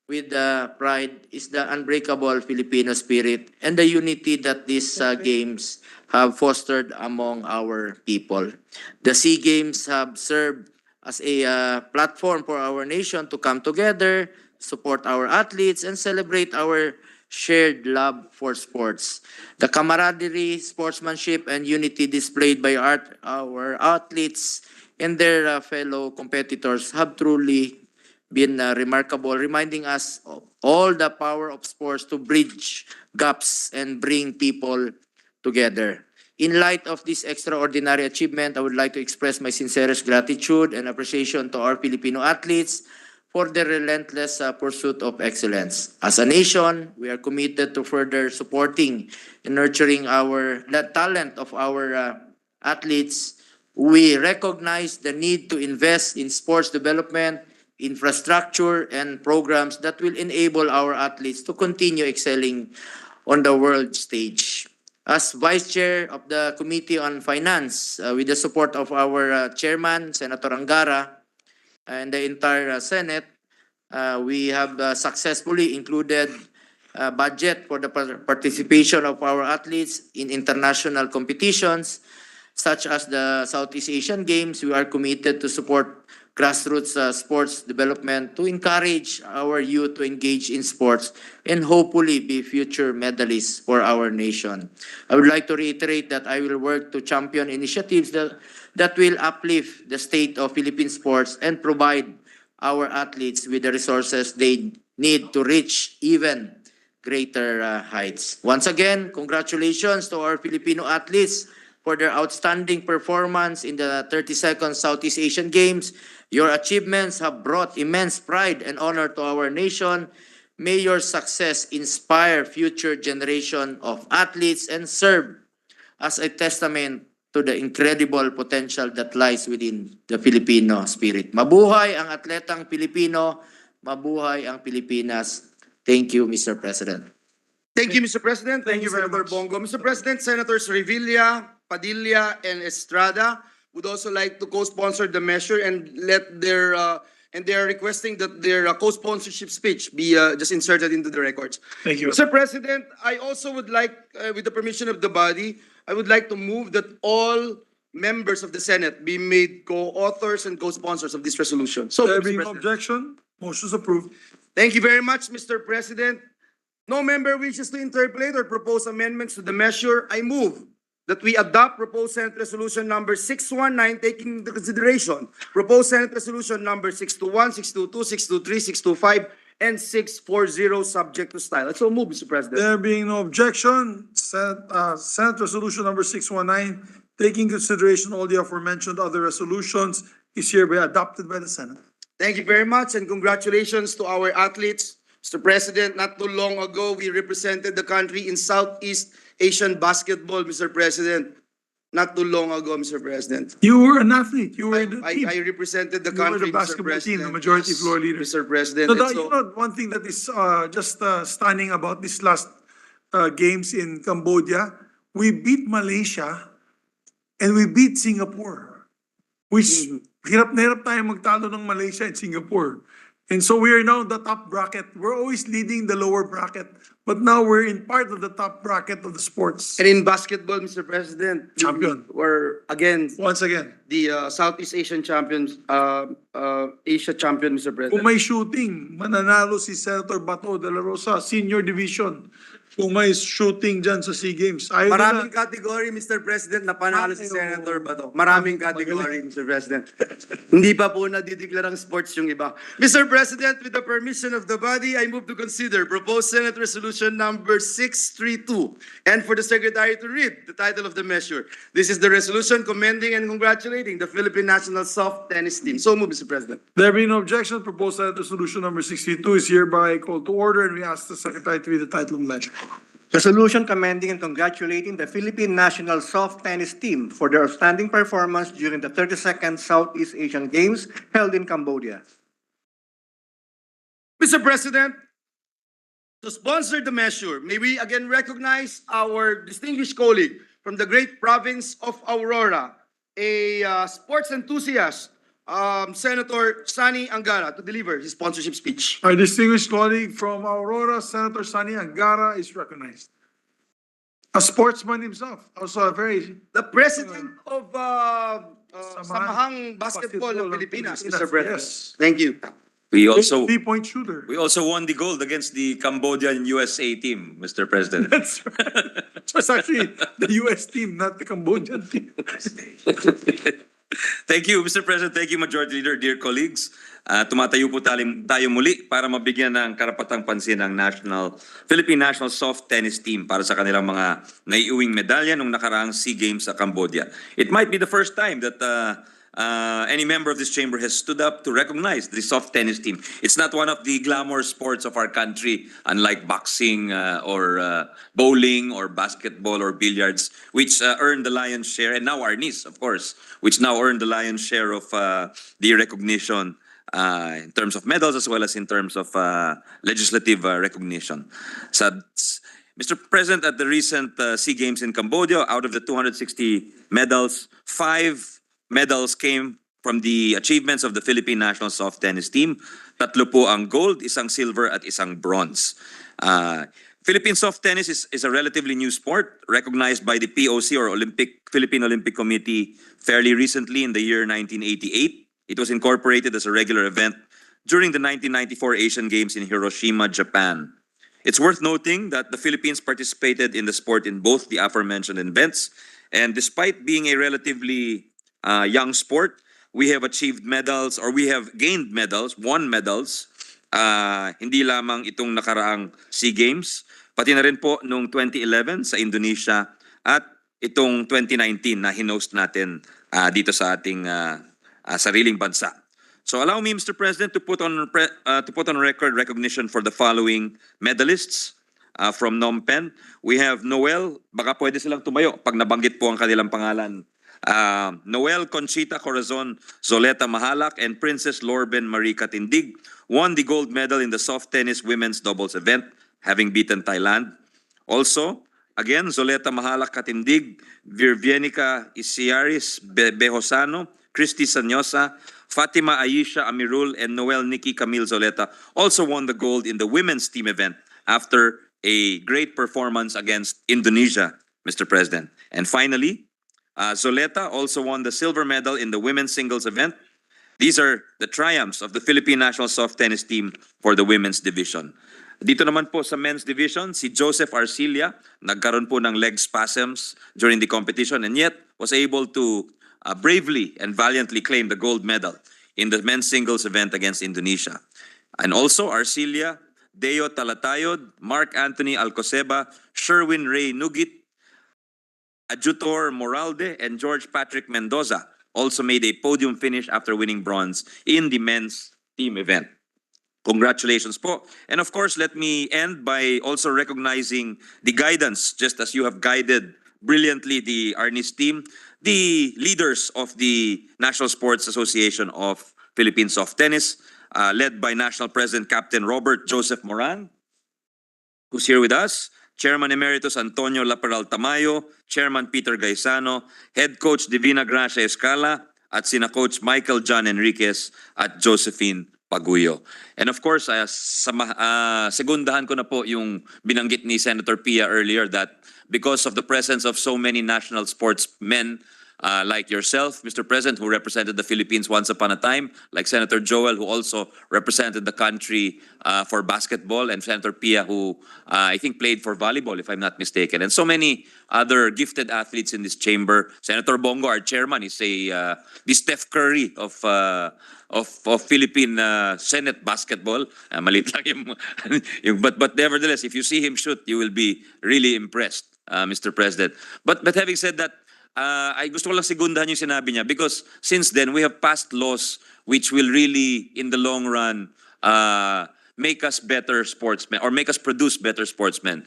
with pride is the unbreakable Filipino spirit and the unity that these games have fostered among our people. The SEA Games have served as a platform for our nation to come together, support our athletes, and celebrate our shared love for sports. The camaraderie, sportsmanship, and unity displayed by our athletes and their fellow competitors have truly been remarkable, reminding us of all the power of sports to bridge gaps and bring people together. In light of this extraordinary achievement, I would like to express my sincerest gratitude and appreciation to our Filipino athletes for their relentless pursuit of excellence. As a nation, we are committed to further supporting and nurturing the talent of our athletes. We recognize the need to invest in sports development, infrastructure, and programs that will enable our athletes to continue excelling on the world stage. As Vice Chair of the Committee on Finance, with the support of our Chairman, Senator Angara, and the entire Senate, we have successfully included budget for the participation of our athletes in international competitions, such as the Southeast Asian Games. We are committed to support grassroots sports development to encourage our youth to engage in sports and hopefully be future medalists for our nation. I would like to reiterate that I will work to champion initiatives that will uplift the state of Philippine sports and provide our athletes with the resources they need to reach even greater heights. Once again, congratulations to our Filipino athletes for their outstanding performance in the 32nd Southeast Asian Games. Your achievements have brought immense pride and honor to our nation. May your success inspire future generation of athletes and serve as a testament to the incredible potential that lies within the Filipino spirit. Mabuhay ang atletang Pilipino, mabuhay ang Pilipinas. Thank you, Mr. President. Thank you, Mr. President. Thank you very Senator much. Bongo. Mr. President, Senators Revilla, Padilla, and Estrada would also like to co-sponsor the measure and and they are requesting that their co-sponsorship speech be just inserted into the records. Thank you. Mr. President, I also would like, with the permission of the body, I would like to move that all members of the Senate be made co-authors and co-sponsors of this resolution. So, There Mr. being no President. objection, motion is approved. Thank you very much, Mr. President. No member wishes to interpolate or propose amendments to the measure. I move that we adopt proposed Senate Resolution number 619, taking into consideration proposed Senate Resolution number 621, 622, 623, 625, and 640, subject to style. So move, Mr. President. There being no objection, Senate Resolution number 619, taking consideration all the aforementioned other resolutions, is hereby adopted by the Senate. Thank you very much and congratulations to our athletes. Mr. President, not too long ago, we represented the country in Southeast Asian basketball, Mr. President. Not too long ago, Mr. President. You were an athlete. You were in the team. I represented the You were country, the Mr. basketball team, President. the majority floor leader. Mr. President. So, And you know, one thing that is just stunning about this last games in Cambodia, we beat Malaysia and we beat Singapore. Which hirap na hirap tayo magtalo ng Malaysia and Singapore. And so we are now in the top bracket. We're always leading the lower bracket, but now we're in part of the top bracket of the sports. And in basketball, Mr. President, Champion. we're again Once again, the Southeast Asian champions, Asia champion, Mr. kung President. may shooting, mananalo si Senator Bato de la Rosa, senior division. Kung may shooting dyan sa SEA Games. Ayaw Maraming nila. category, Mr. President, na panalo si Ayaw. Senator Bato. Maraming category, Mr. President. Hindi pa po nadideklarang sports yung iba. Mr. President, with the permission of the body, I move to consider proposed Senate Resolution number 632 and for the Secretary to read the title of the measure. This is the resolution commending and congratulating the Philippine national soft tennis team. So move, Mr. President. There being no objection, proposed Senate Resolution number 62 is hereby called to order, and we ask the Secretary to read the title of the measure. Resolution commending and congratulating the Philippine national soft tennis team for their outstanding performance during the 32nd Southeast Asian Games held in Cambodia. Mr. President, to sponsor the measure, may we again recognize our distinguished colleague from the great province of Aurora, a sports enthusiast, Senator Sani Angara, to deliver his sponsorship speech. Our distinguished colleague from Aurora, Senator Sani Angara, is recognized. A sportsman himself, also a very... The president of Samahang Basketball ng Pilipinas, Mr. President. Yes. Thank you. We also Three-point shooter. we also won the gold against the Cambodian USA team, Mr. President. That's right. It was actually the US team, not the Cambodian team. Thank you, Mr. President. Thank you, Majority Leader, dear colleagues. Tumatayo po tayo muli para mabigyan ng karapatang pansin ang Philippine National Soft Tennis Team para sa kanilang mga naiuwing medalya nung nakaraang SEA Games sa Cambodia. It might be the first time that any member of this chamber has stood up to recognize the soft tennis team. It's not one of the glamour sports of our country, unlike boxing or bowling or basketball or billiards, which earned the lion's share, and now Arnis, of course, which now earned the lion's share of the recognition in terms of medals as well as in terms of legislative recognition. So, Mr. President, at the recent SEA Games in Cambodia, out of the 260 medals, 5 medals came from the achievements of the Philippine National Soft Tennis Team. 3 po ang gold, 1 silver at 1 bronze. Philippine soft tennis is a relatively new sport recognized by the POC or Philippine Olympic Committee fairly recently in the year 1988. It was incorporated as a regular event during the 1994 Asian Games in Hiroshima, Japan. It's worth noting that the Philippines participated in the sport in both the aforementioned events, and despite being a relatively young sport, we have achieved medals, or we have gained medals, won medals, hindi lamang itong nakaraang SEA Games, pati na rin po noong 2011 sa Indonesia at itong 2019 na hinost natin dito sa ating sariling bansa. So allow me, Mr. President, to put on record recognition for the following medalists from Phnom Penh. We have Noel, baka pwede silang tumayo pag nabanggit po ang kanilang pangalan. Noel Conchita Corazon Zoleta Mahalak and Princess Lorben Marie Katindig won the gold medal in the soft tennis women's doubles event, having beaten Thailand. Also, again, Zoleta Mahalak Katindig, Virvienica Isiaris Behosano, Christy Sanyosa, Fatima Aisha Amirul, and Noel Nikki Camille Zoleta also won the gold in the women's team event after a great performance against Indonesia, Mr. President. And finally, Zoleta also won the silver medal in the women's singles event. These are the triumphs of the Philippine National Soft Tennis Team for the women's division. Dito naman po sa men's division, si Joseph Arcilia, nagkaroon po ng leg spasms during the competition and yet was able to bravely and valiantly claim the gold medal in the men's singles event against Indonesia. And also Arcilia, Deo Talatayod, Mark Anthony Alcoseba, Sherwin Ray Nugit, Adjutor Moralde, and George Patrick Mendoza also made a podium finish after winning bronze in the men's team event. Congratulations po. And of course, let me end by also recognizing the guidance, just as you have guided brilliantly the Arnis team, the leaders of the National Sports Association of Philippine Soft Tennis, led by National President Captain Robert Joseph Moran, who's here with us, Chairman Emeritus Antonio Laperal Tamayo, Chairman Peter Gaisano, Head Coach Divina Gracia Escala, at sina Coach Michael John Enriquez at Josephine Paguyo. And of course, segundahan ko na po yung binanggit ni Senator Pia earlier that because of the presence of so many national sportsmen like yourself, Mr. President, who represented the Philippines once upon a time, like Senator Joel, who also represented the country for basketball, and Senator Pia, who I think played for volleyball, if I'm not mistaken, and so many other gifted athletes in this chamber. Senator Bongo, our chairman, is the Steph Curry of Philippine Senate basketball. Malit lang but nevertheless, if you see him shoot, you will be really impressed, Mr. President. But having said that, ay gusto ko lang segundahan yung sinabi niya because since then we have passed laws which will really in the long run make us better sportsmen or make us produce better sportsmen.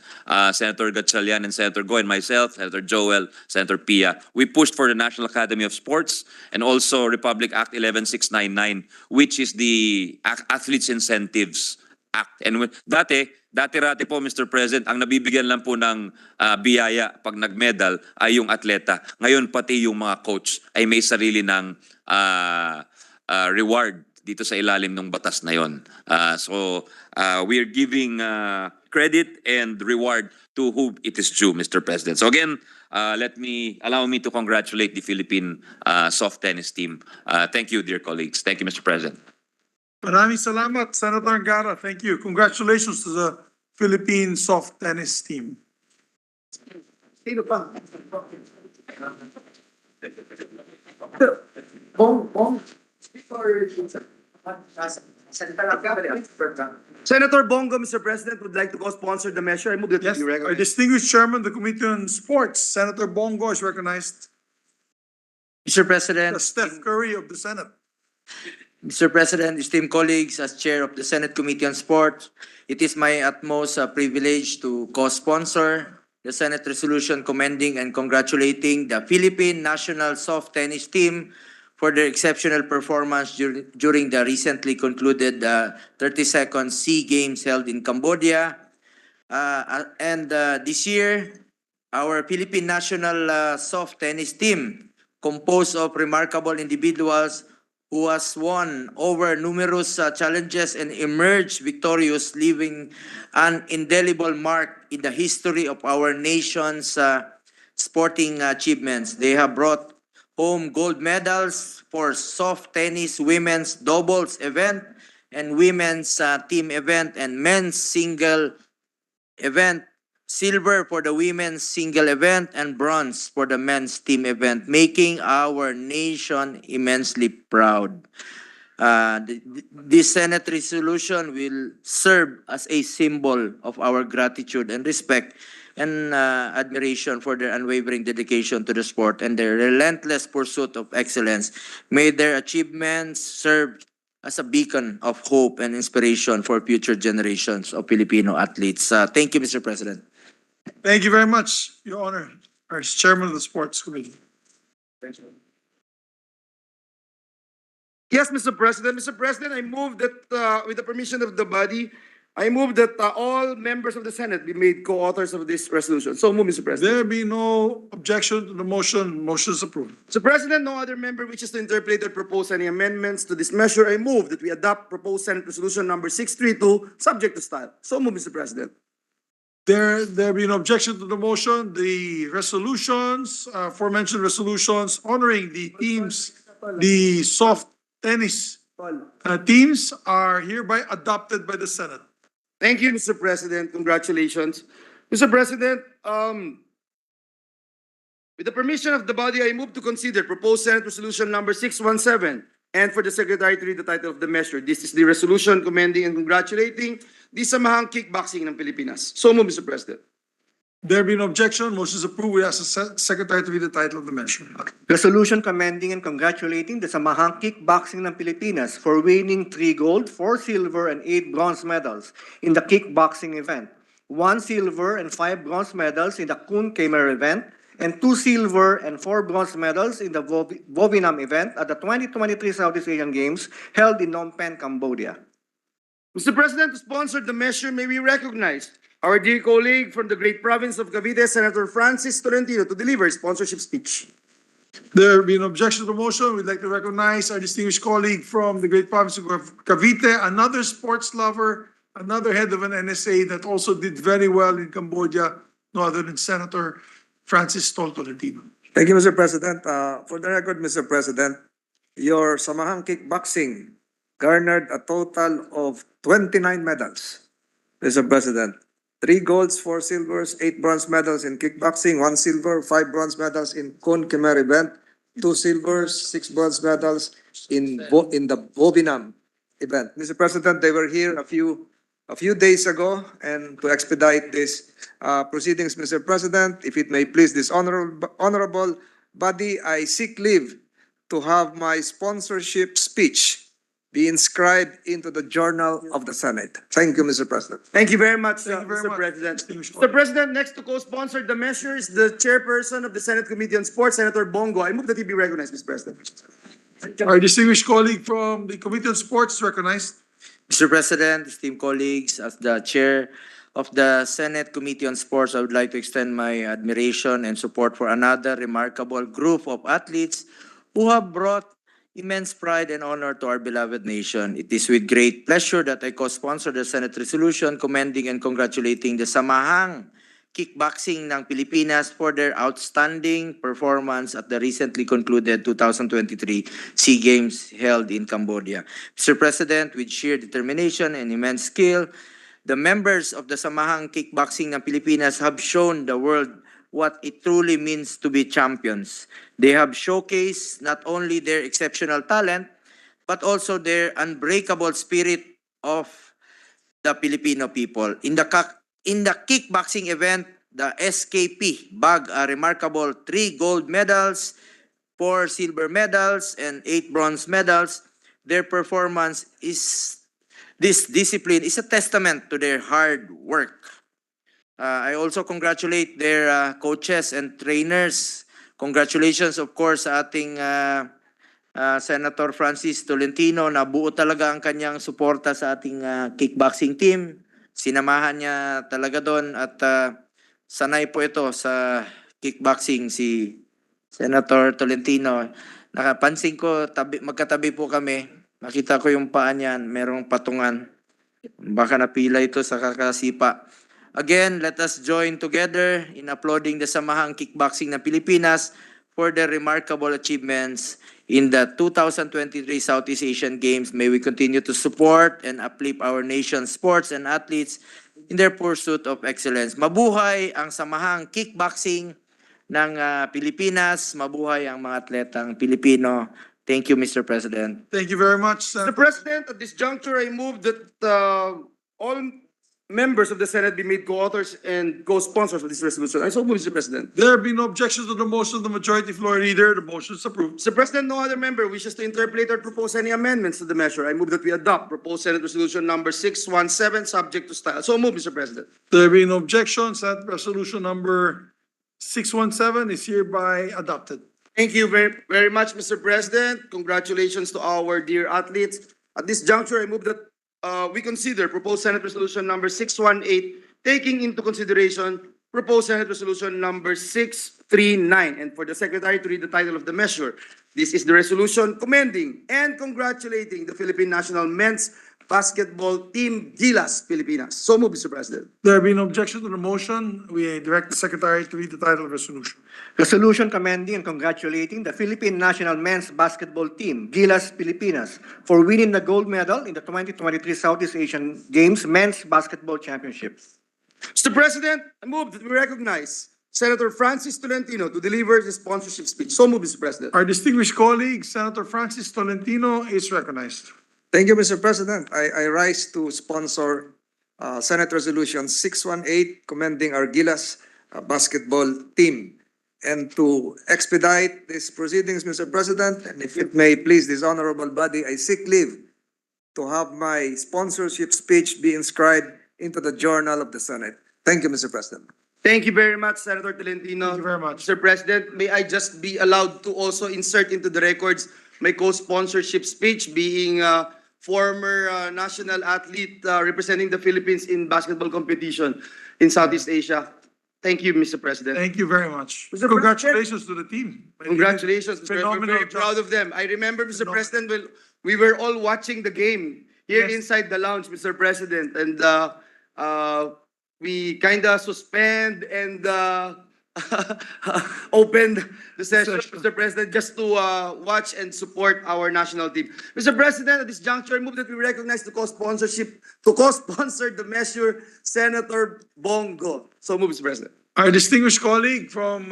Senator Gatchalian and Senator Go and myself, Senator Joel, Senator Pia, we pushed for the National Academy of Sports and also Republic Act 11699, which is the Athletes Incentives Act. And dati-rati po, Mr. President, ang nabibigyan lang po ng biyaya pag nag-medal ay yung atleta. Ngayon, pati yung mga coach ay may sarili ng reward dito sa ilalim ng batas na yon. So, we are giving credit and reward to whom it is due, Mr. President. So again, allow me to congratulate the Philippine soft tennis team. Thank you, dear colleagues. Thank you, Mr. President. Maraming salamat, Senator Angara. Thank you. Congratulations to the Philippine soft tennis team. Sino pa? Senator Bongo, Mr. President, would like to co-sponsor the measure. I move that Yes, you our recognize. distinguished chairman of the Committee on Sports, Senator Bongo, is recognized. Mr. President, The Steph Curry of the Senate. Mr. President, esteemed colleagues, as Chair of the Senate Committee on Sport, it is my utmost privilege to co-sponsor the Senate resolution commending and congratulating the Philippine national soft tennis team for their exceptional performance during the recently concluded 32nd SEA Games held in Cambodia. This year, our Philippine national soft tennis team, composed of remarkable individuals who has won over numerous challenges and emerged victorious, leaving an indelible mark in the history of our nation's sporting achievements. They have brought home gold medals for soft tennis women's doubles event and women's team event and men's single event, silver for the women's single event, and bronze for the men's team event, making our nation immensely proud. This Senate resolution will serve as a symbol of our gratitude and respect and admiration for their unwavering dedication to the sport and their relentless pursuit of excellence. May their achievements serve as a beacon of hope and inspiration for future generations of Filipino athletes. Thank you, Mr. President. Thank you very much, Your Honor, as chairman of the Sports Committee. Yes, Mr. President. Mr. President, I move that, with the permission of the body, I move that all members of the Senate be made co-authors of this resolution. So move, Mr. President. There be no objection to the motion. Motion is approved. Mr. President, no other member wishes to interpolate or propose any amendments to this measure. I move that we adopt proposed Senate Resolution number 632, subject to style. So move, Mr. President. There be no objection to the motion. The resolutions, aforementioned resolutions honoring the teams, the soft tennis teams are hereby adopted by the Senate. Thank you, Mr. President. Congratulations. Mr. President, with the permission of the body, I move to consider proposed Senate Resolution number 617 and for the Secretary to read the title of the measure. This is the resolution commending and congratulating the Samahang Kickboxing ng Pilipinas. So move, Mr. President. There be no objection. Motion is approved. We ask the Secretary to read the title of the measure. Resolution commending and congratulating the Samahang Kickboxing ng Pilipinas for winning 3 gold, 4 silver, and 8 bronze medals in the kickboxing event, 1 silver and 5 bronze medals in the Kun Kemer event, and 2 silver and 4 bronze medals in the Vovinam event at the 2023 Southeast Asian Games held in Phnom Penh, Cambodia. Mr. President, to sponsor the measure, may we recognize our dear colleague from the great province of Cavite, Senator Francis Tolentino, to deliver his sponsorship speech. There be no objection to the motion. We'd like to recognize our distinguished colleague from the great province of Cavite, another sports lover, another head of an NSA that also did very well in Cambodia, no other than Senator Francis Tolentino. Thank you, Mr. President. For the record, Mr. President, your Samahang Kickboxing garnered a total of 29 medals, Mr. President. 3 golds, 4 silvers, 8 bronze medals in kickboxing, 1 silver, 5 bronze medals in Kun Kemer event, 2 silvers, 6 bronze medals in the Vovinam event. Mr. President, they were here a few days ago, and to expedite this proceedings, Mr. President, if it may please this honorable body, I seek leave to have my sponsorship speech be inscribed into the Journal of the Senate. Thank you, Mr. President. Thank you very much, Thank you very Mr. much, President. distinguished Mr. President, next to co-sponsor the measure is the chairperson of the Senate Committee on Sports, Senator Bongo. I move that he be recognized, Mr. President. Our distinguished colleague from the Committee on Sports is recognized. Mr. President, esteemed colleagues, as the chair of the Senate Committee on Sports, I would like to extend my admiration and support for another remarkable group of athletes who have brought immense pride and honor to our beloved nation. It is with great pleasure that I co-sponsor the Senate resolution commending and congratulating the Samahang Kickboxing ng Pilipinas for their outstanding performance at the recently concluded 2023 SEA Games held in Cambodia. Mr. President, with sheer determination and immense skill, the members of the Samahang Kickboxing ng Pilipinas have shown the world what it truly means to be champions. They have showcased not only their exceptional talent, but also their unbreakable spirit of the Filipino people. In the kickboxing event, the SKP bagged a remarkable 3 gold medals, 4 silver medals, and 8 bronze medals. Their performance this discipline is a testament to their hard work. I also congratulate their coaches and trainers. Congratulations, of course, sa ating Senator Francis Tolentino na buo talaga ang kanyang suporta sa ating kickboxing team. Sinamahan niya talaga doon at sanay po ito sa kickboxing si Senator Tolentino. Nakapansin ko, magkatabi po kami. Nakita ko yung paa niyan, merong patungan. Baka napila ito sa kakasipa. Again, let us join together in applauding the Samahang Kickboxing ng Pilipinas for their remarkable achievements in the 2023 Southeast Asian Games. May we continue to support and uplift our nation's sports and athletes in their pursuit of excellence. Mabuhay ang Samahang Kickboxing ng Pilipinas. Mabuhay ang mga atletang Pilipino. Thank you, Mr. President. Thank you very much. Mr. President, at this juncture, I move that all members of the Senate be made co-authors and co-sponsors of this resolution. I so move, Mr. President. There have been no objections to the motion of the majority floor leader. The motion is approved. Mr. President, no other member wishes to interpolate or propose any amendments to the measure. I move that we adopt proposed Senate Resolution number 617, subject to style. So move, Mr. President. There have been no objections. That resolution number 617 is hereby adopted. Thank you very much, Mr. President. Congratulations to our dear athletes. At this juncture, I move that we consider proposed Senate Resolution number 618, taking into consideration proposed Senate Resolution number 639. And for the Secretary to read the title of the measure, this is the resolution commending and congratulating the Philippine National Men's Basketball Team Gilas Pilipinas. So move, Mr. President. There have been no objections to the motion. We direct the Secretary to read the title of the resolution. Resolution commending and congratulating the Philippine National Men's Basketball Team, Gilas Pilipinas, for winning the gold medal in the 2023 Southeast Asian Games Men's Basketball Championships. Mr. President, I move that we recognize Senator Francis Tolentino to deliver his sponsorship speech. So move, Mr. President. Our distinguished colleague, Senator Francis Tolentino, is recognized. Thank you, Mr. President. I rise to sponsor Senate Resolution 618 commending our Gilas basketball team. And to expedite these proceedings, Mr. President, and if it may please this honorable body, I seek leave to have my sponsorship speech be inscribed into the Journal of the Senate. Thank you, Mr. President. Thank you very much, Senator Tolentino. Thank you very much. Mr. President, may I just be allowed to also insert into the records my co-sponsorship speech being former national athlete representing the Philippines in basketball competition in Southeast Asia. Thank you, Mr. President. Thank you very much. Mr. Congratulations to the team. Congratulations. We're Phenomenal very proud of them. I remember, Mr. President, when we were all watching the game here inside the lounge, Mr. President, and we kind of suspend and opened the session, Mr. President, just to watch and support our national team. Mr. President, at this juncture, I move that we recognize to co-sponsor the measure, Senator Bongo. So move, Mr. President. Our distinguished colleague from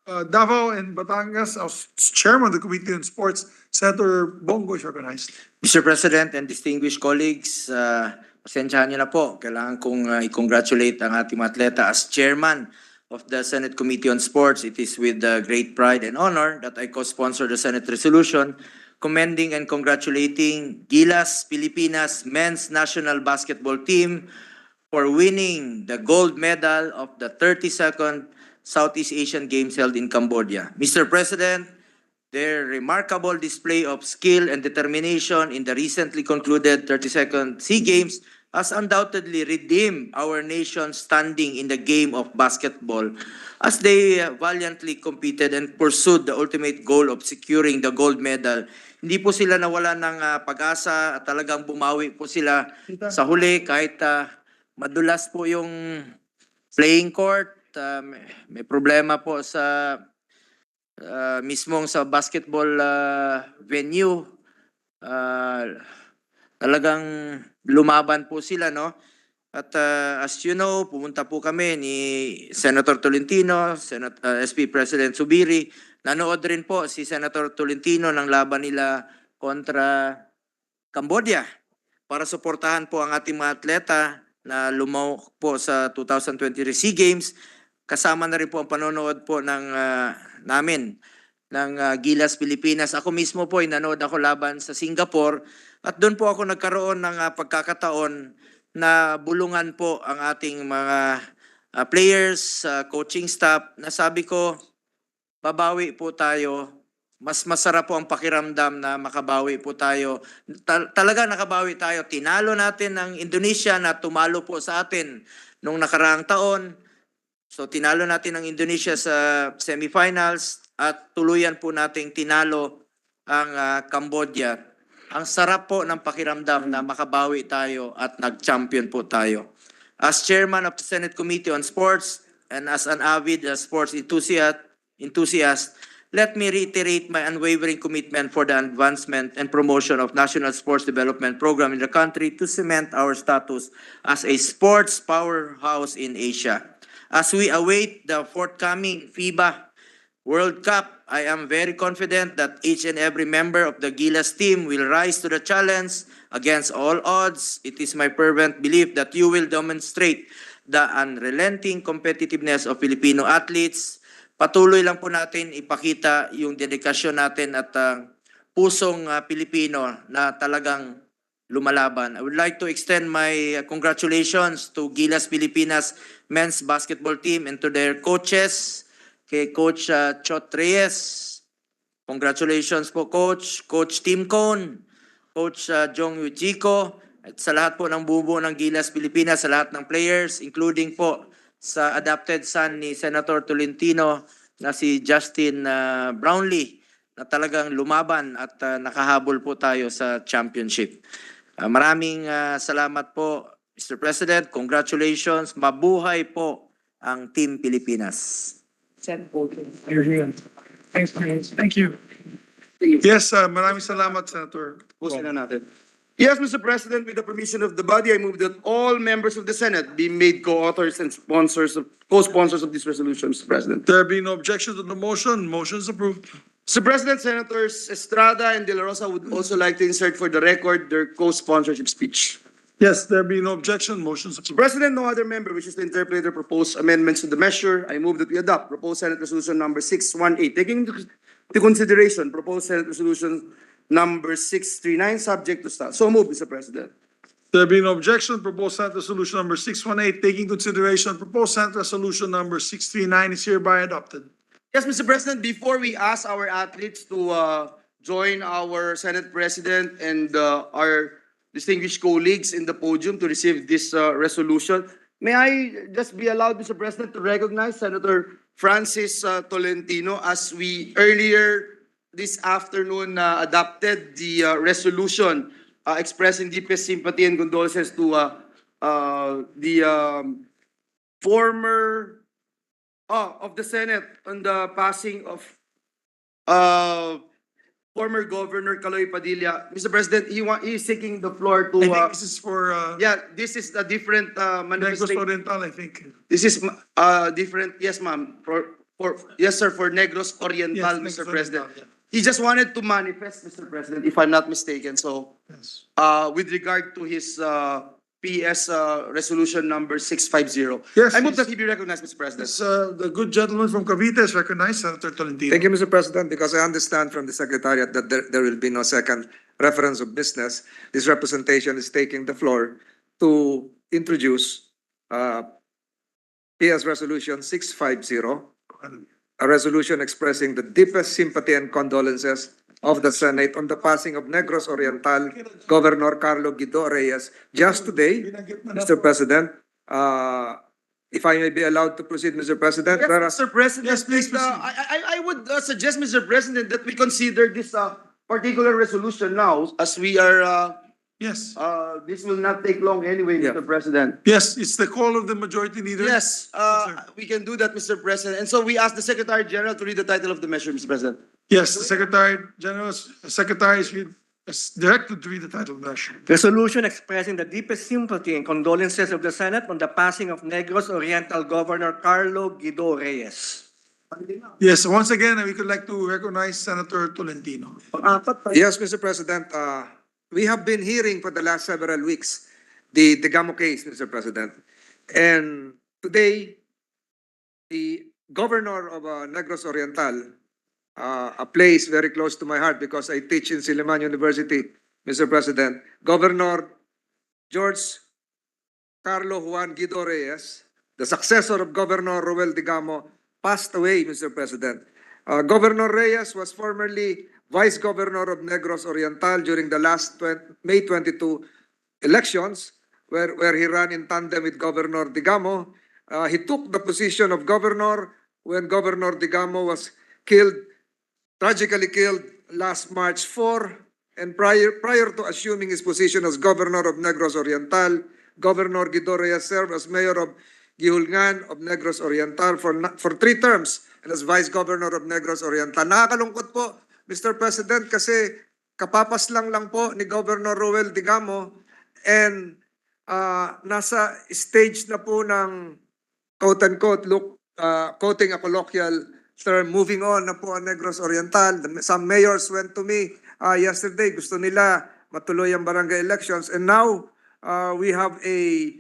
Davao and Batangas, our chairman of the Committee on Sports, Senator Bongo, is recognized. Mr. President and distinguished colleagues, pasensyahan niyo na po. Kailangan kong i-congratulate ang ating mga atleta as chairman of the Senate Committee on Sports. It is with great pride and honor that I co-sponsor the Senate resolution commending and congratulating Gilas Pilipinas men's national basketball team for winning the gold medal of the 32nd Southeast Asian Games held in Cambodia. Mr. President, their remarkable display of skill and determination in the recently concluded 32nd SEA Games has undoubtedly redeemed our nation's standing in the game of basketball as they valiantly competed and pursued the ultimate goal of securing the gold medal. Hindi po sila nawala ng pag-asa at talagang bumawi po sila sa huli kahit madulas po yung playing court. May problema po sa mismong sa basketball venue. Talagang lumaban po sila, no? At as you know, pumunta po kami ni Senator Tolentino, SP President Zubiri. Nanood rin po si Senator Tolentino ng laban nila kontra Cambodia para suportahan po ang ating mga atleta na lumahok po sa 2023 SEA Games. Kasama na rin po ang panonood po ng namin ng Gilas Pilipinas. Ako mismo po ay nanood ako laban sa Singapore at doon po ako nagkaroon ng pagkakataon na bulungan po ang ating mga players, coaching staff, na sabi ko, babawi po tayo. Mas masarap po ang pakiramdam na makabawi po tayo. Talaga nakabawi tayo. Tinalo natin ang Indonesia na tumalo po sa atin nung nakaraang taon. So tinalo natin ang Indonesia sa semifinals at tuluyan po nating tinalo ang Cambodia. Ang sarap po ng pakiramdam na makabawi tayo at nag-champion po tayo. As chairman of the Senate Committee on Sports and as an avid sports enthusiast, let me reiterate my unwavering commitment for the advancement and promotion of national sports development program in the country to cement our status as a sports powerhouse in Asia. As we await the forthcoming FIBA World Cup, I am very confident that each and every member of the Gilas team will rise to the challenge against all odds. It is my fervent belief that you will demonstrate the unrelenting competitiveness of Filipino athletes. Patuloy lang po natin ipakita yung dedikasyon natin at pusong Pilipino na talagang lumalaban. I would like to extend my congratulations to Gilas Pilipinas men's basketball team and to their coaches, kay Coach Chot Reyes. Congratulations po, Coach. Coach Tim Cone, Coach Jong Yuchiko, at sa lahat po ng bubuo ng Gilas Pilipinas, sa lahat ng players, including po sa adopted son ni Senator Tolentino na si Justin Brownlee, na talagang lumaban at nakahabol po tayo sa championship. Maraming salamat po, Mr. President. Congratulations. Mabuhay po ang Team Pilipinas. Thank you. Yes, maraming salamat, Senator. Pusin na natin. Yes, Mr. President, with the permission of the body, I move that all members of the Senate be made co-authors and co-sponsors of this resolution, Mr. President. There be no objection to the motion. Motion is approved. Mr. President, Senators Estrada and De La Rosa would also like to insert for the record their co-sponsorship speech. Yes, there be no objection. Motion is Mr. approved. President, no other member wishes to interpolate or propose amendments to the measure. I move that we adopt proposed Senate Resolution number 618, taking into consideration proposed Senate Resolution number 639, subject to staff. So moved, Mr. President. There be no objection. Proposed Senate Resolution number 618, taking consideration proposed Senate Resolution number 639 is hereby adopted. Yes, Mr. President, before we ask our athletes to join our Senate President and our distinguished colleagues in the podium to receive this resolution, may I just be allowed, Mr. President, to recognize Senator Francis Tolentino as we earlier this afternoon adopted the resolution expressing deepest sympathy and condolences to the former of the Senate on the passing of former Governor Kaloy Padilla. Mr. President, he is seeking the floor to. I think this is for Yeah, this is a different Negros manifestation. Oriental, I think. This is different. Yes, ma'am. Yes, sir. For Negros Oriental, Yes, Mr. Negros President. Oriental, yeah. He just wanted to manifest, Mr. President, if I'm not mistaken. So, Yes. with regard to his PS Resolution number 650. Yes, I move yes. that he be recognized, Mr. President. The good gentleman from Cavite is recognized, Senator Tolentino. Thank you, Mr. President, because I understand from the Secretariat that there will be no second reference of business. This representation is taking the floor to introduce PS Resolution 650, a resolution expressing the deepest sympathy and condolences of the Senate on the passing of Negros Oriental Governor Carlo Guido Reyes just today, Mr. President. If I may be allowed to proceed, Mr. President. Yes, Mr. President. Yes, please proceed. I would suggest, Mr. President, that we consider this particular resolution now, as we are, Yes. this will not take long anyway, Yeah. Mr. President. Yes, it's the call of the majority leader. Yes, sir. we can do that, Mr. President. And so we ask the Secretary General to read the title of the measure, Mr. President. Yes, the Secretary is directed to read the title of the measure. Resolution expressing the deepest sympathy and condolences of the Senate on the passing of Negros Oriental Governor Carlo Guido Reyes. Yes, once again, we would like to recognize Senator Tolentino. Yes, Mr. President. We have been hearing for the last several weeks the Gamo case, Mr. President. And today, the governor of Negros Oriental, a place very close to my heart because I teach in Silliman University, Mr. President, Governor George Carlo Juan Guido Reyes, the successor of Governor Roel Digamo, passed away, Mr. President. Governor Reyes was formerly Vice Governor of Negros Oriental during the last May 22 elections, where he ran in tandem with Governor Digamo. He took the position of governor when Governor Digamo was tragically killed last March 4. And prior to assuming his position as Governor of Negros Oriental, Governor Guido Reyes served as Mayor of Gihulngan of Negros Oriental for 3 terms and as Vice Governor of Negros Oriental. Nakakalungkot po, Mr. President, kasi kapapas lang po ni Governor Roel Digamo and nasa stage na po ng quote-unquote, quoting a colloquial term, moving on na po ang Negros Oriental. Some mayors went to me yesterday, gusto nila matuloy ang barangay elections. And now, we have a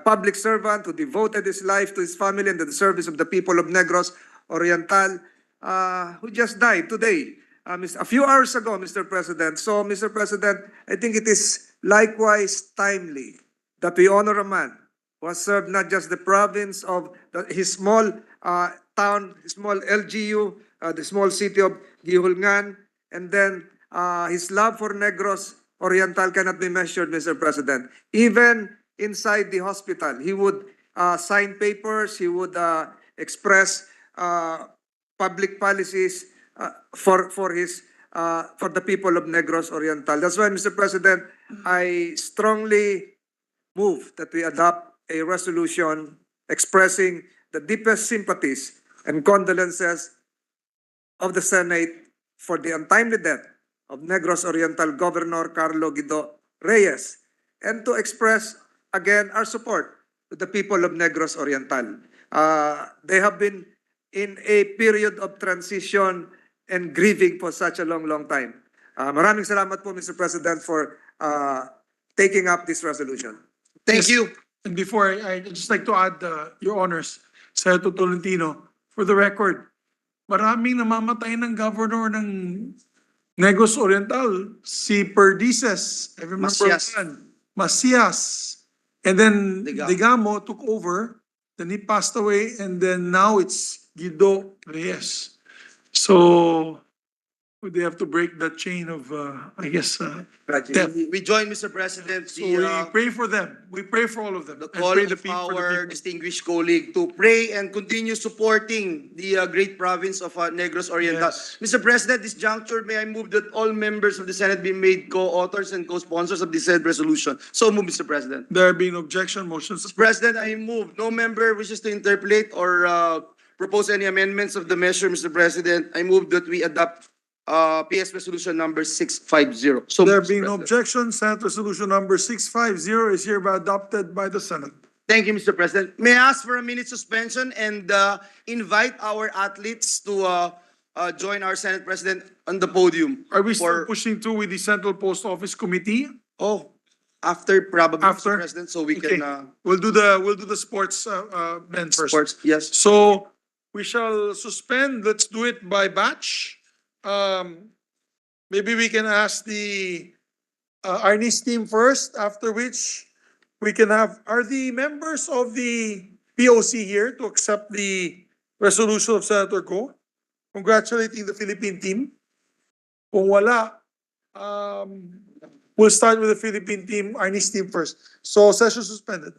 public servant who devoted his life to his family and to the service of the people of Negros Oriental, who just died today, a few hours ago, Mr. President. So, Mr. President, I think it is likewise timely that we honor a man who has served not just the province of his small town, his small LGU, the small city of Gihulngan, and then his love for Negros Oriental cannot be measured, Mr. President. Even inside the hospital, he would sign papers, he would express public policies for the people of Negros Oriental. That's why, Mr. President, I strongly move that we adopt a resolution expressing the deepest sympathies and condolences of the Senate for the untimely death of Negros Oriental Governor Carlo Guido Reyes, and to express again our support to the people of Negros Oriental. They have been in a period of transition and grieving for such a long time. Maraming salamat po, Mr. President, for taking up this resolution. Thank you. And before, I'd just like to add, Your Honors, Senator Tolentino, for the record, maraming namamatay ng governor ng Negros Oriental, si Perdices, I remember Macias, and then Digamo took over, then he passed away, and then now it's Guido Reyes. So, they have to break that chain of, I guess, death. We join, Mr. President, So we pray for them. We pray for all of them. the And call pray of for the our people. distinguished colleague to pray and continue supporting the great province of Negros Oriental. Yes. Mr. President, this juncture, may I move that all members of the Senate be made co-authors and co-sponsors of this said resolution. So move, Mr. President. There being no objection, motions. Mr. President, I move. No member wishes to interpolate or propose any amendments of the measure, Mr. President. I move that we adopt PS Resolution number 650. So, There Mr. being no President. objection, Senate Resolution number 650 is hereby adopted by the Senate. Thank you, Mr. President. May I ask for a minute suspension and invite our athletes to join our Senate President on the podium. Are we still For- pushing through with the Central Post Office Committee? Oh, After probably, After? Mr. President, so we Okay. can, We'll do the sports men first. sports, yes. So we shall suspend. Let's do it by batch. Maybe we can ask the Arnis team first, after which we can have, are the members of the POC here to accept the resolution of Senator Go, congratulating the Philippine team? Kung wala, we'll start with the Philippine team, Arnis team first. So session suspended.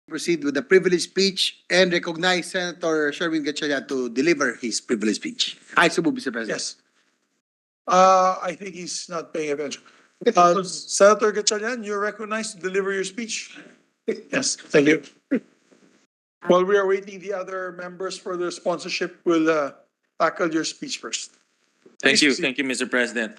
Proceed with the privilege speech and recognize Senator Sherwin Gatchalian to deliver his privilege speech. I so move, Mr. President. Yes. I think he's not paying attention. Senator Gatchalian, you're recognized to deliver your speech. Yes, thank you. While we are waiting, the other members for their sponsorship will tackle your speech first. Thank you, Please proceed. Mr. President.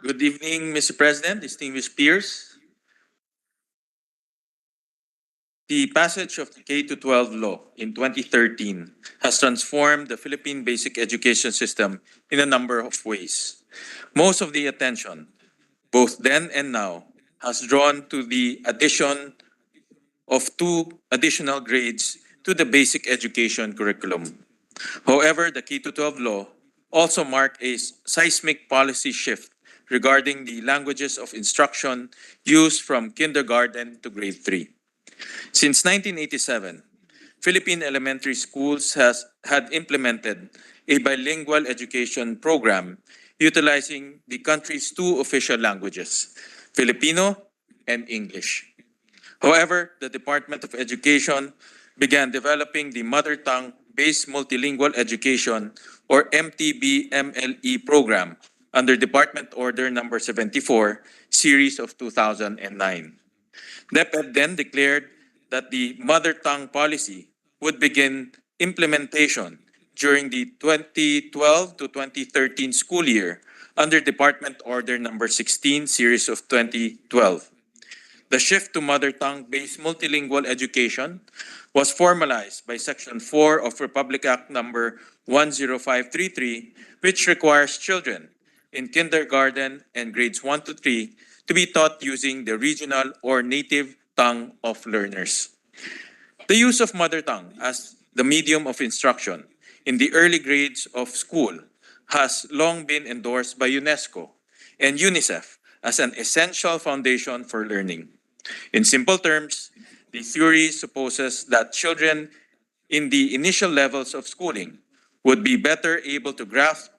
Good evening, Mr. President, distinguished peers. The passage of the K-12 law in 2013 has transformed the Philippine basic education system in a number of ways. Most of the attention, both then and now, has drawn to the addition of 2 additional grades to the basic education curriculum. However, the K-12 law also marked a seismic policy shift regarding the languages of instruction used from kindergarten to grade 3. Since 1987, Philippine elementary schools had implemented a bilingual education program utilizing the country's 2 official languages, Filipino and English. However, the Department of Education began developing the Mother Tongue-Based Multilingual Education or MTB-MLE program under Department Order Number 74, Series of 2009. DepEd then declared that the Mother Tongue policy would begin implementation during the 2012 to 2013 school year under Department Order Number 16, Series of 2012. The shift to Mother Tongue-based multilingual education was formalized by Section 4 of Republic Act Number 10533, which requires children in kindergarten and grades 1 to 3 to be taught using the regional or native tongue of learners. The use of mother tongue as the medium of instruction in the early grades of school has long been endorsed by UNESCO and UNICEF as an essential foundation for learning. In simple terms, the theory supposes that children in the initial levels of schooling would be better able to grasp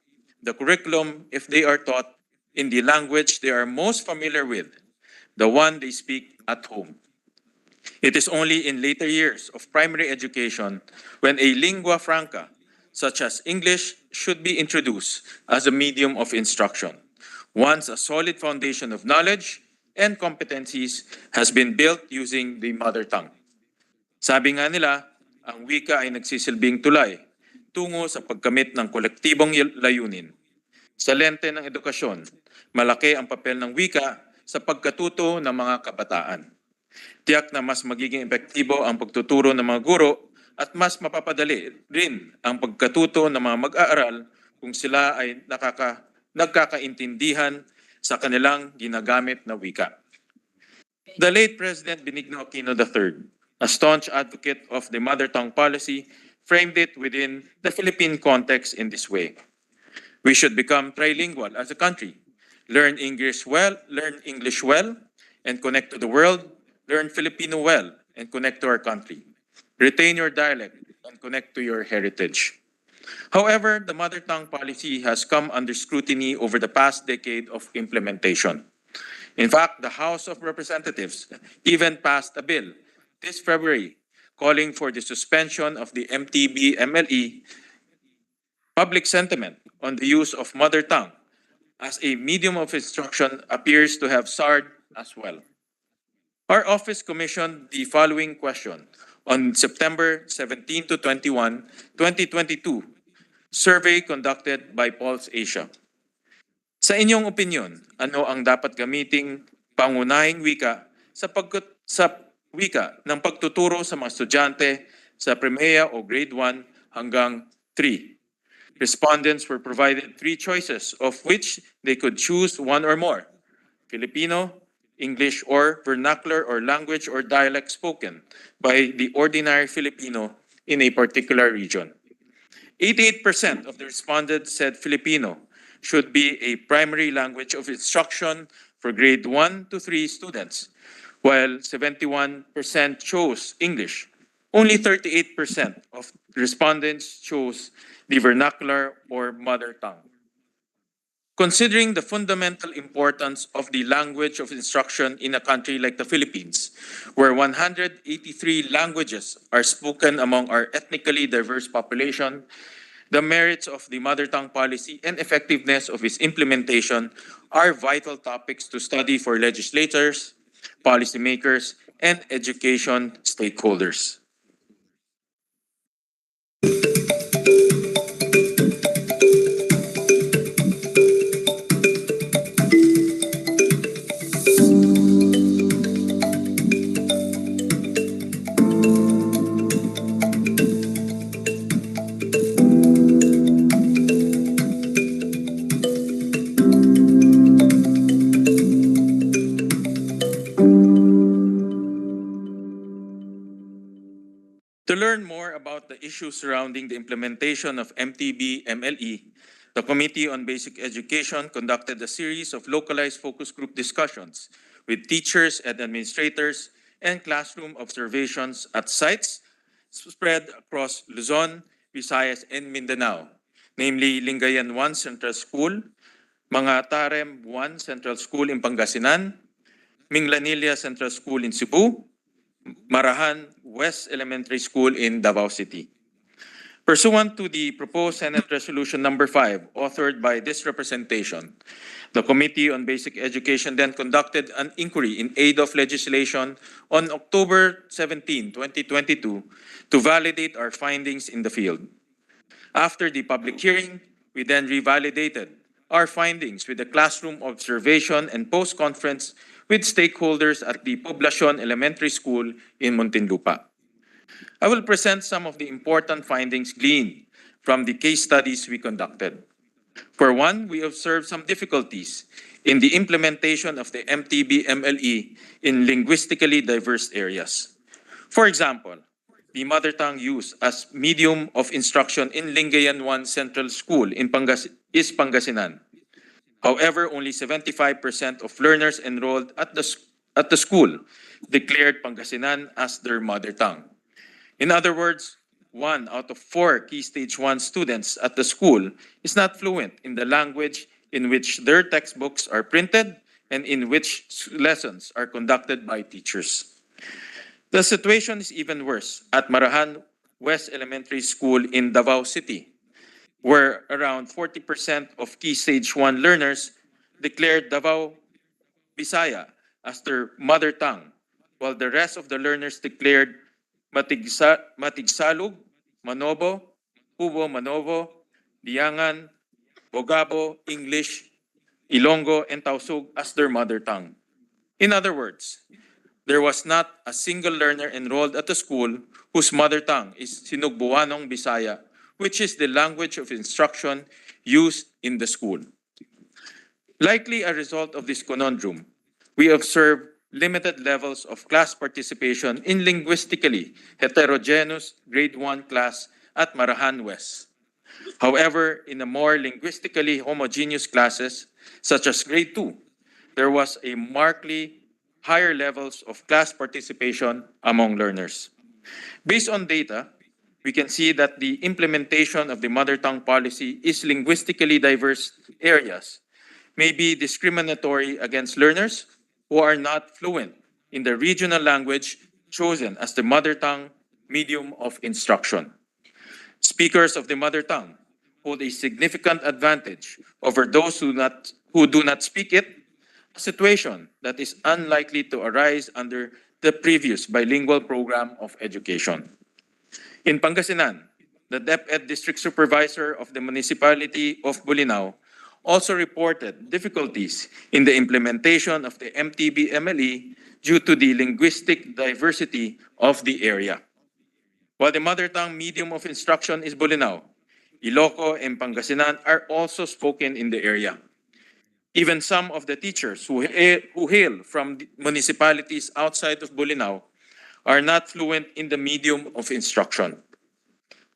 the curriculum if they are taught in the language they are most familiar with, the one they speak at home. It is only in later years of primary education when a lingua franca, such as English, should be introduced as a medium of instruction, once a solid foundation of knowledge and competencies has been built using the mother tongue. Sabi nga nila, ang wika ay nagsisilbing tulay tungo sa pagkamit ng kolektibong layunin. Sa lente ng edukasyon, malaki ang papel ng wika sa pagkatuto ng mga kabataan. Tiyak na mas magiging epektibo ang pagtuturo ng mga guro at mas mapapadali rin ang pagkatuto ng mga mag-aaral kung sila ay nagkakaintindihan sa kanilang ginagamit na wika. The late President Benigno Aquino III, a staunch advocate of the mother tongue policy, framed it within the Philippine context in this way. We should become trilingual as a country. Learn English well, and connect to the world. Learn Filipino well and connect to our country. Retain your dialect and connect to your heritage. However, the mother tongue policy has come under scrutiny over the past decade of implementation. In fact, the House of Representatives even passed a bill this February calling for the suspension of the MTB-MLE. Public sentiment on the use of mother tongue as a medium of instruction appears to have soared as well. Our office commissioned the following question on September 17 to 21, 2022, survey conducted by Pulse Asia. Sa inyong opinyon, ano ang dapat gamiting pangunahing wika sa wika ng pagtuturo sa mga estudyante sa primaria o grade 1 hanggang 3? Respondents were provided 3 choices of which they could choose one or more: Filipino, English, or vernacular or language or dialect spoken by the ordinary Filipino in a particular region. 88% of the respondents said Filipino should be a primary language of instruction for grade 1 to 3 students, while 71% chose English. Only 38% of respondents chose the vernacular or mother tongue. Considering the fundamental importance of the language of instruction in a country like the Philippines, where 183 languages are spoken among our ethnically diverse population, the merits of the mother tongue policy and effectiveness of its implementation are vital topics to study for legislators, policymakers, and education stakeholders. To learn more about the issues surrounding the implementation of MTB-MLE, the Committee on Basic Education conducted a series of localized focus group discussions with teachers and administrators and classroom observations at sites spread across Luzon, Visayas, and Mindanao, namely Lingayen 1 Central School, Mangatarem 1 Central School in Pangasinan, Minglanilla Central School in Cebu, Marahan West Elementary School in Davao City. Pursuant to the proposed Senate Resolution Number 5, authored by this representation, the Committee on Basic Education then conducted an inquiry in aid of legislation on October 17, 2022, to validate our findings in the field. After the public hearing, we then revalidated our findings with a classroom observation and post-conference with stakeholders at the Poblacion Elementary School in Muntinlupa. I will present some of the important findings gleaned from the case studies we conducted. For one, we observed some difficulties in the implementation of the MTB-MLE in linguistically diverse areas. For example, the mother tongue use as medium of instruction in Lingayen 1 Central School in Pangasinan. However, only 75% of learners enrolled at the school declared Pangasinan as their mother tongue. In other words, 1 out of 4 Key Stage 1 students at the school is not fluent in the language in which their textbooks are printed and in which lessons are conducted by teachers. The situation is even worse at Marahan West Elementary School in Davao City, where around 40% of Key Stage 1 learners declared Davao Bisaya as their mother tongue, while the rest of the learners declared Matigsalug, Manobo, Hubo Manobo, Liangan, Bogabo, English, Ilonggo, and Tausug as their mother tongue. In other words, there was not a single learner enrolled at the school whose mother tongue is Sinugbuanong Bisaya, which is the language of instruction used in the school. Likely a result of this conundrum, we observe limited levels of class participation in linguistically heterogeneous grade 1 class at Marahan West. However, in the more linguistically homogeneous classes, such as grade 2, there was a markedly higher levels of class participation among learners. Based on data, we can see that the implementation of the mother tongue policy is linguistically diverse areas may be discriminatory against learners who are not fluent in the regional language chosen as the mother tongue medium of instruction. Speakers of the mother tongue hold a significant advantage over those who do not speak it, a situation that is unlikely to arise under the previous bilingual program of education. In Pangasinan, the DepEd District Supervisor of the Municipality of Bolinao also reported difficulties in the implementation of the MTB-MLE due to the linguistic diversity of the area. While the mother tongue medium of instruction is Bolinao, Ilocos and Pangasinan are also spoken in the area. Even some of the teachers who hail from municipalities outside of Bolinao are not fluent in the medium of instruction.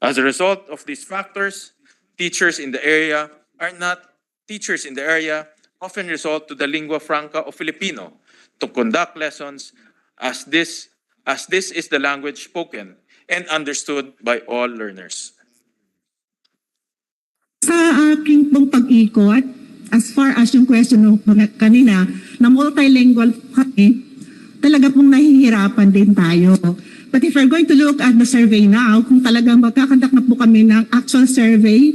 As a result of these factors, teachers in the area often resort to the lingua franca of Filipino to conduct lessons as this is the language spoken and understood by all learners. Sa aking pong pag-ikot, as far as yung question ng kanina, na multilingual kami, talaga pong nahihirapan din tayo. But if we're going to look at the survey now, kung talagang magkakandak na po kami ng actual survey,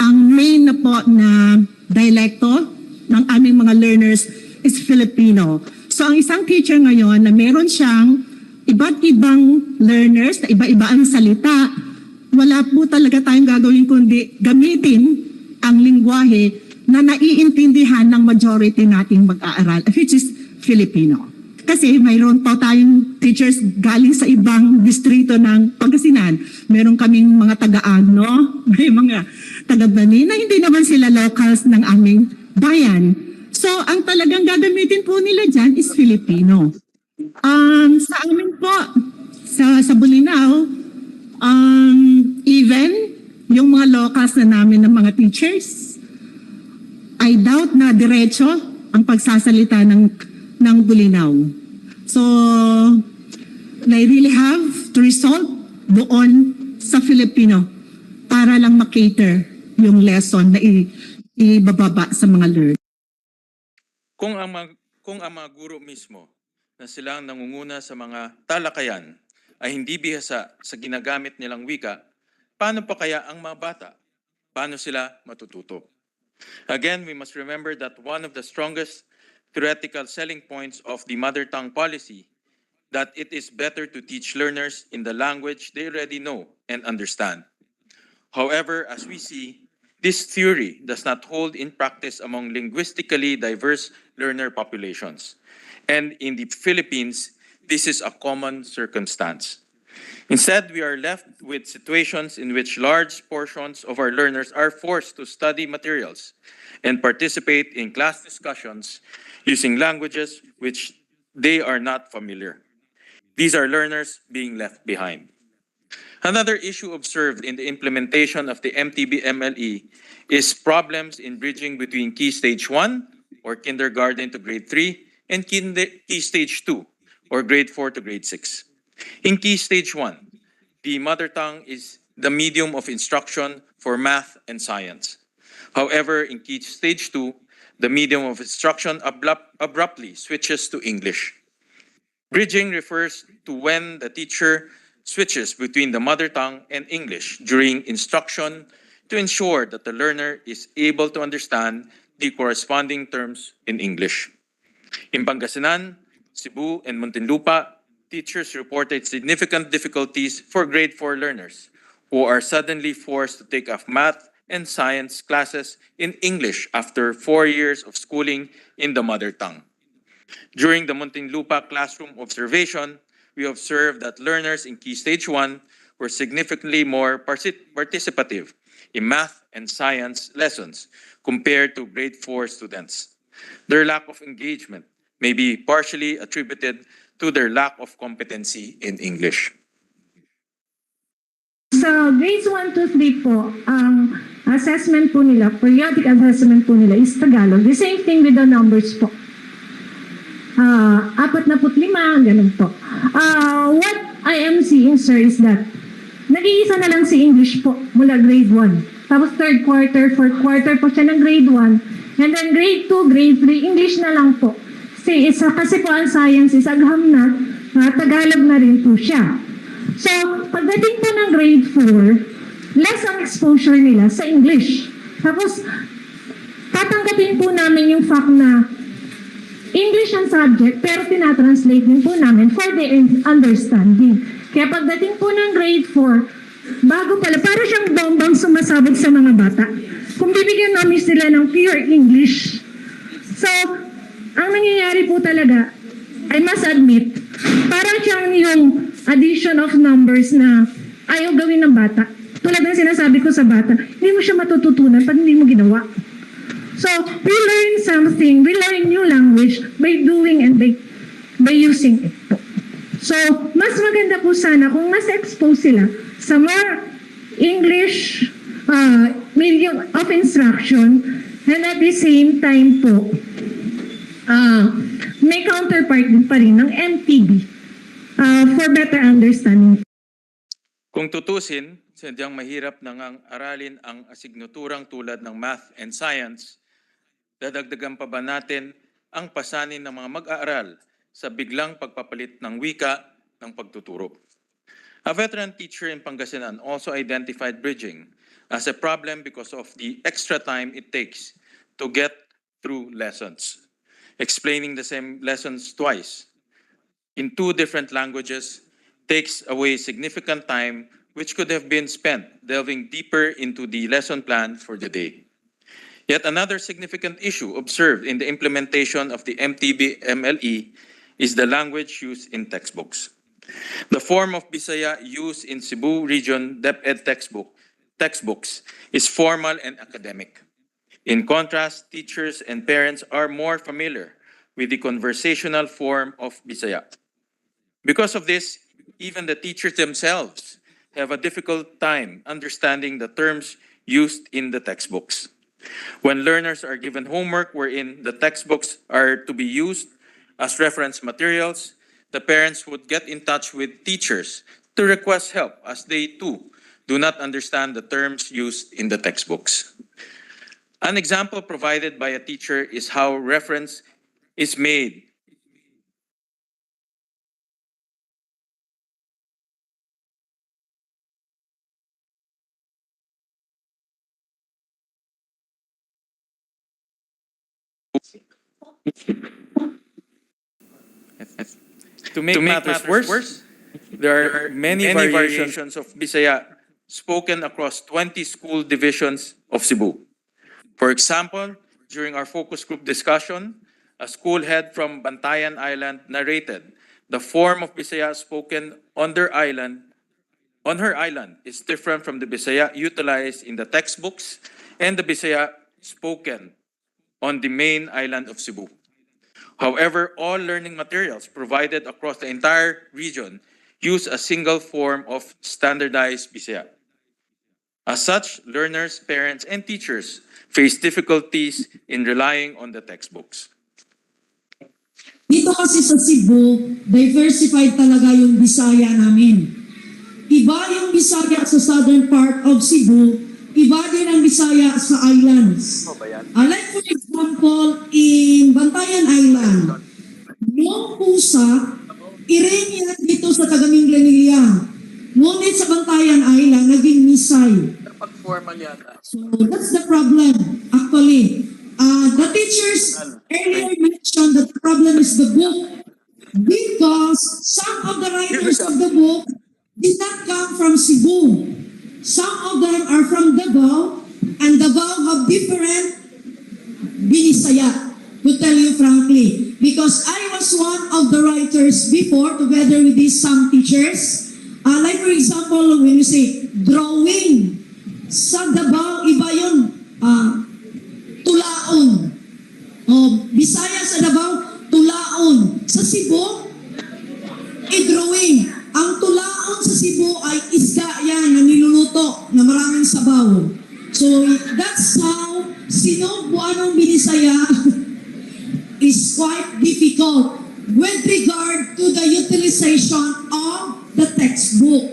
ang main na po na dialekto ng aming mga learners is Filipino. So ang isang teacher ngayon na meron siyang iba't ibang learners na iba-iba ang salita, wala po talaga tayong gagawin kundi gamitin ang lingwahe na naiintindihan ng majority nating mag-aaral, which is Filipino. Kasi mayroon pa tayong teachers galing sa ibang distrito ng Pangasinan. Meron kaming mga taga-Agno, may mga taga-Bani na hindi naman sila locals ng aming bayan. So ang talagang gagamitin po nila dyan is Filipino. Sa amin po, sa Bulinaw, even yung mga locals na namin ng mga teachers, I doubt na diretso ang pagsasalita ng Bulinaw. So, they really have to resort doon sa Filipino para lang makater yung lesson na ibababa sa mga learners. Kung ang mga guro mismo na sila ang nangunguna sa mga talakayan ay hindi bihasa sa ginagamit nilang wika, paano pa kaya ang mga bata? Paano sila matututo? Again, we must remember that one of the strongest theoretical selling points of the mother tongue policy that it is better to teach learners in the language they already know and understand. However, as we see, this theory does not hold in practice among linguistically diverse learner populations. And in the Philippines, this is a common circumstance. Instead, we are left with situations in which large portions of our learners are forced to study materials and participate in class discussions using languages which they are not familiar. These are learners being left behind. Another issue observed in the implementation of the MTB-MLE is problems in bridging between Key Stage 1, or kindergarten to grade 3, and Key Stage 2, or grade 4 to grade 6. In Key Stage 1, the mother tongue is the medium of instruction for math and science. However, in Key Stage 2, the medium of instruction abruptly switches to English. Bridging refers to when the teacher switches between the mother tongue and English during instruction to ensure that the learner is able to understand the corresponding terms in English. In Pangasinan, Cebu, and Muntinlupa, teachers reported significant difficulties for grade 4 learners who are suddenly forced to take up math and science classes in English after 4 years of schooling in the mother tongue. During the Muntinlupa classroom observation, we observed that learners in Key Stage 1 were significantly more participative in math and science lessons compared to grade 4 students. Their lack of engagement may be partially attributed to their lack of competency in English. Sa grades 1 to 3 po, ang assessment po nila, periodic assessment po nila is Tagalog. The same thing with the numbers po. 45, ganun po. What I am seeing, sir, is that nag-iisa na lang si English po mula grade 1. Tapos third quarter, fourth quarter po siya ng grade 1. And then grade 2, grade 3, English na lang po. Kasi po ang science is agham na, Tagalog na rin po siya. So, pagdating po ng grade 4, less ang exposure nila sa English. Tapos, tatanggapin po namin yung fact na English ang subject, pero tinatranslate din po namin for their understanding. Kaya pagdating po ng grade 4, bago pala, para siyang bombang sumasabog sa mga bata. Kung bibigyan namin sila ng pure English. So, ang nangyayari po talaga, I must admit, parang siyang yung addition of numbers na ayaw gawin ng bata. Tulad ng sinasabi ko sa bata, hindi mo siya matututunan pag hindi mo ginawa. So, we learn something, we learn new language by doing and by using it po. So, mas maganda po sana kung mas expose sila sa more English medium of instruction and at the same time po, may counterpart din pa rin ng MTB for better understanding. Kung tutusin, sadyang mahirap nang aralin ang asignaturang tulad ng math and science Dadagdagan pa ba natin ang pasanin ng mga mag-aaral sa biglang pagpapalit ng wika ng pagtuturo? A veteran teacher in Pangasinan also identified bridging as a problem because of the extra time it takes to get through lessons. Explaining the same lessons twice in two different languages takes away significant time which could have been spent delving deeper into the lesson plan for the day. Yet another significant issue observed in the implementation of the MTB-MLE is the language used in textbooks. The form of Bisaya used in Cebu Region DepEd textbooks is formal and academic. In contrast, teachers and parents are more familiar with the conversational form of Bisaya. Because of this, even the teachers themselves have a difficult time understanding the terms used in the textbooks. When learners are given homework wherein the textbooks are to be used as reference materials, the parents would get in touch with teachers to request help as they too do not understand the terms used in the textbooks. An example provided by a teacher is how reference is made To make matters worse, there are many variations of Bisaya spoken across 20 school divisions of Cebu. For example, during our focus group discussion, a school head from Bantayan Island narrated the form of Bisaya spoken on her island is different from the Bisaya utilized in the textbooks and the Bisaya spoken on the main island of Cebu. However, all learning materials provided across the entire region use a single form of standardized Bisaya. As such, learners, parents, and teachers face difficulties in relying on the textbooks. Dito kasi sa Cebu, diversified talaga yung Bisaya namin. Iba yung Bisaya sa southern part of Cebu, iba din ang Bisaya sa islands. Like for example, in Bantayan Island, yung pusa, iring yan dito sa taga-Minglanilla. Ngunit sa Bantayan Island, naging Misay. So that's the problem, actually. The teachers earlier mentioned that the problem is the book because some of the writers of the book did not come from Cebu. Some of them are from Davao, and Davao have different Binisaya, to tell you frankly. Because I was one of the writers before, together with these some teachers. Like for example, when you say drawing, sa Davao, iba yun, tulaon. Bisaya sa Davao, tulaon. Sa Cebu, drawing. Ang tulaon sa Cebu ay isda yan na niluluto na maraming sabaw. So that's how sinubuan ng Binisaya is quite difficult with regard to the utilization of the textbook.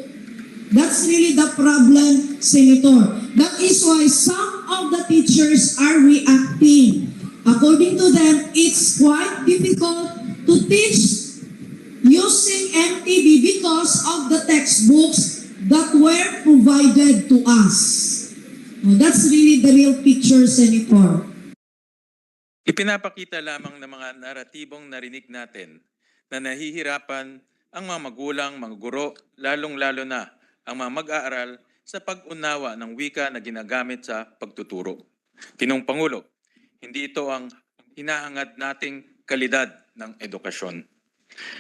That's really the problem, Senator. That is why some of the teachers are reacting. According to them, it's quite difficult to teach using MTB because of the textbooks that were provided to us. That's really the real picture, Senator. Ipinapakita lamang ng mga naratibong narinig natin na nahihirapan ang mga magulang, mga guro, lalong-lalo na ang mga mag-aaral sa pag-unawa ng wika na ginagamit sa pagtuturo. Tinong Pangulo, hindi ito ang hinahangad nating kalidad ng edukasyon.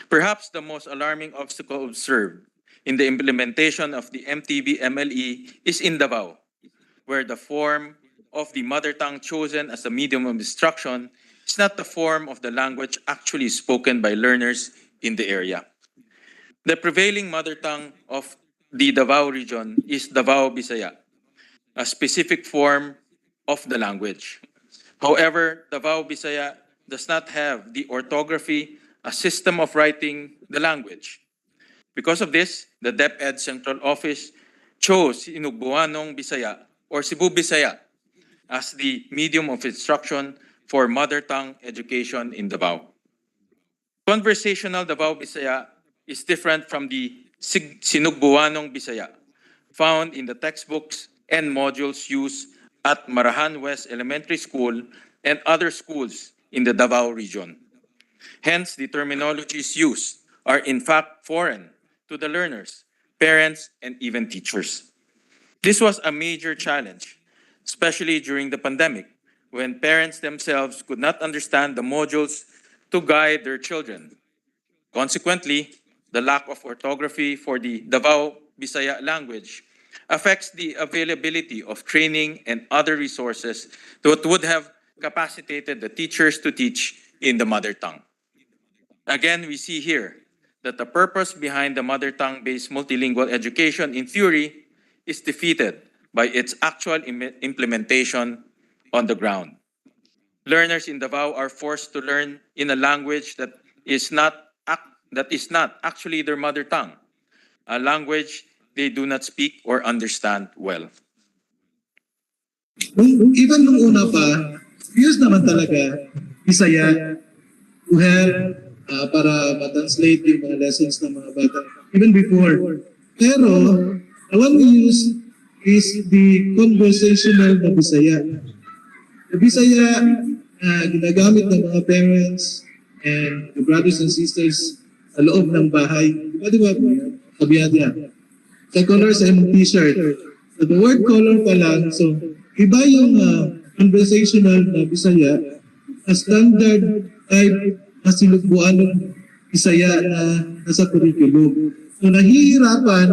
Perhaps the most alarming obstacle observed in the implementation of the MTB-MLE is in Davao, where the form of the mother tongue chosen as a medium of instruction is not the form of the language actually spoken by learners in the area. The prevailing mother tongue of the Davao region is Davao Bisaya, a specific form of the language. However, Davao Bisaya does not have the orthography, a system of writing the language. Because of this, the DepEd Central Office chose Inubuanong Bisaya or Cebu Bisaya as the medium of instruction for mother tongue education in Davao. Conversational Davao Bisaya is different from the Sinugbuanong Bisaya found in the textbooks and modules used at Marahan West Elementary School and other schools in the Davao region. Hence, the terminologies used are in fact foreign to the learners, parents, and even teachers. This was a major challenge, especially during the pandemic, when parents themselves could not understand the modules to guide their children. Consequently, the lack of orthography for the Davao Bisaya language affects the availability of training and other resources that would have capacitated the teachers to teach in the mother tongue. Again, we see here that the purpose behind the mother tongue-based multilingual education in theory is defeated by its actual implementation on the ground. Learners in Davao are forced to learn in a language that is not actually their mother tongue, a language they do not speak or understand well. Even nung una pa, use naman talaga Bisaya to help para ma-translate yung mga lessons ng mga bata. Even before. Pero, the one we use is the conversational na Bisaya. The Bisaya ginagamit ng mga parents and the brothers and sisters sa loob ng bahay. Di ba? Sabihan niya. Sa color sa imong t-shirt. So the word color pa lang, so iba yung conversational na Bisaya, a standard type na sinugbuan ng Bisaya na nasa curriculum. So nahihirapan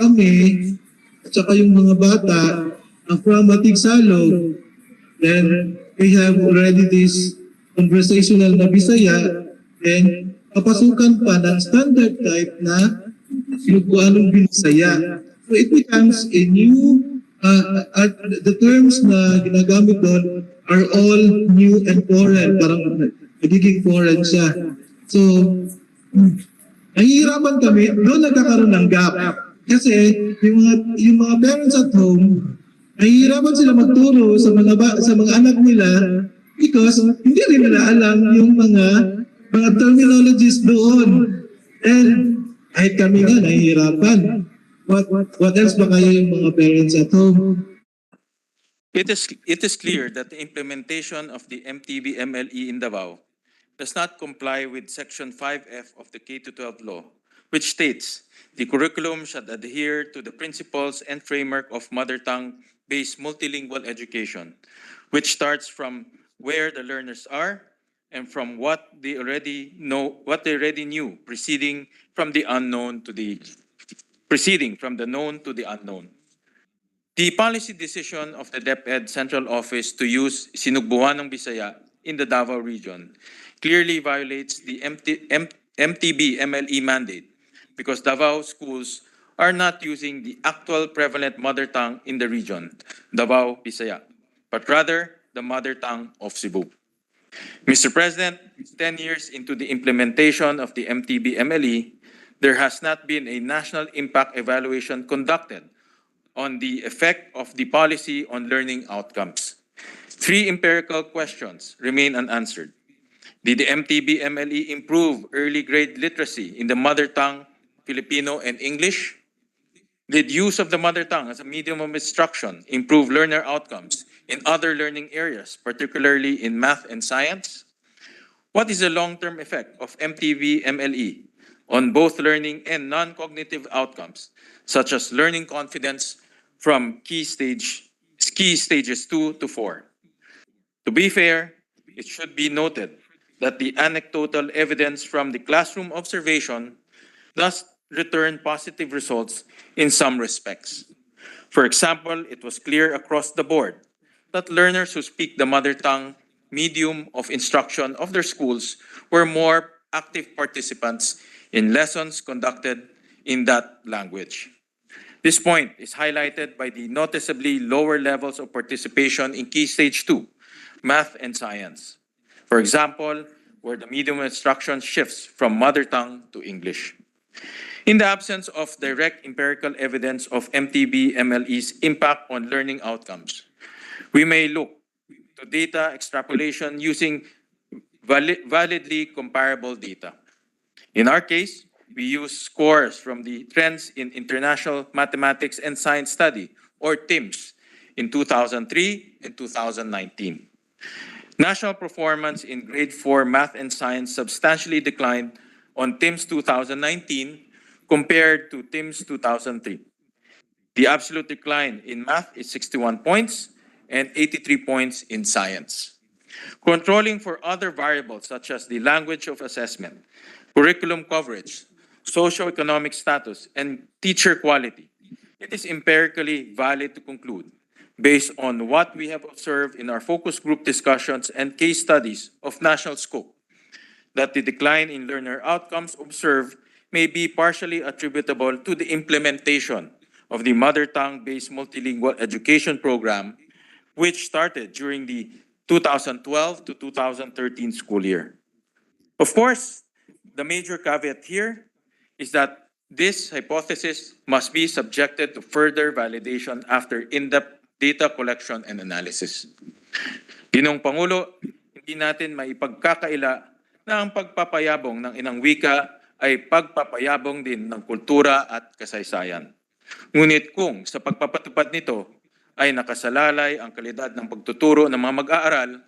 kami, at saka yung mga bata, from Matigsalog, then we have already this conversational na Bisaya, then papasukan pa ng standard type na sinugbuan ng Bisaya. So it becomes a new, the terms na ginagamit doon are all new and foreign. Parang nagiging foreign siya. So, nahihirapan kami, doon nagkakaroon ng gap. Kasi yung mga parents at home, nahihirapan sila magturo sa mga anak nila because hindi rin nila alam yung mga terminologies doon. And kahit kami nga nahihirapan. What else ba kaya yung mga parents at home? It is clear that the implementation of the MTB-MLE in Davao does not comply with Section 5F of the K-12 law, which states the curriculum should adhere to the principles and framework of mother tongue-based multilingual education, which starts from where the learners are and from what they already knew, proceeding from the known to the unknown. The policy decision of the DepEd Central Office to use Sinugbuanong Bisaya in the Davao region clearly violates the MTB-MLE mandate because Davao schools are not using the actual prevalent mother tongue in the region, Davao Bisaya, but rather the mother tongue of Cebu. Mr. President, 10 years into the implementation of the MTB-MLE, there has not been a national impact evaluation conducted on the effect of the policy on learning outcomes. 3 empirical questions remain unanswered. Did the MTB-MLE improve early grade literacy in the mother tongue, Filipino, and English? Did use of the mother tongue as a medium of instruction improve learner outcomes in other learning areas, particularly in math and science? What is the long-term effect of MTB-MLE on both learning and non-cognitive outcomes, such as learning confidence from key stages 2 to 4? To be fair, it should be noted that the anecdotal evidence from the classroom observation does return positive results in some respects. For example, it was clear across the board that learners who speak the mother tongue medium of instruction of their schools were more active participants in lessons conducted in that language. This point is highlighted by the noticeably lower levels of participation in Key Stage 2, math and science. For example, where the medium of instruction shifts from mother tongue to English. In the absence of direct empirical evidence of MTB-MLE's impact on learning outcomes, we may look to data extrapolation using validly comparable data. In our case, we use scores from the Trends in International Mathematics and Science Study, or TIMSS, in 2003 and 2019. National performance in grade 4 math and science substantially declined on TIMSS 2019 compared to TIMSS 2003. The absolute decline in math is 61 points and 83 points in science. Controlling for other variables such as the language of assessment, curriculum coverage, socioeconomic status, and teacher quality, it is empirically valid to conclude, based on what we have observed in our focus group discussions and case studies of national scope, that the decline in learner outcomes observed may be partially attributable to the implementation of the mother tongue-based multilingual education program, which started during the 2012 to 2013 school year. Of course, the major caveat here is that this hypothesis must be subjected to further validation after in-depth data collection and analysis. Ginong Pangulo, hindi natin maipagkakaila na ang pagpapayabong ng inang wika ay pagpapayabong din ng kultura at kasaysayan. Ngunit kung sa pagpapatupad nito ay nakasalalay ang kalidad ng pagtuturo ng mga mag-aaral,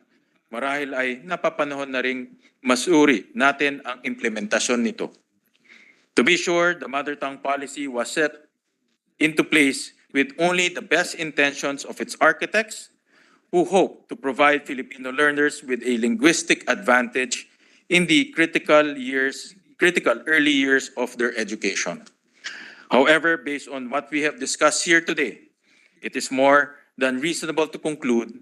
marahil ay napapanahon na ring masuri natin ang implementasyon nito. To be sure, the mother tongue policy was set into place with only the best intentions of its architects, who hope to provide Filipino learners with a linguistic advantage in the critical early years of their education. However, based on what we have discussed here today, it is more than reasonable to conclude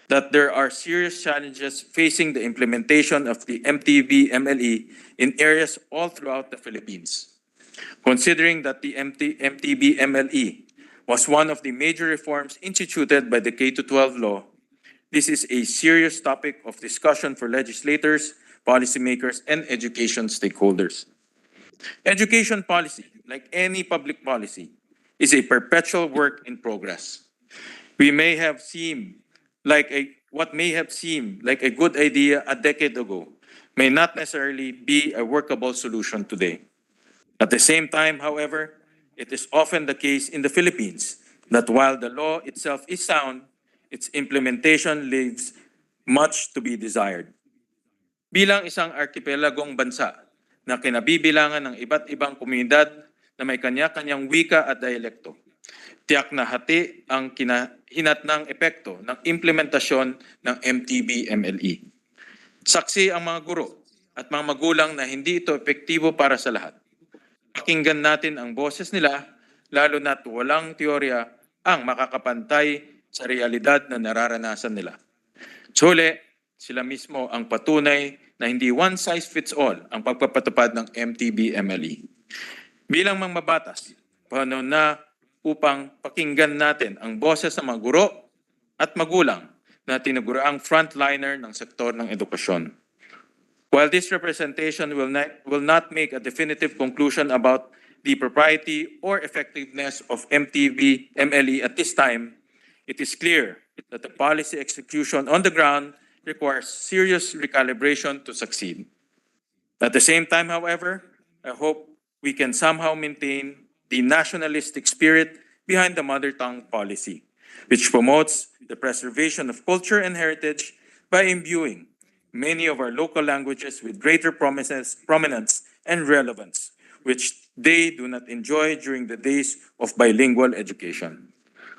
that there are serious challenges facing the implementation of the MTB-MLE in areas all throughout the Philippines. Considering that the MTB-MLE was one of the major reforms instituted by the K-12 law, this is a serious topic of discussion for legislators, policymakers, and education stakeholders. Education policy, like any public policy, is a perpetual work in progress. What may have seemed like a good idea a decade ago may not necessarily be a workable solution today. At the same time, however, it is often the case in the Philippines that while the law itself is sound, its implementation leaves much to be desired. Bilang isang archipelagong bansa na kinabibilangan ng iba't ibang komunidad na may kanya-kanyang wika at dialekto, tiyak na hati ang hinatnang epekto ng implementasyon ng MTB-MLE. Saksi ang mga guro at mga magulang na hindi ito epektibo para sa lahat. Pakinggan natin ang boses nila, lalo na't walang teorya ang makakapantay sa realidad na nararanasan nila. Tsule, sila mismo ang patunay na hindi one size fits all ang pagpapatupad ng MTB-MLE. Bilang mga mabatas, paano na upang pakinggan natin ang boses ng mga guro at magulang na tinaguriang frontliner ng sektor ng edukasyon. While this representation will not make a definitive conclusion about the propriety or effectiveness of MTB-MLE at this time, it is clear that the policy execution on the ground requires serious recalibration to succeed. At the same time, however, I hope we can somehow maintain the nationalistic spirit behind the mother tongue policy, which promotes the preservation of culture and heritage by imbuing many of our local languages with greater prominence and relevance, which they do not enjoy during the days of bilingual education.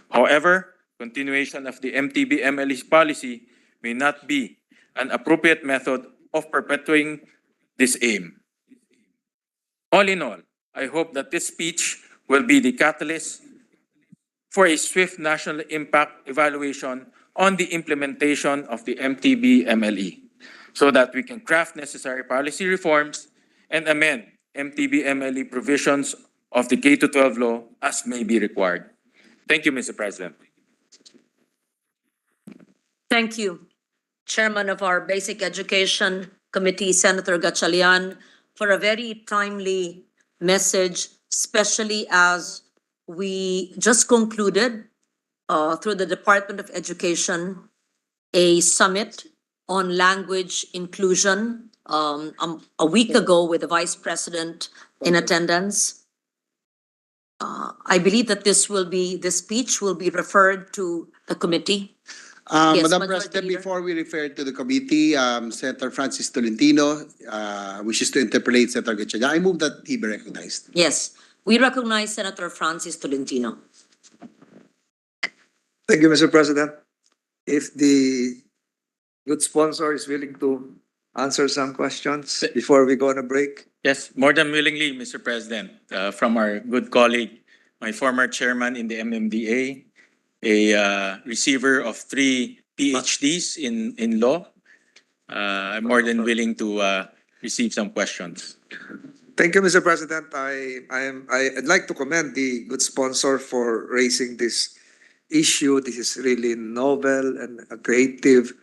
However, continuation of the MTB-MLE policy may not be an appropriate method of perpetuating this aim. All in all, I hope that this speech will be the catalyst for a swift national impact evaluation on the implementation of the MTB-MLE, so that we can craft necessary policy reforms and amend MTB-MLE provisions of the K-12 law as may be required. Thank you, Mr. President. Thank you, Chairman of our Basic Education Committee, Senator Gatchalian, for a very timely message, especially as we just concluded through the Department of Education a summit on language inclusion a week ago with the Vice President in attendance. I believe that this speech will be referred to the committee. Yes, Madam Majority President, Leader. before we refer to the committee, Senator Francis Tolentino wishes to interpolate Senator Gatchalian. I move that he be recognized. Yes, we recognize Senator Francis Tolentino. Thank you, Mr. President. If the good sponsor is willing to answer some questions before we go on a break. Yes, more than willingly, Mr. President, from our good colleague, my former chairman in the MMDA, a receiver of 3 PhDs in law. I'm more than willing to receive some questions. Thank you, Mr. President. I'd like to commend the good sponsor for raising this issue. This is really novel and a creative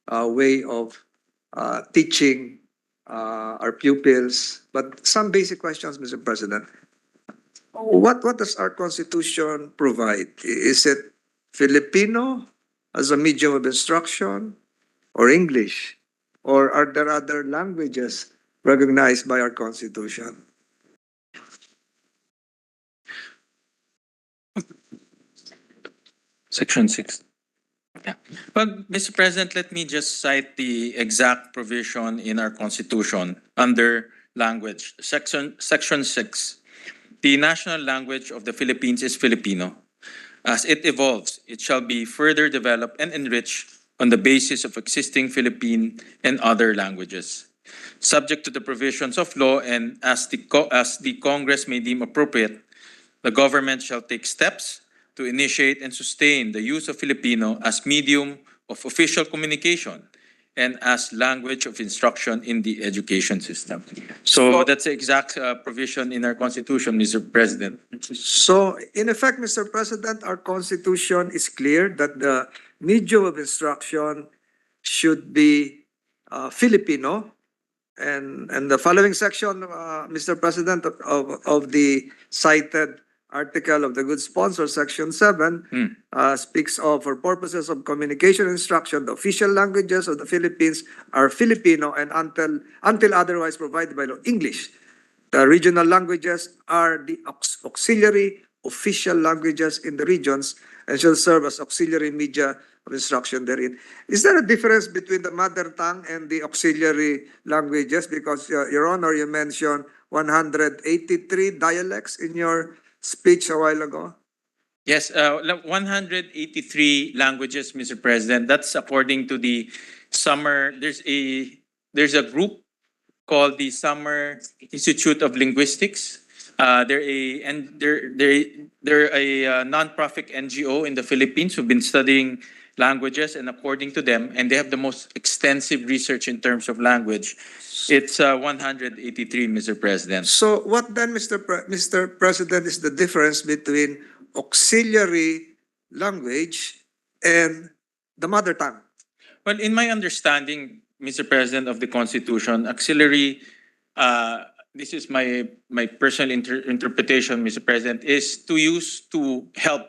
way of teaching our pupils. But some basic questions, Mr. President. What does our Constitution provide? Is it Filipino as a medium of instruction or English? Or are there other languages recognized by our Constitution? Section 6. Yeah. Well, Mr. President, let me just cite the exact provision in our Constitution under language. Section 6. The national language of the Philippines is Filipino. As it evolves, it shall be further developed and enriched on the basis of existing Philippine and other languages. Subject to the provisions of law and as the Congress may deem appropriate, the government shall take steps to initiate and sustain the use of Filipino as medium of official communication and as language of instruction in the education system. So that's the exact provision in our Constitution, Mr. President. So, in effect, Mr. President, our Constitution is clear that the medium of instruction should be Filipino. And the following section, Mr. President, of the cited article of the good sponsor, Section 7, speaks of, for purposes of communication instruction, the official languages of the Philippines are Filipino and until otherwise provided by law, English. The regional languages are the auxiliary official languages in the regions and shall serve as auxiliary media of instruction therein. Is there a difference between the mother tongue and the auxiliary languages? Because, Your Honor, you mentioned 183 dialects in your speech a while ago. Yes, 183 languages, Mr. President. That's according to the summer. There's a group called the Summer Institute of Linguistics. They're a nonprofit NGO in the Philippines who've been studying languages, and according to them, and they have the most extensive research in terms of language. It's 183, Mr. President. So what then, Mr. President, is the difference between auxiliary language and the mother tongue? Well, in my understanding, Mr. President, of the Constitution, auxiliary, this is my personal interpretation, Mr. President, is to use to help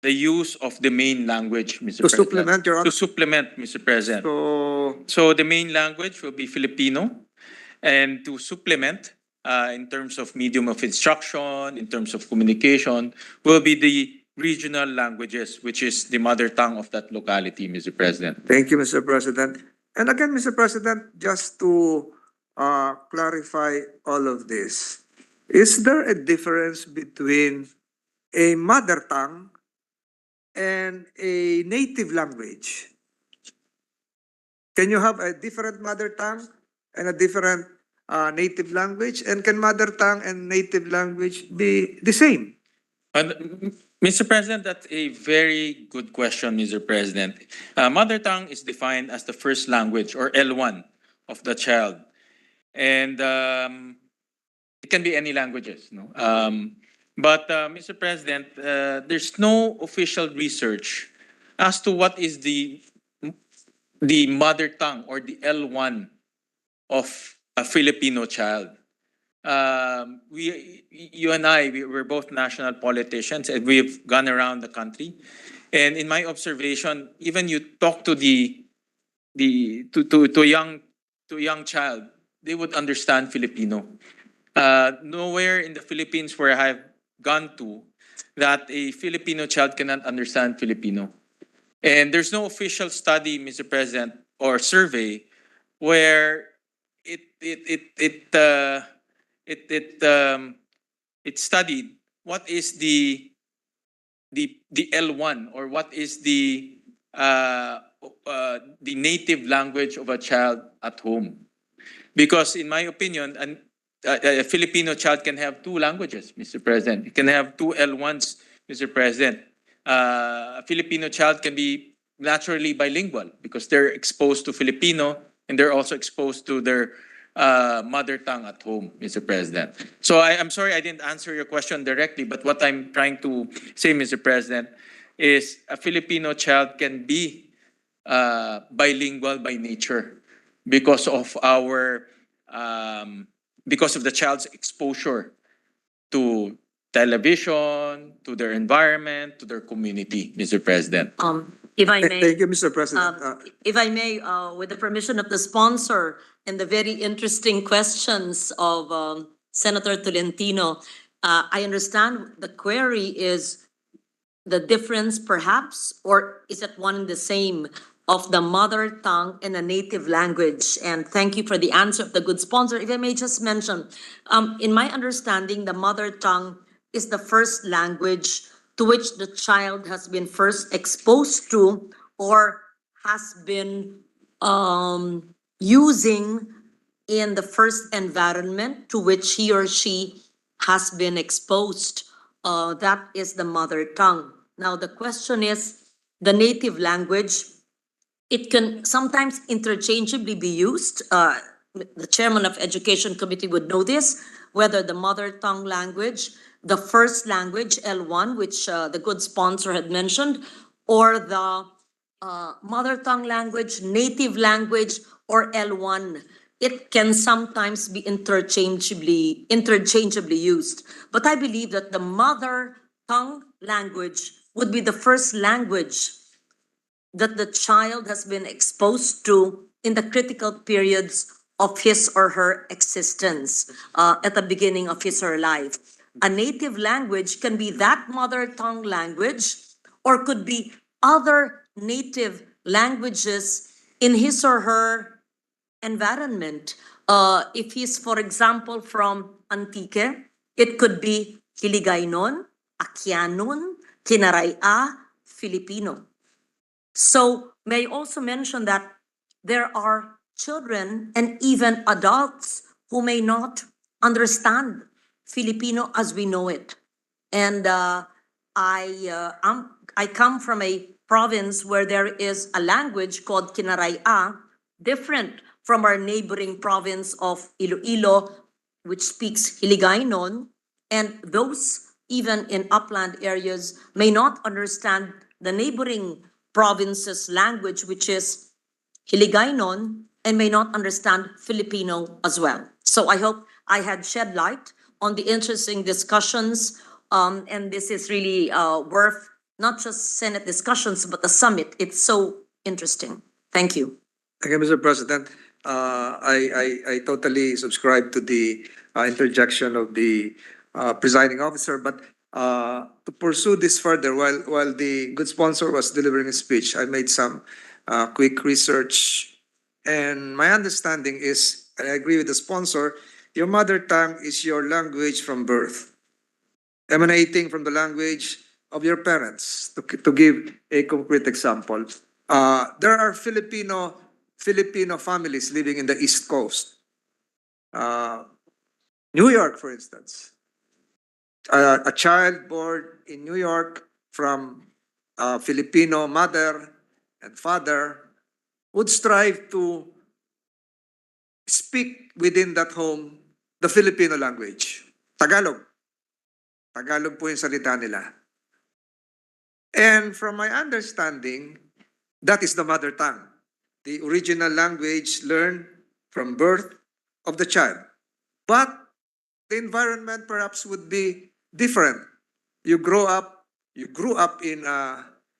the use of the main language, Mr. To President. supplement, Your Honor? To supplement, Mr. President. So, So the main language will be Filipino, and to supplement in terms of medium of instruction, in terms of communication, will be the regional languages, which is the mother tongue of that locality, Mr. President. thank you, Mr. President. And again, Mr. President, just to clarify all of this, is there a difference between a mother tongue and a native language? Can you have a different mother tongue and a different native language? And can mother tongue and native language be the same? Mr. President, that's a very good question, Mr. President. Mother tongue is defined as the first language, or L1, of the child. And it can be any languages. No? But Mr. President, there's no official research as to what is the mother tongue or the L1 of a Filipino child. You and I, we're both national politicians, and we've gone around the country. And in my observation, even you talk to to a young child, they would understand Filipino. Nowhere in the Philippines where I have gone to that a Filipino child cannot understand Filipino. And there's no official study, Mr. President, or survey where it studied what is the L1 or what is the native language of a child at home. Because in my opinion, a Filipino child can have two languages, Mr. President. It can have two L1s, Mr. President. A Filipino child can be naturally bilingual because they're exposed to Filipino and they're also exposed to their mother tongue at home, Mr. President. So I'm sorry I didn't answer your question directly, but what I'm trying to say, Mr. President, is a Filipino child can be bilingual by nature because of because of the child's exposure to television, to their environment, to their community, Mr. President. If I may. Thank you, Mr. President. If I may, with the permission of the sponsor and the very interesting questions of Senator Tolentino, I understand the query is the difference perhaps, or is it one and the same of the mother tongue and a native language? And thank you for the answer of the good sponsor. If I may just mention, in my understanding, the mother tongue is the first language to which the child has been first exposed to or has been using in the first environment to which he or she has been exposed. That is the mother tongue. Now, the question is, the native language, it can sometimes interchangeably be used. The chairman of Education Committee would know this, whether the mother tongue language, the first language, L1, which the good sponsor had mentioned, or the mother tongue language, native language, or L1. It can sometimes be interchangeably used. But I believe that the mother tongue language would be the first language that the child has been exposed to in the critical periods of his or her existence, at the beginning of his or her life. A native language can be that mother tongue language or could be other native languages in his or her environment. If he's, for example, from Antique, it could be Hiligaynon, Akyanon, Kinaraya, Filipino. So may I also mention that there are children and even adults who may not understand Filipino as we know it. And I come from a province where there is a language called Kinaraya, different from our neighboring province of Iloilo, which speaks Hiligaynon, and those even in upland areas may not understand the neighboring province's language, which is Hiligaynon, and may not understand Filipino as well. So I hope I had shed light on the interesting discussions, and this is really worth not just Senate discussions, but the summit. It's so interesting. Thank you. Thank you, Mr. President. I totally subscribe to the interjection of the presiding officer, but to pursue this further, while the good sponsor was delivering a speech, I made some quick research, and my understanding is, and I agree with the sponsor, your mother tongue is your language from birth, emanating from the language of your parents. To give a concrete example, there are Filipino families living in the East Coast. New York, for instance. A child born in New York from a Filipino mother and father would strive to speak within that home the Filipino language. Tagalog. Tagalog po yung salita nila. And from my understanding, that is the mother tongue. The original language learned from birth of the child. But the environment perhaps would be different. You grew up in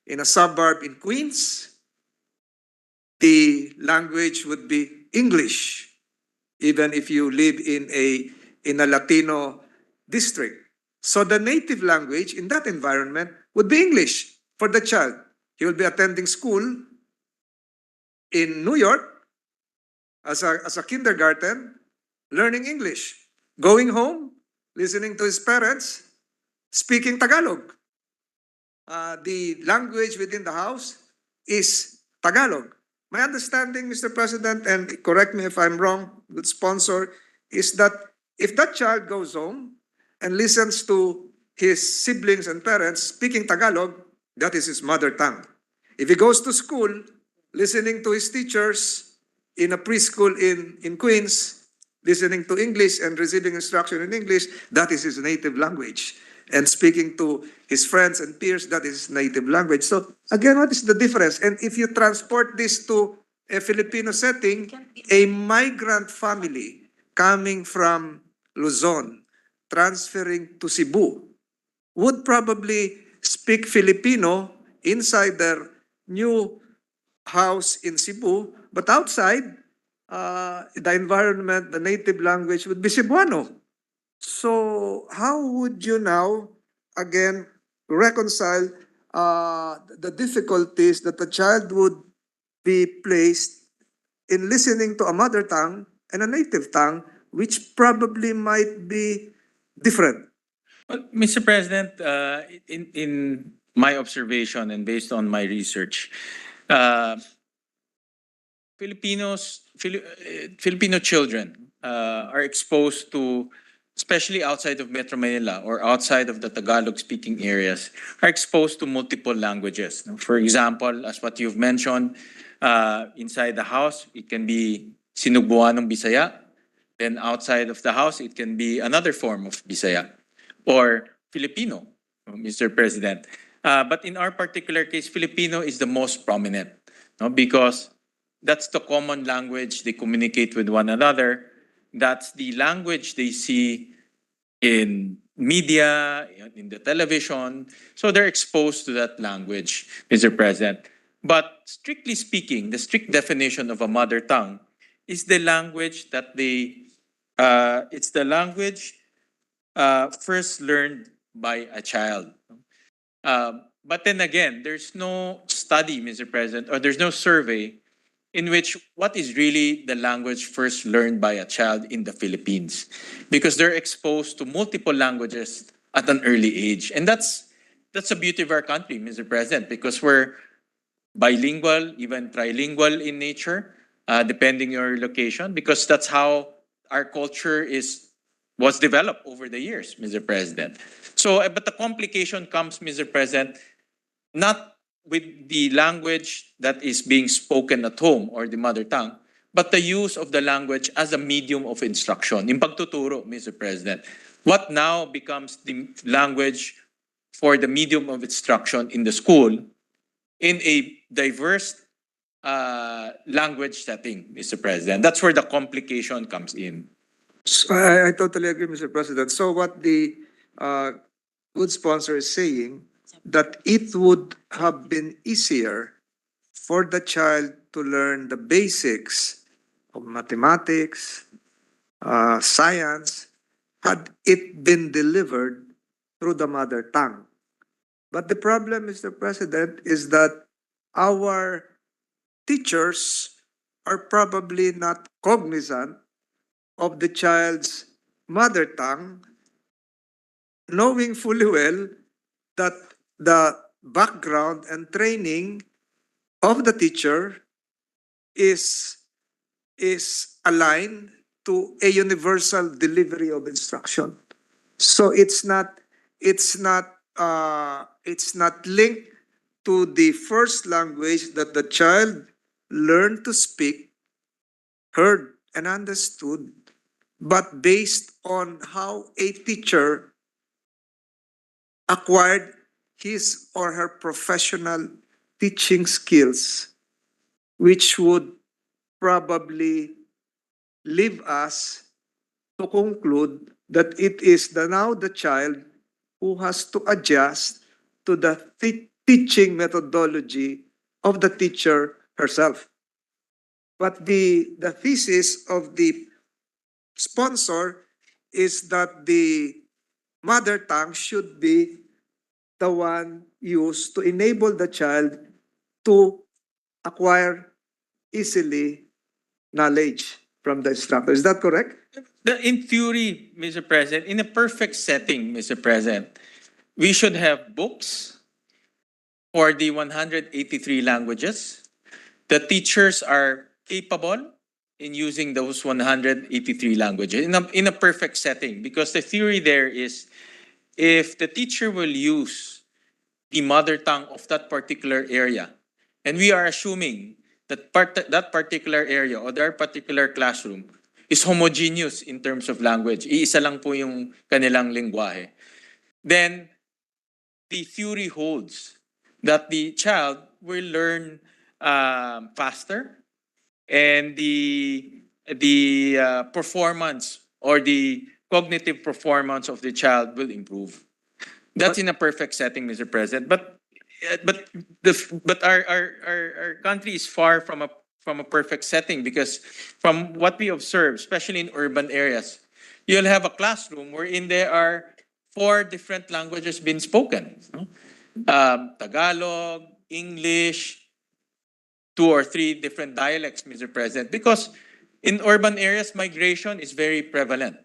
in a suburb in Queens, the language would be English, even if you live in a Latino district. So the native language in that environment would be English for the child. He will be attending school in New York as a kindergarten, learning English. Going home, listening to his parents, speaking Tagalog. The language within the house is Tagalog. My understanding, Mr. President, and correct me if I'm wrong, good sponsor, is that if that child goes home and listens to his siblings and parents speaking Tagalog, that is his mother tongue. If he goes to school, listening to his teachers in a preschool in Queens, listening to English and receiving instruction in English, that is his native language. And speaking to his friends and peers, that is his native language. So again, what is the difference? And if you transport this to a Filipino setting, a migrant family coming from Luzon, transferring to Cebu, would probably speak Filipino inside their new house in Cebu, but outside, the environment, the native language would be Cebuano. So how would you now, again, reconcile the difficulties that the child would be placed in listening to a mother tongue and a native tongue, which probably might be different? Well, Mr. President, in my observation and based on my research, Filipino children are exposed to, especially outside of Metro Manila or outside of the Tagalog-speaking areas, are exposed to multiple languages. For example, as what you've mentioned, inside the house, it can be Sinubuanong Bisaya. Then outside of the house, it can be another form of Bisaya or Filipino, Mr. President. But in our particular case, Filipino is the most prominent, no? Because that's the common language they communicate with one another. That's the language they see in media, in the television. So they're exposed to that language, Mr. President. But strictly speaking, the strict definition of a mother tongue is the language that it's the language first learned by a child. But then again, there's no study, Mr. President, or there's no survey in which what is really the language first learned by a child in the Philippines, because they're exposed to multiple languages at an early age. And that's the beauty of our country, Mr. President, because we're bilingual, even trilingual in nature, depending your location, because that's how our culture was developed over the years, Mr. President. So, but the complication comes, Mr. President, not with the language that is being spoken at home or the mother tongue, but the use of the language as a medium of instruction. In pagtuturo, Mr. President, what now becomes the language for the medium of instruction in the school in a diverse language setting, Mr. President. That's where the complication comes in. So I totally agree, Mr. President. So what the good sponsor is saying, that it would have been easier for the child to learn the basics of mathematics, science, had it been delivered through the mother tongue. But the problem, Mr. President, is that our teachers are probably not cognizant of the child's mother tongue, knowing fully well that the background and training of the teacher is aligned to a universal delivery of instruction. So it's not linked to the first language that the child learned to speak, heard, and understood, but based on how a teacher acquired his or her professional teaching skills, which would probably leave us to conclude that it is now the child who has to adjust to the teaching methodology of the teacher herself. But the thesis of the sponsor is that the mother tongue should be the one used to enable the child to acquire easily knowledge from the instructor. Is that correct? In theory, Mr. President, in a perfect setting, Mr. President, we should have books for the 183 languages. The teachers are capable in using those 183 languages in a perfect setting, because the theory there is if the teacher will use the mother tongue of that particular area, and we are assuming that that particular area or that particular classroom is homogeneous in terms of language, iisa lang po yung kanilang lengguwahe, then the theory holds that the child will learn faster, and the performance or the cognitive performance of the child will improve. That's in a perfect setting, Mr. President. But our country is far from a perfect setting, because from what we observe, especially in urban areas, you'll have a classroom wherein there are 4 different languages being spoken. Tagalog, English, 2 or 3 different dialects, Mr. President, because in urban areas, migration is very prevalent.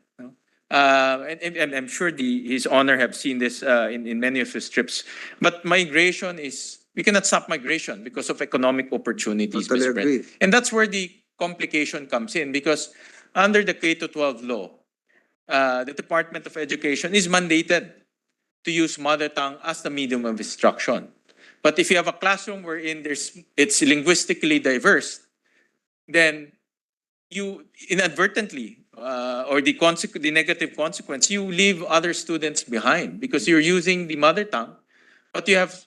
And I'm sure His Honor have seen this in many of his trips. But migration we cannot stop migration because of economic opportunities, Totally Mr. President. agree. And that's where the complication comes in, because under the K-12 law, the Department of Education is mandated to use mother tongue as the medium of instruction. But if you have a classroom wherein it's linguistically diverse, then you inadvertently, or the negative consequence, you leave other students behind because you're using the mother tongue, but you have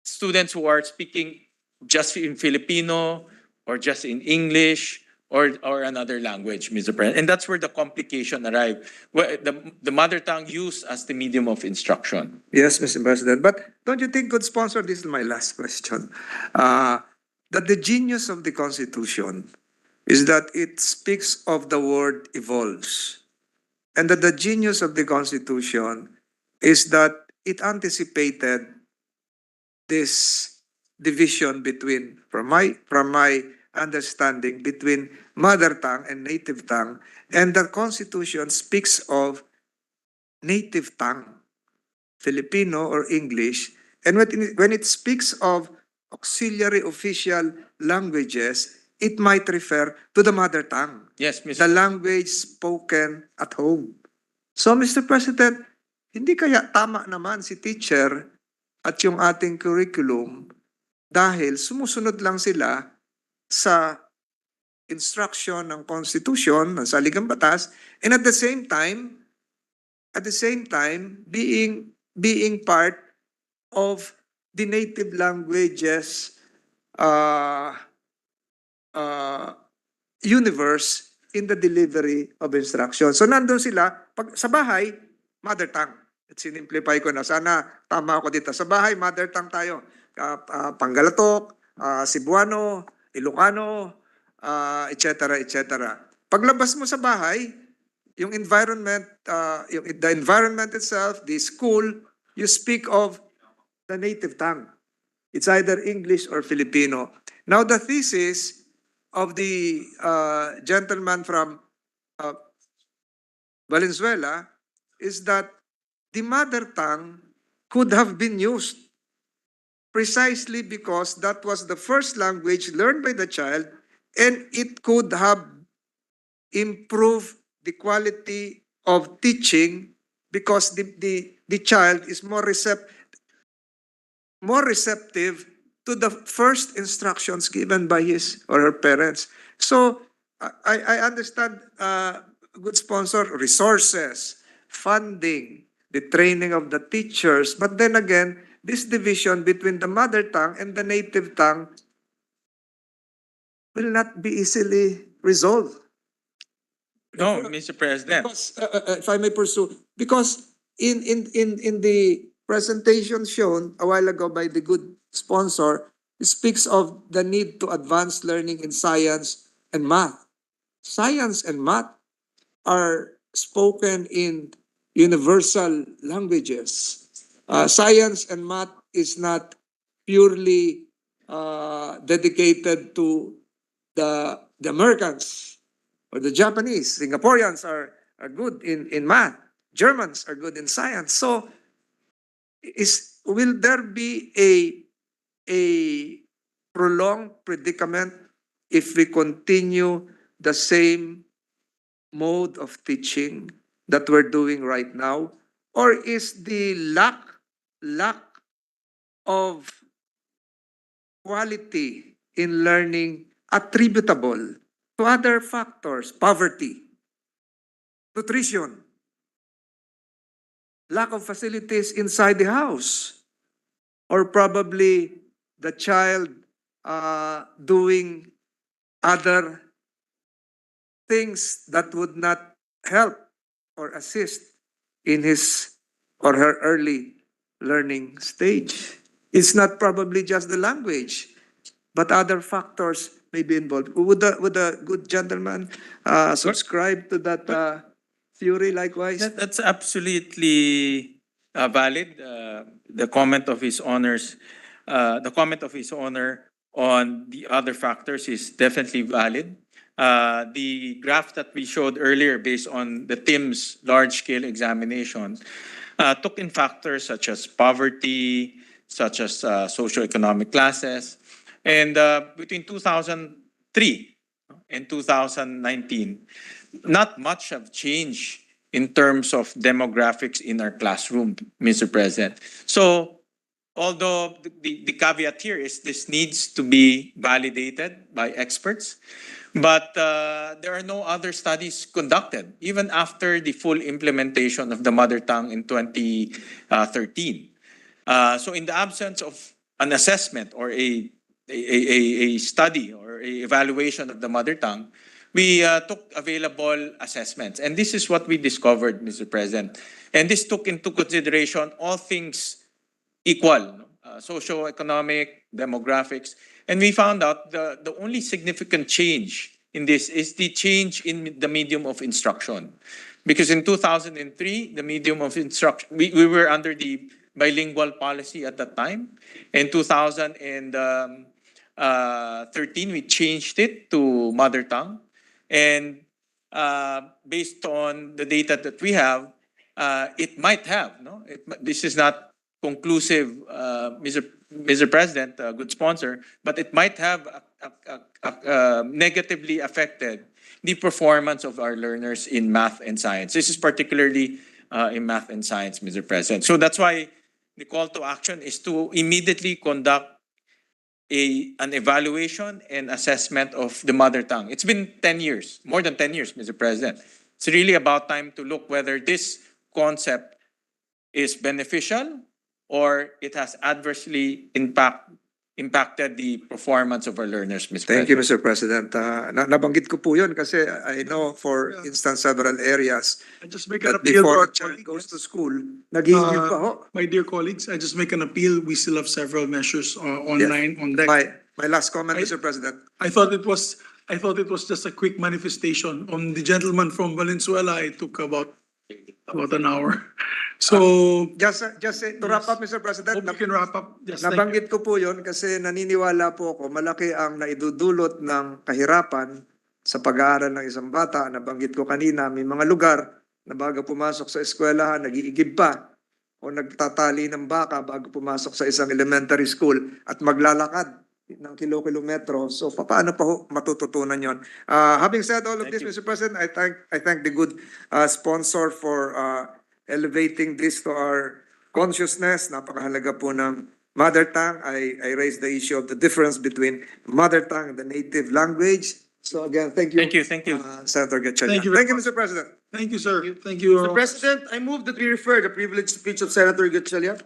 students who are speaking just in Filipino or just in English or another language, Mr. President. And that's where the complication arrives, where the mother tongue used as the medium of instruction. Yes, Mr. President. But don't you think, good sponsor, this is my last question, that the genius of the Constitution is that it speaks of the word evolves, and that the genius of the Constitution is that it anticipated this division between, from my understanding, between mother tongue and native tongue, and the Constitution speaks of native tongue, Filipino or English, and when it speaks of auxiliary official languages, it might refer to the mother tongue, Yes, Mr. the language spoken at home. So, Mr. President, hindi kaya tama naman si teacher at yung ating curriculum dahil sumusunod lang sila sa instruction ng Constitution, ng saligang batas, and at the same time, being part of the native languages universe in the delivery of instruction. So nandun sila, pag sa bahay, mother tongue. At sinimplify ko na, sana tama ako dito. Sa bahay, mother tongue tayo. Panggalatok, Cebuano, Ilocano, etc. etc. Paglabas mo sa bahay, yung environment, the environment itself, the school, you speak of the native tongue. It's either English or Filipino. Now, the thesis of the gentleman from Valenzuela is that the mother tongue could have been used precisely because that was the first language learned by the child, and it could have improved the quality of teaching because the child is more receptive to the first instructions given by his or her parents. So I understand, good sponsor, resources, funding, the training of the teachers, but then again, this division between the mother tongue and the native tongue will not be easily resolved. No, Mr. President. Because, if I may pursue, because in the presentation shown a while ago by the good sponsor speaks of the need to advance learning in science and math. Science and math are spoken in universal languages. Science and math is not purely dedicated to the Americans or the Japanese. Singaporeans are good in math. Germans are good in science. So will there be a prolonged predicament if we continue the same mode of teaching that we're doing right now? Or is the lack of quality in learning attributable to other factors? Poverty, nutrition, lack of facilities inside the house, or probably the child doing other things that would not help or assist in his or her early learning stage. It's not probably just the language, but other factors may be involved. Would the good gentleman subscribe to that theory likewise? That's absolutely valid. The comment of his honors, the comment of his honor on the other factors is definitely valid. The graph that we showed earlier based on the TIMSS large-scale examination took in factors such as poverty, such as socioeconomic classes. And between 2003 and 2019, not much have changed in terms of demographics in our classroom, Mr. President. So, although the caveat here is this needs to be validated by experts, but there are no other studies conducted, even after the full implementation of the mother tongue in 2013. So in the absence of an assessment or a study or a evaluation of the mother tongue, we took available assessments. And this is what we discovered, Mr. President. And this took into consideration all things equal, socioeconomic, demographics. And we found out the only significant change in this is the change in the medium of instruction. Because in 2003, the medium of instruction, we were under the bilingual policy at that time. In 2013, we changed it to mother tongue. And based on the data that we have, it might have, this is not conclusive, Mr. President, good sponsor, but it might have negatively affected the performance of our learners in math and science. This is particularly in math and science, Mr. President. So that's why the call to action is to immediately conduct an evaluation and assessment of the mother tongue. It's been 10 years, more than 10 years, Mr. President. It's really about time to look whether this concept is beneficial or it has adversely impacted the performance of our learners, Mr. Thank you, President. Mr. President. Nabanggit ko po yun kasi I know for instance several areas I just make an that appeal to before our a child colleagues. goes to school, nag-iingit pa ho. My dear colleagues, I just make an appeal. We still have several measures online on deck. My last comment, Mr. President. I thought it was just a quick manifestation. On the gentleman from Valenzuela, it took about an hour. So Just to wrap up, Mr. President, hope we can wrap up. Yes, thank you. nabanggit ko po yun kasi naniniwala po ako malaki ang naidudulot ng kahirapan sa pag-aaral ng isang bata. Nabanggit ko kanina, may mga lugar na bago pumasok sa eskwelahan, nag-iigib pa o nagtatali ng baka bago pumasok sa isang elementary school at maglalakad ng kilo-kilometro. So paano pa ho matututunan yon? Having said all of this, Mr. President, I thank the good sponsor for elevating this to our consciousness. Napakahalaga po ng mother tongue. I raised the issue of the difference between mother tongue and the native language. So again, thank you. Thank you. Senator Gatchalian. Thank you Thank you, Mr. President. Thank you, sir. Thank you. Mr. President, I move that we refer the privileged speech of Senator Gatchalian.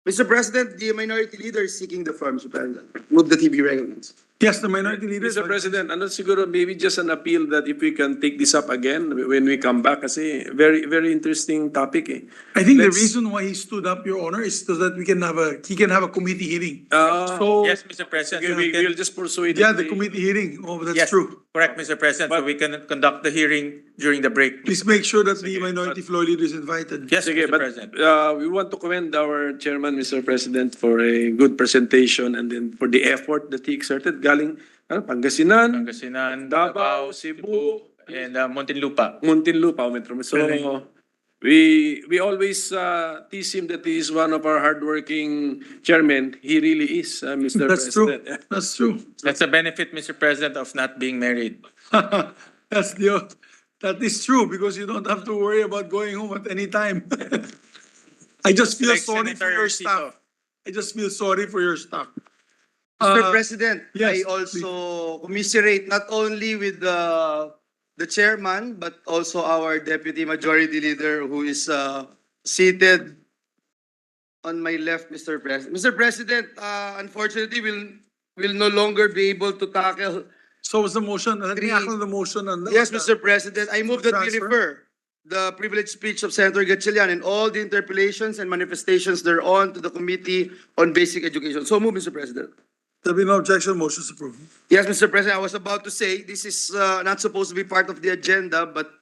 Mr. President, the minority leader is seeking the floor, Mr. President. Move that he be recognized. Yes, the minority leader. Mr. President, ano siguro maybe just an appeal that if we can take this up again when we come back kasi very very interesting topic eh. I think the Let's- reason why he stood up, Your Honor, is so that he can have a committee hearing. Yes, Mr. President. Okay, so we can- we'll just pursue it. Yeah, the committee hearing. Oh, that's Yes, true. correct, Mr. President. So we can conduct the hearing during the break. Please make sure that the minority floor leader is invited. Yes, Sige, Mr. but President. we want to commend our chairman, Mr. President, for a good presentation and then for the effort that he exerted galing Pangasinan, Pangasinan, Davao, Cebu, and Muntinlupa. Muntinlupa, Metro. So we always tease him that he is one of our hardworking chairmen. He really is, Mr. That's true. President. That's true. That's a benefit, Mr. President, of not being married. That is true because you don't have to worry about going home at any time. I just feel Like sorry for Senator your Tito. staff. I just feel sorry for your staff. Mr. President, yes, I also commiserate not only with the chairman, but also our deputy majority leader who is seated on my left, Mr. President. Mr. President, unfortunately, will no longer be able to tackle. So was the motion, let me Three. act on the motion on Yes, Mr. President, I move that we Transfer. refer the privileged speech of Senator Gatchalian and all the interpellations and manifestations thereon to the Committee on Basic Education. So move, Mr. President. There be no objection, motion is approved. Yes, Mr. President, I was about to say, this is not supposed to be part of the agenda, but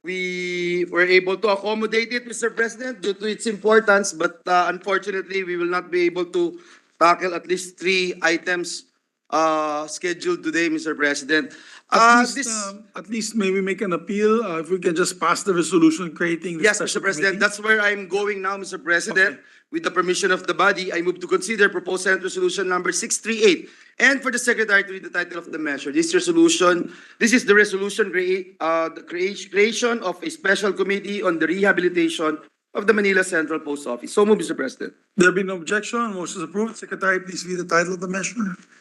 we were able to accommodate it, Mr. President, due to its importance, but unfortunately, we will not be able to tackle at least 3 items scheduled today, Mr. President. At least maybe make an appeal, if we can just pass the resolution creating the Yes, special Mr. President, committee. that's where I'm going now, Mr. President. With the permission of the body, I move to consider proposed Senate Resolution number 638. And for the Secretary to read the title of the measure. This is the resolution creation of a special committee on the rehabilitation of the Manila Central Post Office. So move, Mr. President. There be no objection, motion is approved. Secretary, please read the title of the measure.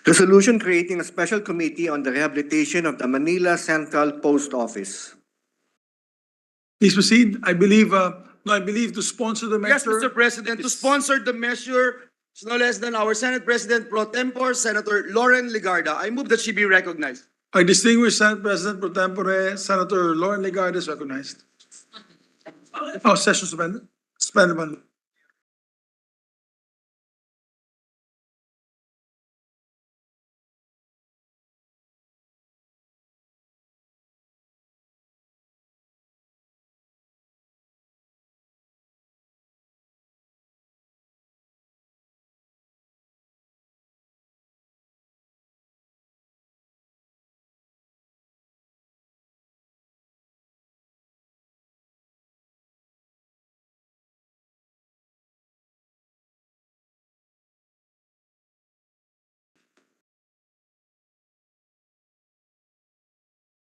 Resolution creating a special committee on the rehabilitation of the Manila Central Post Office. Please proceed. I believe to sponsor the Yes, measure. Mr. President, to sponsor the measure, it's no less than our Senate President Pro Tempore, Senator Lauren Legarda. I move that she be recognized. Our distinguished Senate President Pro Tempore, Senator Lauren Legarda is recognized. Oh, session suspended. Suspended. Madam.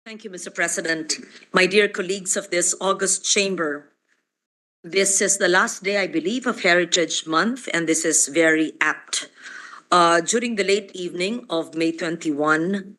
Thank you, Mr. President. My dear colleagues of this August chamber, this is the last day, I believe, of Heritage Month, and this is very apt. During the late evening of May 21,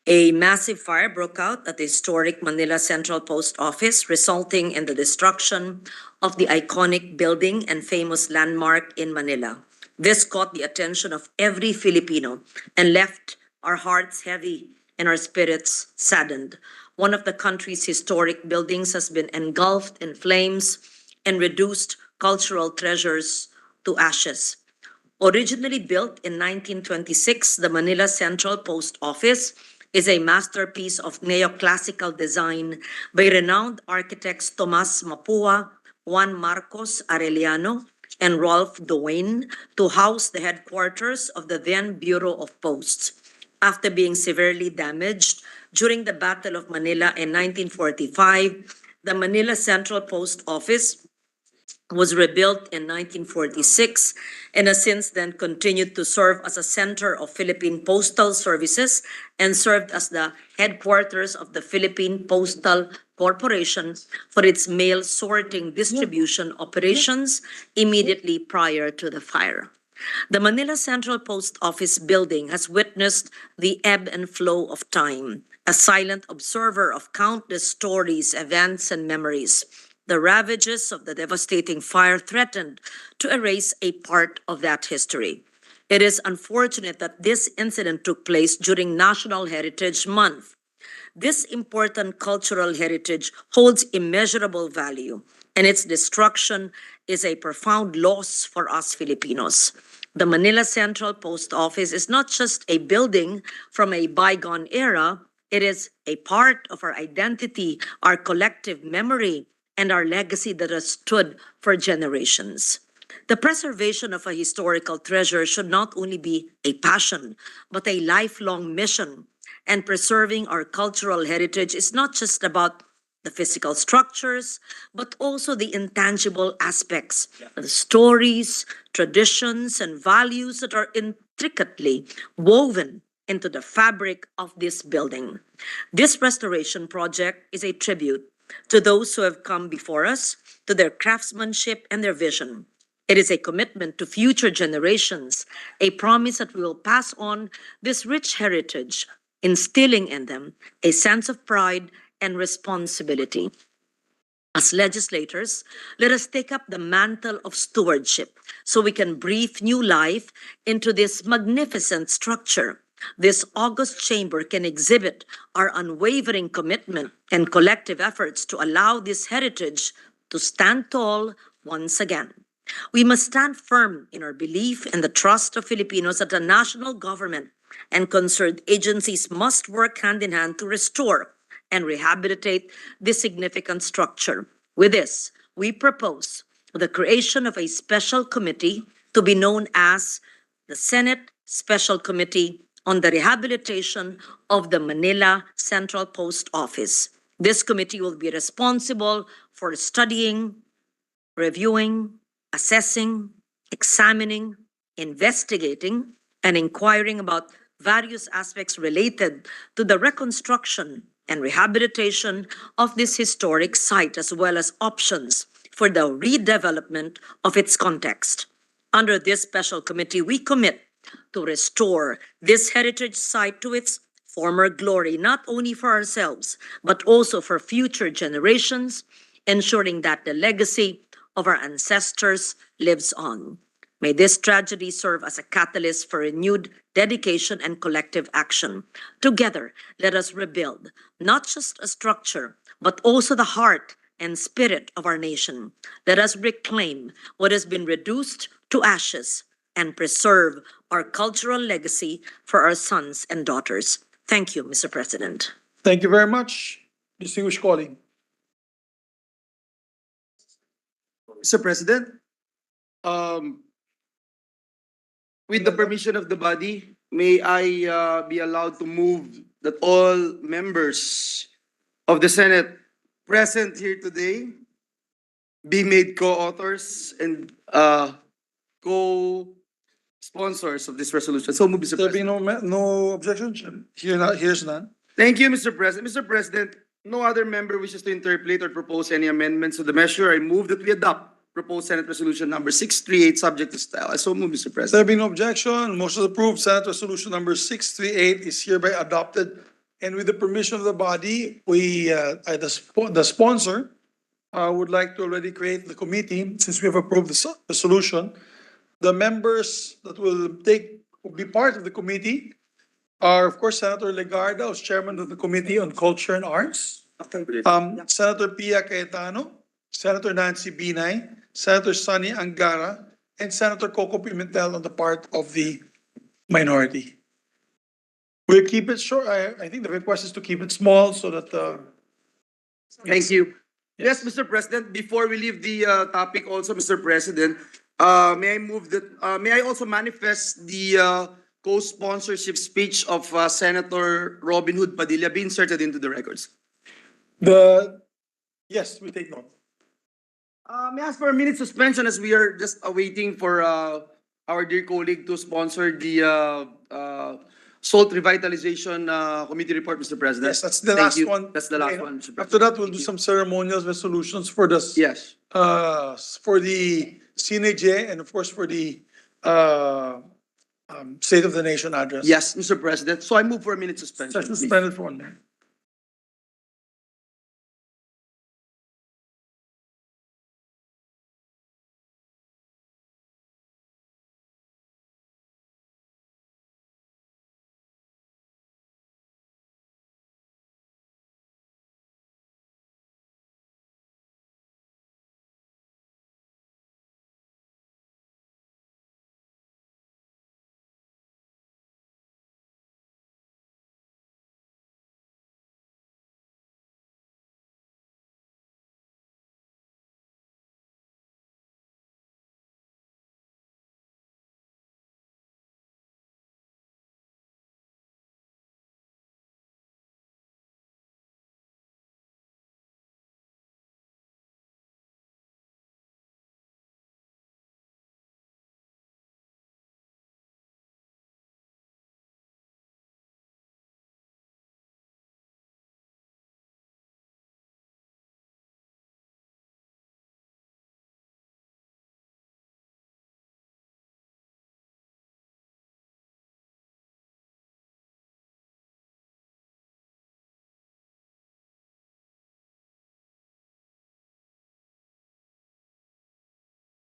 a massive fire broke out at the historic Manila Central Post Office, resulting in the destruction of the iconic building and famous landmark in Manila. This caught the attention of every Filipino and left our hearts heavy and our spirits saddened. One of the country's historic buildings has been engulfed in flames and reduced cultural treasures to ashes. Originally built in 1926, the Manila Central Post Office is a masterpiece of neoclassical design by renowned architects Tomas Mapua, Juan Marcos Arellano, and Rolf Duane to house the headquarters of the then Bureau of Posts. After being severely damaged during the Battle of Manila in 1945, the Manila Central Post Office was rebuilt in 1946 and has since then continued to serve as a center of Philippine postal services and served as the headquarters of the Philippine Postal Corporation for its mail sorting distribution operations immediately prior to the fire. The Manila Central Post Office building has witnessed the ebb and flow of time, a silent observer of countless stories, events, and memories. The ravages of the devastating fire threatened to erase a part of that history. It is unfortunate that this incident took place during National Heritage Month. This important cultural heritage holds immeasurable value, and its destruction is a profound loss for us Filipinos. The Manila Central Post Office is not just a building from a bygone era, it is a part of our identity, our collective memory, and our legacy that has stood for generations. The preservation of a historical treasure should not only be a passion, but a lifelong mission. And preserving our cultural heritage is not just about the physical structures, but also the intangible aspects, the stories, traditions, and values that are intricately woven into the fabric of this building. This restoration project is a tribute to those who have come before us, to their craftsmanship and their vision. It is a commitment to future generations, a promise that we will pass on this rich heritage, instilling in them a sense of pride and responsibility. As legislators, let us take up the mantle of stewardship so we can breathe new life into this magnificent structure. This august chamber can exhibit our unwavering commitment and collective efforts to allow this heritage to stand tall once again. We must stand firm in our belief and the trust of Filipinos that the national government and concerned agencies must work hand in hand to restore and rehabilitate this significant structure. With this, we propose the creation of a special committee to be known as the Senate Special Committee on the Rehabilitation of the Manila Central Post Office. This committee will be responsible for studying, reviewing, assessing, examining, investigating, and inquiring about various aspects related to the reconstruction and rehabilitation of this historic site, as well as options for the redevelopment of its context. Under this special committee, we commit to restore this heritage site to its former glory, not only for ourselves, but also for future generations, ensuring that the legacy of our ancestors lives on. May this tragedy serve as a catalyst for renewed dedication and collective action. Together, let us rebuild not just a structure, but also the heart and spirit of our nation. Let us reclaim what has been reduced to ashes and preserve our cultural legacy for our sons and daughters. Thank you, Mr. President. Thank you very much, distinguished colleague. Mr. President, with the permission of the body, may I be allowed to move that all members of the Senate present here today be made co-authors and co-sponsors of this resolution. So move, Mr. There be President. no objection? Here's none. Thank you, Mr. President. Mr. President, no other member wishes to interpolate or propose any amendments to the measure. I move that we adopt proposed Senate Resolution number 638, subject to style. I so move, Mr. President. There being no objection, motion is approved. Senate Resolution number 638 is hereby adopted. And with the permission of the body, the sponsor would like to already create the committee, since we have approved the resolution. The members that will be part of the committee are, of course, Senator Legarda, who's chairman of the Committee on Culture and Arts, Senator Pia Cayetano, Senator Nancy Binay, Senator Sonny Angara, and Senator Coco Pimentel on the part of the minority. We'll keep it short. I think the request is to keep it small so that Thank you. Yes, Mr. President, before we leave the topic also, Mr. President, may I move that, may I also manifest the co-sponsorship speech of Senator Robin Hood Padilla be inserted into the records? Yes, we take note. May I ask for a minute suspension as we are just awaiting for our dear colleague to sponsor the Salt Revitalization Committee report, Mr. President. Yes, that's the Thank last you. one. That's the last one, Mr. President. After that, we'll do some ceremonial resolutions for the for the CNJ and of course for the State of the Nation address. Yes, Mr. President. So I move for a minute suspension. Session suspended for 1 minute.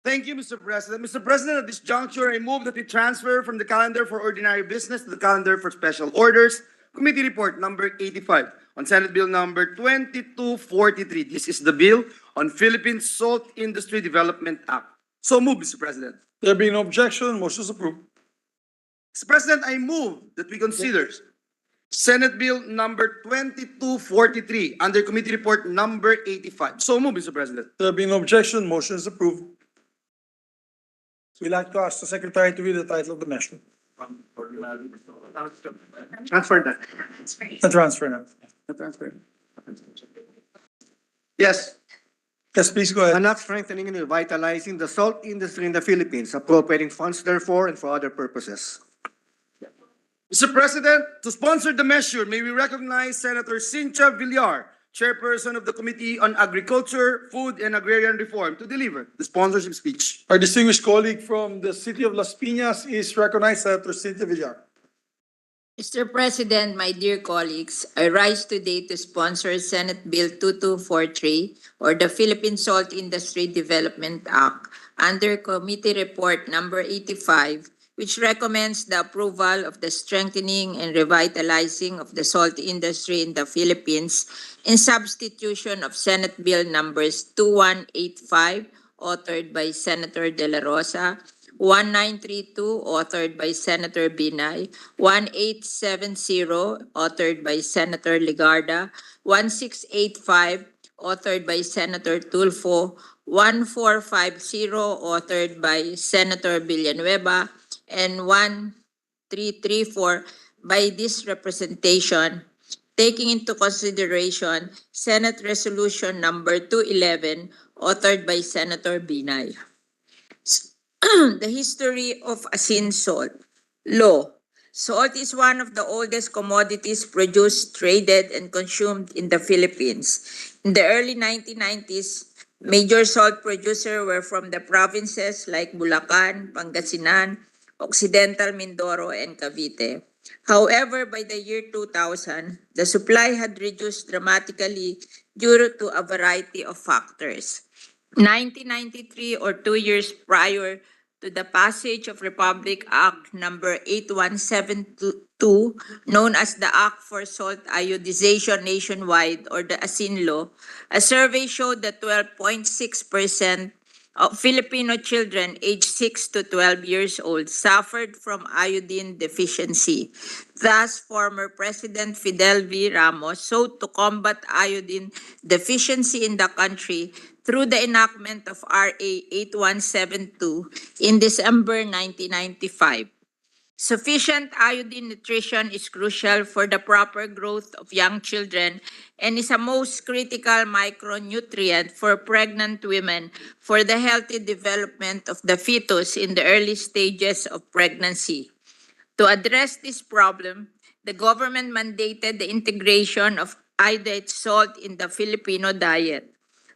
Thank you, Mr. President. Mr. President, at this juncture, I move that we transfer from the calendar for ordinary business to the calendar for special orders. Committee Report number 85 on Senate Bill number 2243. This is the bill on Philippine Salt Industry Development Act. So move, Mr. President. There being no objection, motion is approved. Mr. President, I move that we consider Senate Bill number 2243 under Committee Report number 85. So move, Mr. President. There being no objection, motion is approved. We'd like to ask the Secretary to read the title of the measure. Transfer that. The transfer now. Yes. Yes, please go ahead. An act strengthening and revitalizing the salt industry in the Philippines, appropriating funds therefore and for other purposes. Mr. President, to sponsor the measure, may we recognize Senator Cynthia Villar, Chairperson of the Committee on Agriculture, Food and Agrarian Reform, to deliver the sponsorship speech. Our distinguished colleague from the city of Las Piñas is recognized, Senator Cynthia Villar. Mr. President, my dear colleagues, I rise today to sponsor Senate Bill 2243, or the Philippine Salt Industry Development Act, under Committee Report number 85, which recommends the approval of the strengthening and revitalizing of the salt industry in the Philippines in substitution of Senate Bill numbers 2185, authored by Senator De La Rosa, 1932, authored by Senator Binay, 1870, authored by Senator Legarda, 1685, authored by Senator Tulfo, 1450, authored by Senator Villanueva, and 1334 by this representation, taking into consideration Senate Resolution number 211, authored by Senator Binay. The history of asin salt. Law. Salt is one of the oldest commodities produced, traded, and consumed in the Philippines. In the early 1990s, major salt producers were from the provinces like Bulacan, Pangasinan, Occidental Mindoro, and Cavite. However, by the year 2000, the supply had reduced dramatically due to a variety of factors. 1993, or 2 years prior to the passage of Republic Act number 8172, known as the Act for Salt Iodization Nationwide, or the ASIN Law, a survey showed that 12.6% of Filipino children aged 6 to 12 years old suffered from iodine deficiency. Thus, former President Fidel V. Ramos sought to combat iodine deficiency in the country through the enactment of RA 8172 in December 1995. Sufficient iodine nutrition is crucial for the proper growth of young children and is a most critical micronutrient for pregnant women for the healthy development of the fetus in the early stages of pregnancy. To address this problem, the government mandated the integration of iodized salt in the Filipino diet.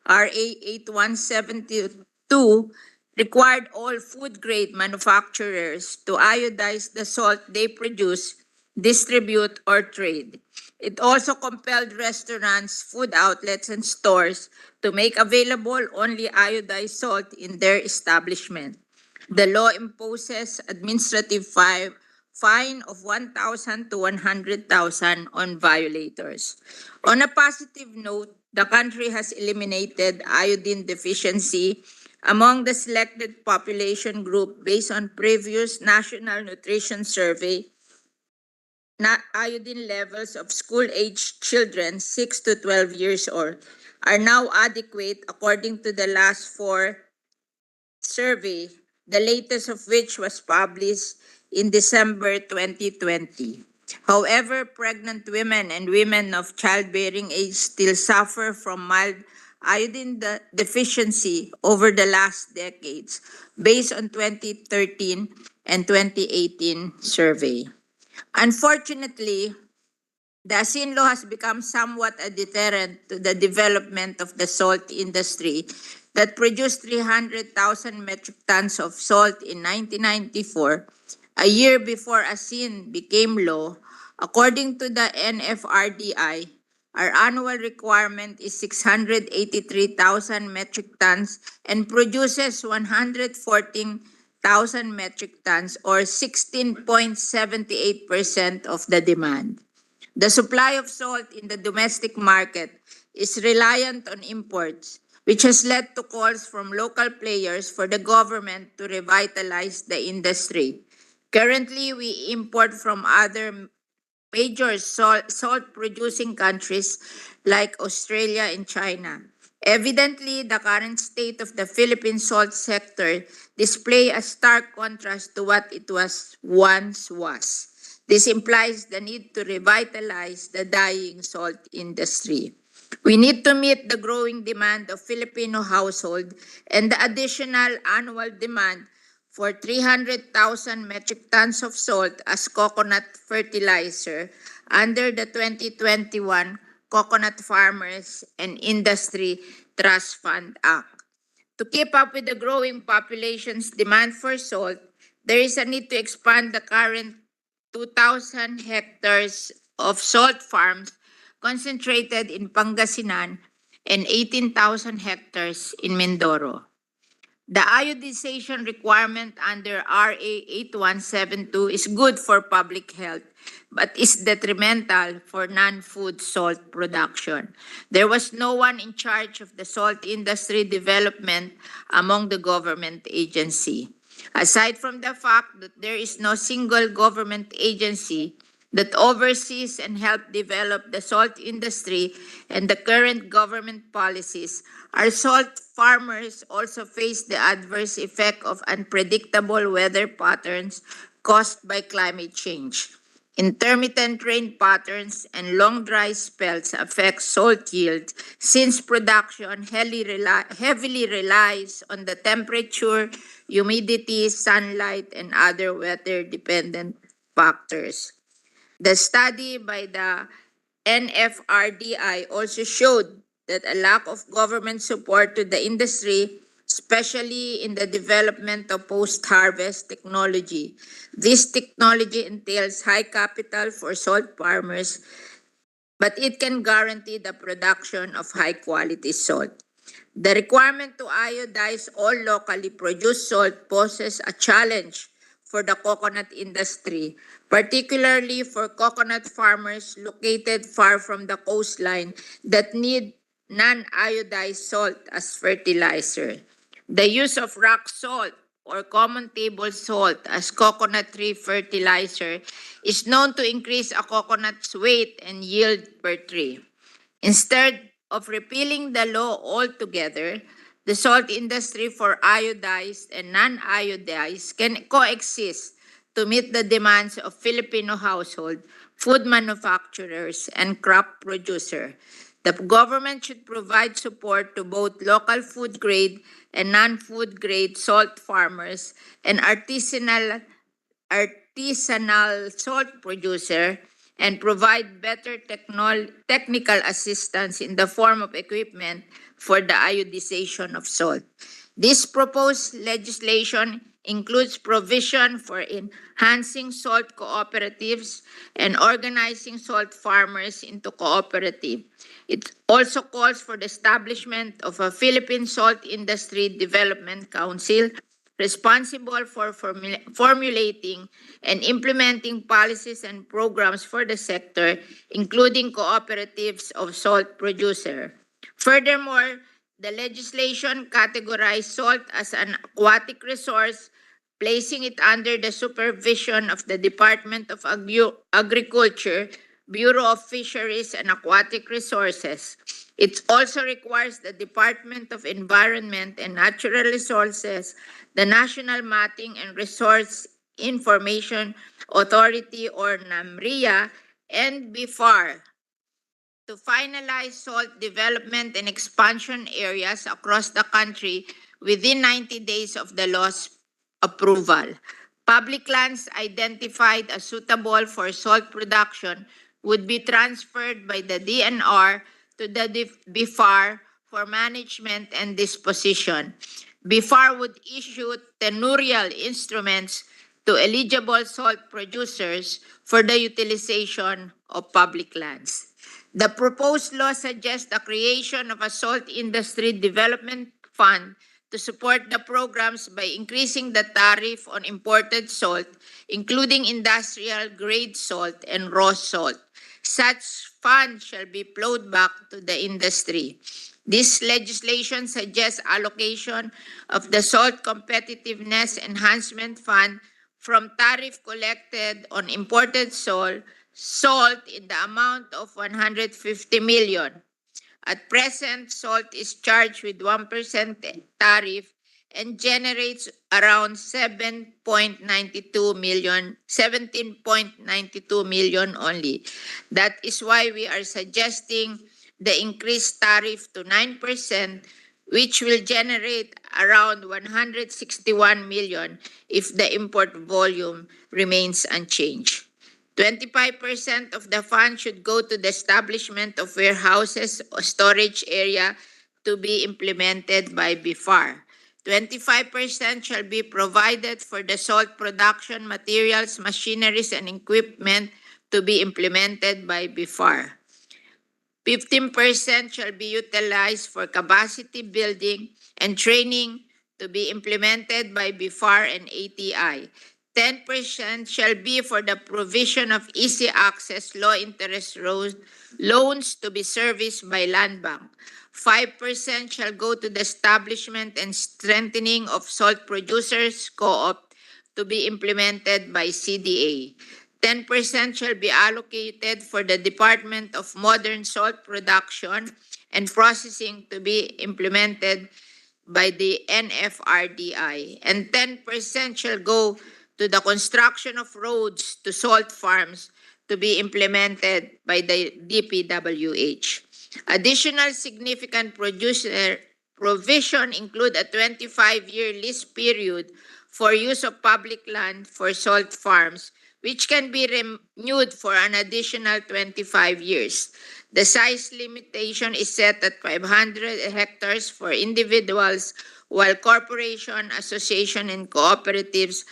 RA 8172 required all food-grade manufacturers to iodize the salt they produce, distribute, or trade. It also compelled restaurants, food outlets, and stores to make available only iodized salt in their establishment. The law imposes administrative fine of 1,000 to 100,000 on violators. On a positive note, the country has eliminated iodine deficiency among the selected population group based on previous National Nutrition Survey. Iodine levels of school-aged children 6 to 12 years old are now adequate according to the last 4 survey, the latest of which was published in December 2020. However, pregnant women and women of childbearing age still suffer from mild iodine deficiency over the last decades, based on 2013 and 2018 survey. Unfortunately, the ASIN law has become somewhat a deterrent to the development of the salt industry that produced 300,000 metric tons of salt in 1994, a year before ASIN became law. According to the NFRDI, Our annual requirement is 683,000 metric tons and produces 114,000 metric tons or 16.78% of the demand. The supply of salt in the domestic market is reliant on imports, which has led to calls from local players for the government to revitalize the industry. Currently, we import from other major salt-producing countries like Australia and China. Evidently, the current state of the Philippine salt sector displays a stark contrast to what it once was. This implies the need to revitalize the dying salt industry. We need to meet the growing demand of Filipino households and the additional annual demand for 300,000 metric tons of salt as coconut fertilizer under the 2021 Coconut Farmers and Industry Trust Fund Act. To keep up with the growing population's demand for salt, there is a need to expand the current 2,000 hectares of salt farms concentrated in Pangasinan and 18,000 hectares in Mindoro. The iodization requirement under RA 8172 is good for public health, but is detrimental for non-food salt production. There was no one in charge of the salt industry development among the government agency. Aside from the fact that there is no single government agency that oversees and help develop the salt industry and the current government policies, our salt farmers also face the adverse effect of unpredictable weather patterns caused by climate change. Intermittent rain patterns and long dry spells affect salt yield since production heavily relies on the temperature, humidity, sunlight, and other weather-dependent factors. The study by the NFRDI also showed that a lack of government support to the industry, especially in the development of post-harvest technology. This technology entails high capital for salt farmers, but it can guarantee the production of high-quality salt. The requirement to iodize all locally produced salt poses a challenge for the coconut industry, particularly for coconut farmers located far from the coastline that need non-iodized salt as fertilizer. The use of rock salt or common table salt as coconut tree fertilizer is known to increase a coconut's weight and yield per tree. Instead of repealing the law altogether, the salt industry for iodized and non-iodized can coexist to meet the demands of Filipino household, food manufacturers, and crop producers. The government should provide support to both local food grade and non-food grade salt farmers and artisanal salt producer and provide better technical assistance in the form of equipment for the iodization of salt. This proposed legislation includes provision for enhancing salt cooperatives and organizing salt farmers into cooperatives. It also calls for the establishment of a Philippine Salt Industry Development Council responsible for formulating and implementing policies and programs for the sector, including cooperatives of salt producers. Furthermore, the legislation categorized salt as an aquatic resource, placing it under the supervision of the Department of Agriculture, Bureau of Fisheries and Aquatic Resources. It also requires the Department of Environment and Natural Resources, the National Mapping and Resource Information Authority or NAMRIA, and BIFAR to finalize salt development and expansion areas across the country within 90 days of the law's approval. Public lands identified as suitable for salt production would be transferred by the DNR to the BIFAR for management and disposition. BIFAR would issue tenurial instruments to eligible salt producers for the utilization of public lands. The proposed law suggests the creation of a salt industry development fund to support the programs by increasing the tariff on imported salt, including industrial grade salt and raw salt. Such fund shall be plowed back to the industry. This legislation suggests allocation of the Salt Competitiveness Enhancement Fund from tariff collected on imported salt in the amount of 150 million. At present, salt is charged with 1% tariff and generates around 17.92 million only. That is why we are suggesting the increased tariff to 9%, which will generate around 161 million if the import volume remains unchanged. 25% of the fund should go to the establishment of warehouses or storage area to be implemented by BIFAR. 25% shall be provided for the salt production materials, machineries, and equipment to be implemented by BIFAR. 15% shall be utilized for capacity building and training to be implemented by BIFAR and ATI. 10% shall be for the provision of easy access low interest loans to be serviced by Land Bank. 5% shall go to the establishment and strengthening of salt producers co-op to be implemented by CDA. 10% shall be allocated for the Department of Modern Salt Production and Processing to be implemented by the NFRDI. And 10% shall go to the construction of roads to salt farms to be implemented by the DPWH. Additional significant producer provision include a 25-year lease period for use of public land for salt farms, which can be renewed for an additional 25 years. The size limitation is set at 500 hectares for individuals, while corporation, association, and cooperatives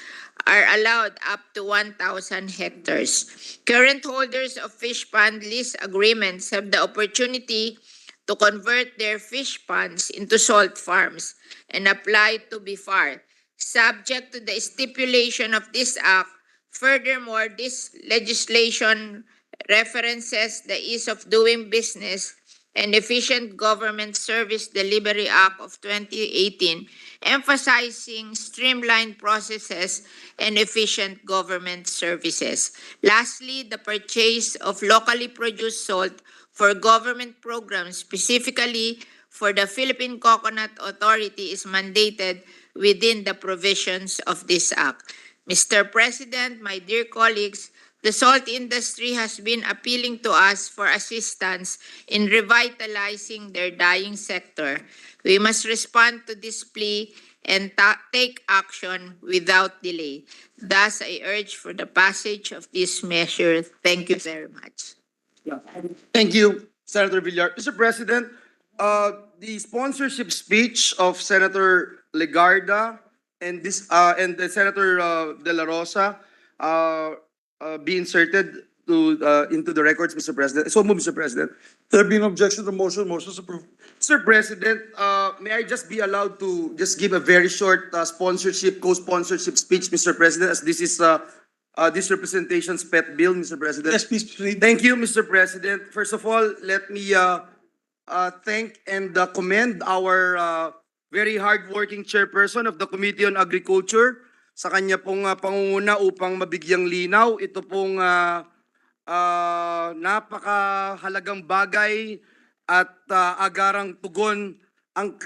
are allowed up to 1,000 hectares. Current holders of fish pond lease agreements have the opportunity to convert their fish ponds into salt farms and apply to BIFAR, subject to the stipulation of this act. Furthermore, this legislation references the Ease of Doing Business and Efficient Government Service Delivery Act of 2018, emphasizing streamlined processes and efficient government services. Lastly, the purchase of locally produced salt for government programs, specifically for the Philippine Coconut Authority, is mandated within the provisions of this act. Mr. President, my dear colleagues, the salt industry has been appealing to us for assistance in revitalizing their dying sector. We must respond to this plea and take action without delay. Thus, I urge for the passage of this measure. Thank you very much. Thank you, Senator Villar. Mr. President, the sponsorship speech of Senator Legarda and Senator De La Rosa be inserted into the records, Mr. President. So move, Mr. President. There being no objection to the motion, motion is approved. Mr. President, may I just be allowed to just give a very short co-sponsorship speech, Mr. President, as this is this representation's pet bill, Mr. President. Yes, please proceed. Thank you, Mr. President. First of all, let me thank and commend our very hardworking chairperson of the Committee on Agriculture sa kanya pong pangunguna upang mabigyang linaw. Ito pong napakahalagang bagay at agarang tugon ang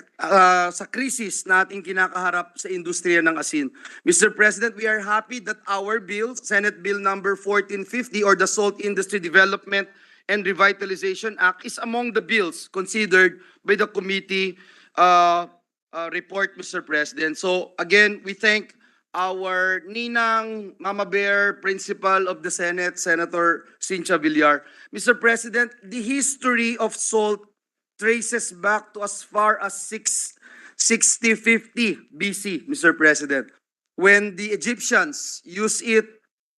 sa krisis na ating kinakaharap sa industriya ng asin. Mr. President, we are happy that our bill, Senate Bill number 1450 or the Salt Industry Development and Revitalization Act, is among the bills considered by the committee report, Mr. President. So again, we thank our Ninang Mama Bear, Principal of the Senate, Senator Cynthia Villar. Mr. President, the history of salt traces back to as far as 6050 BC, Mr. President, when the Egyptians used it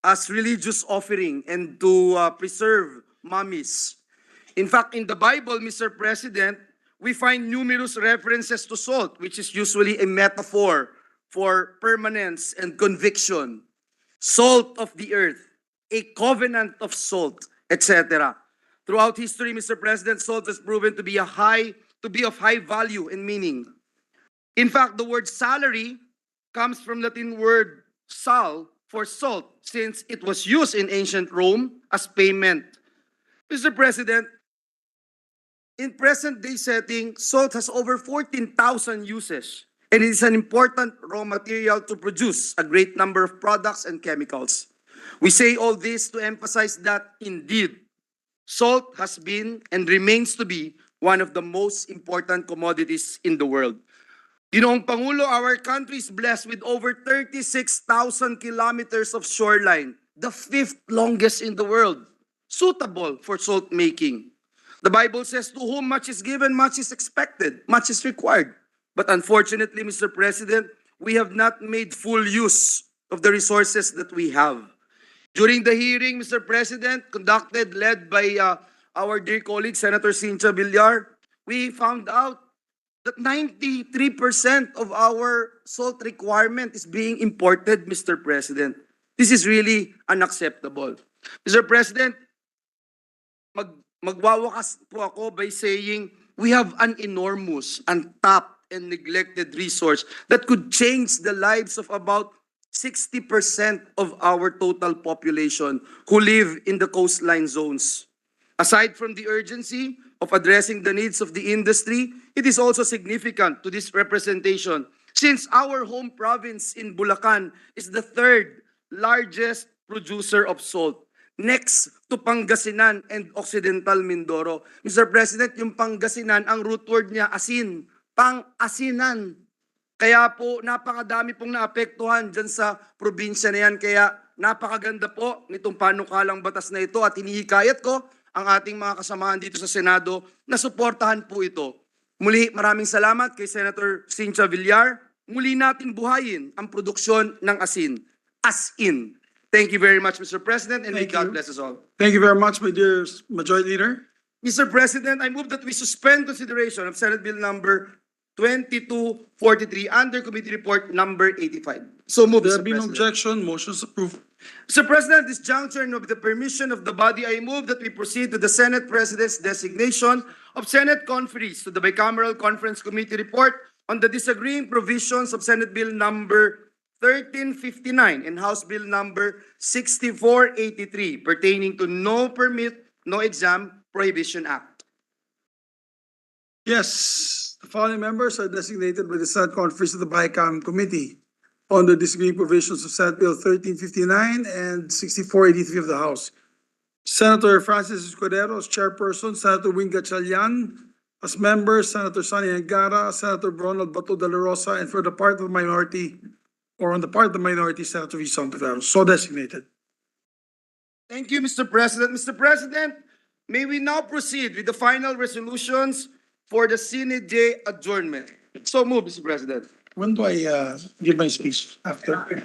as religious offering and to preserve mummies. In fact, in the Bible, Mr. President, we find numerous references to salt, which is usually a metaphor for permanence and conviction. Salt of the earth, a covenant of salt, etc. Throughout history, Mr. President, salt has proven to be of high value and meaning. In fact, the word salary comes from Latin word sal for salt, since it was used in ancient Rome as payment. Mr. President, in present-day setting, salt has over 14,000 uses, and it is an important raw material to produce a great number of products and chemicals. We say all this to emphasize that, indeed, salt has been and remains to be one of the most important commodities in the world. Ginoong Pangulo, our country is blessed with over 36,000 kilometers of shoreline, the 5th longest in the world, suitable for salt making. The Bible says, to whom much is given, much is expected, much is required. But unfortunately, Mr. President, we have not made full use of the resources that we have. During the hearing, Mr. President, led by our dear colleague, Senator Cynthia Villar, we found out that 93% of our salt requirement is being imported, Mr. President. This is really unacceptable. Mr. President, magwawakas po ako by saying we have an enormous, untapped, and neglected resource that could change the lives of about 60% of our total population who live in the coastline zones. Aside from the urgency of addressing the needs of the industry, it is also significant to this representation since our home province in Bulacan is the 3rd largest producer of salt, next to Pangasinan and Occidental Mindoro. Mr. President, yung Pangasinan, ang root word niya asin, pang-asinan. Kaya po, napakadami pong naapektuhan dyan sa probinsya na yan. Kaya napakaganda po nitong panukalang batas na ito at hinihikayat ko ang ating mga kasamahan dito sa Senado na suportahan po ito. Muli, maraming salamat kay Senator Cynthia Villar. Muli natin buhayin ang produksyon ng asin. As in. Thank you very much, Mr. President, and may God bless us all. Thank you very much, my dear Majority Leader. Mr. President, I move that we suspend consideration of Senate Bill number 2243 under Committee Report number 85. So move, There Mr. being no President. objection, motion is approved. Mr. President, at this juncture and with the permission of the body, I move that we proceed to the Senate President's designation of Senate conferees to the Bicameral Conference Committee report on the disagreeing provisions of Senate Bill number 1359 and House Bill number 6483 pertaining to No Permit, No Exam Prohibition Act. Yes, the following members are designated by the Senate Conference of the BICAM Committee on the disagreeing provisions of Senate Bill 1359 and 6483 of the House. Senator Francis Escudero as chairperson, Senator Wing Gatchalian as members, Senator Sonny Angara, Senator Ronald Bato de la Rosa, and for the part of the minority, or on the part of the minority, Senator Rizon Tavero, so designated. Thank you, Mr. President. Mr. President, may we now proceed with the final resolutions for the Senate Day adjournment. So move, Mr. President. When do I give my speech? After?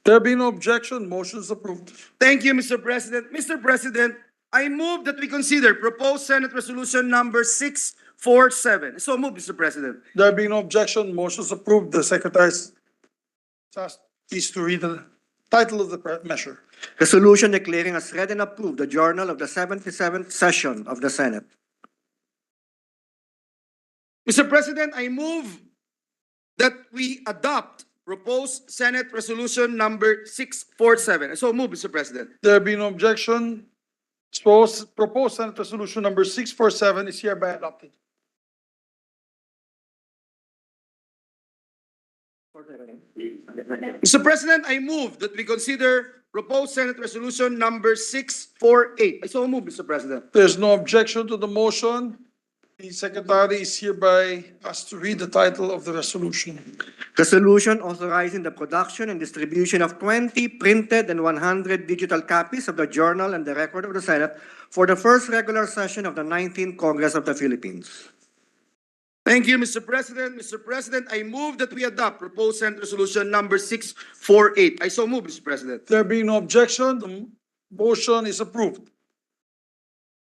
There being no objection, motion is approved. Thank you, Mr. President. Mr. President, I move that we consider proposed Senate Resolution number 647. So move, Mr. President. There being no objection, motion is approved. The Secretary is asked please to read the title of the measure. Resolution declaring as read and approved the Journal of the 77th Session of the Senate. Mr. President, I move that we adopt proposed Senate Resolution number 647. So move, Mr. President. There being no objection, proposed Senate Resolution number 647 is hereby adopted. Mr. President, I move that we consider proposed Senate Resolution number 648. I so move, Mr. President. There's no objection to the motion. The Secretary is hereby asked to read the title of the resolution. Resolution authorizing the production and distribution of 20 printed and 100 digital copies of the Journal and the Record of the Senate for the first regular session of the 19th Congress of the Philippines. Thank you, Mr. President. Mr. President, I move that we adopt proposed Senate Resolution number 648. I so move, Mr. President. There being no objection, the motion is approved.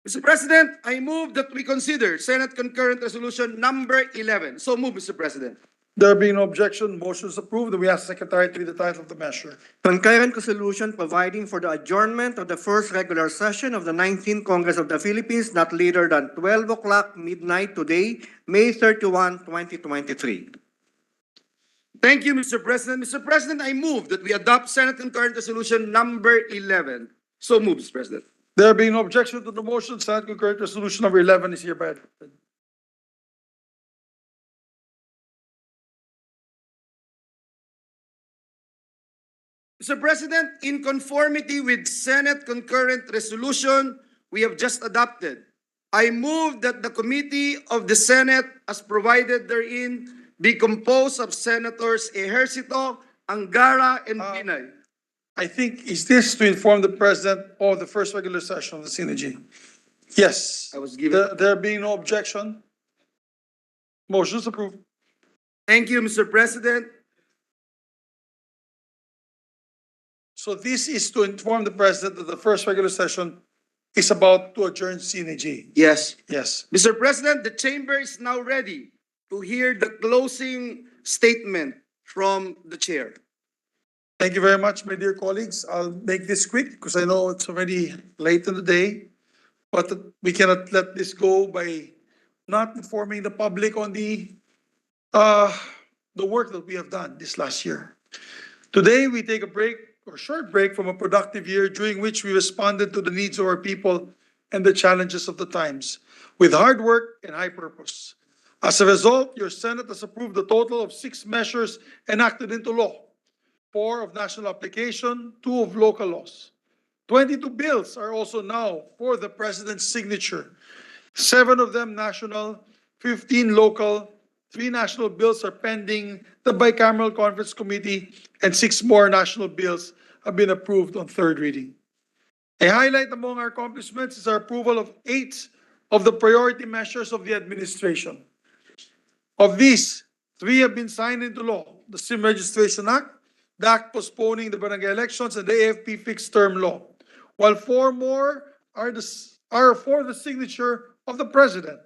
Mr. President, I move that we consider Senate Concurrent Resolution number 11. So move, Mr. President. There being no objection, motion is approved. We ask Secretary to read the title of the measure. Concurrent resolution providing for the adjournment of the first regular session of the 19th Congress of the Philippines not later than 12 o'clock midnight today, May 31, 2023. Thank you, Mr. President. Mr. President, I move that we adopt Senate Concurrent Resolution number 11. So move, Mr. President. There being no objection to the motion, Senate Concurrent Resolution number 11 is hereby adopted. Mr. President, in conformity with Senate Concurrent Resolution we have just adopted, I move that the Committee of the Senate as provided therein be composed of Senators Ejercito, Angara, and Binay. I think, is this to inform the President of the first regular session of the Synergy? Yes. I was given. There being no objection, motion is approved. Thank you, Mr. President. So this is to inform the President that the first regular session is about to adjourn Synergy. Yes. Yes. Mr. President, the chamber is now ready to hear the closing statement from the chair. Thank you very much, my dear colleagues. I'll make this quick because I know it's already late in the day, but we cannot let this go by not informing the public on the work that we have done this last year. Today, we take a break or short break from a productive year during which we responded to the needs of our people and the challenges of the times with hard work and high purpose. As a result, your Senate has approved a total of 6 measures enacted into law, 4 of national application, 2 of local laws. 22 bills are also now for the President's signature, 7 of them national, 15 local, 3 national bills are pending the Bicameral Conference Committee, and 6 more national bills have been approved on third reading. A highlight among our accomplishments is our approval of 8 of the priority measures of the administration. Of these, 3 have been signed into law: the SIM Registration Act, the Act postponing the barangay elections, and the AFP fixed term law, while 4 more are for the signature of the President,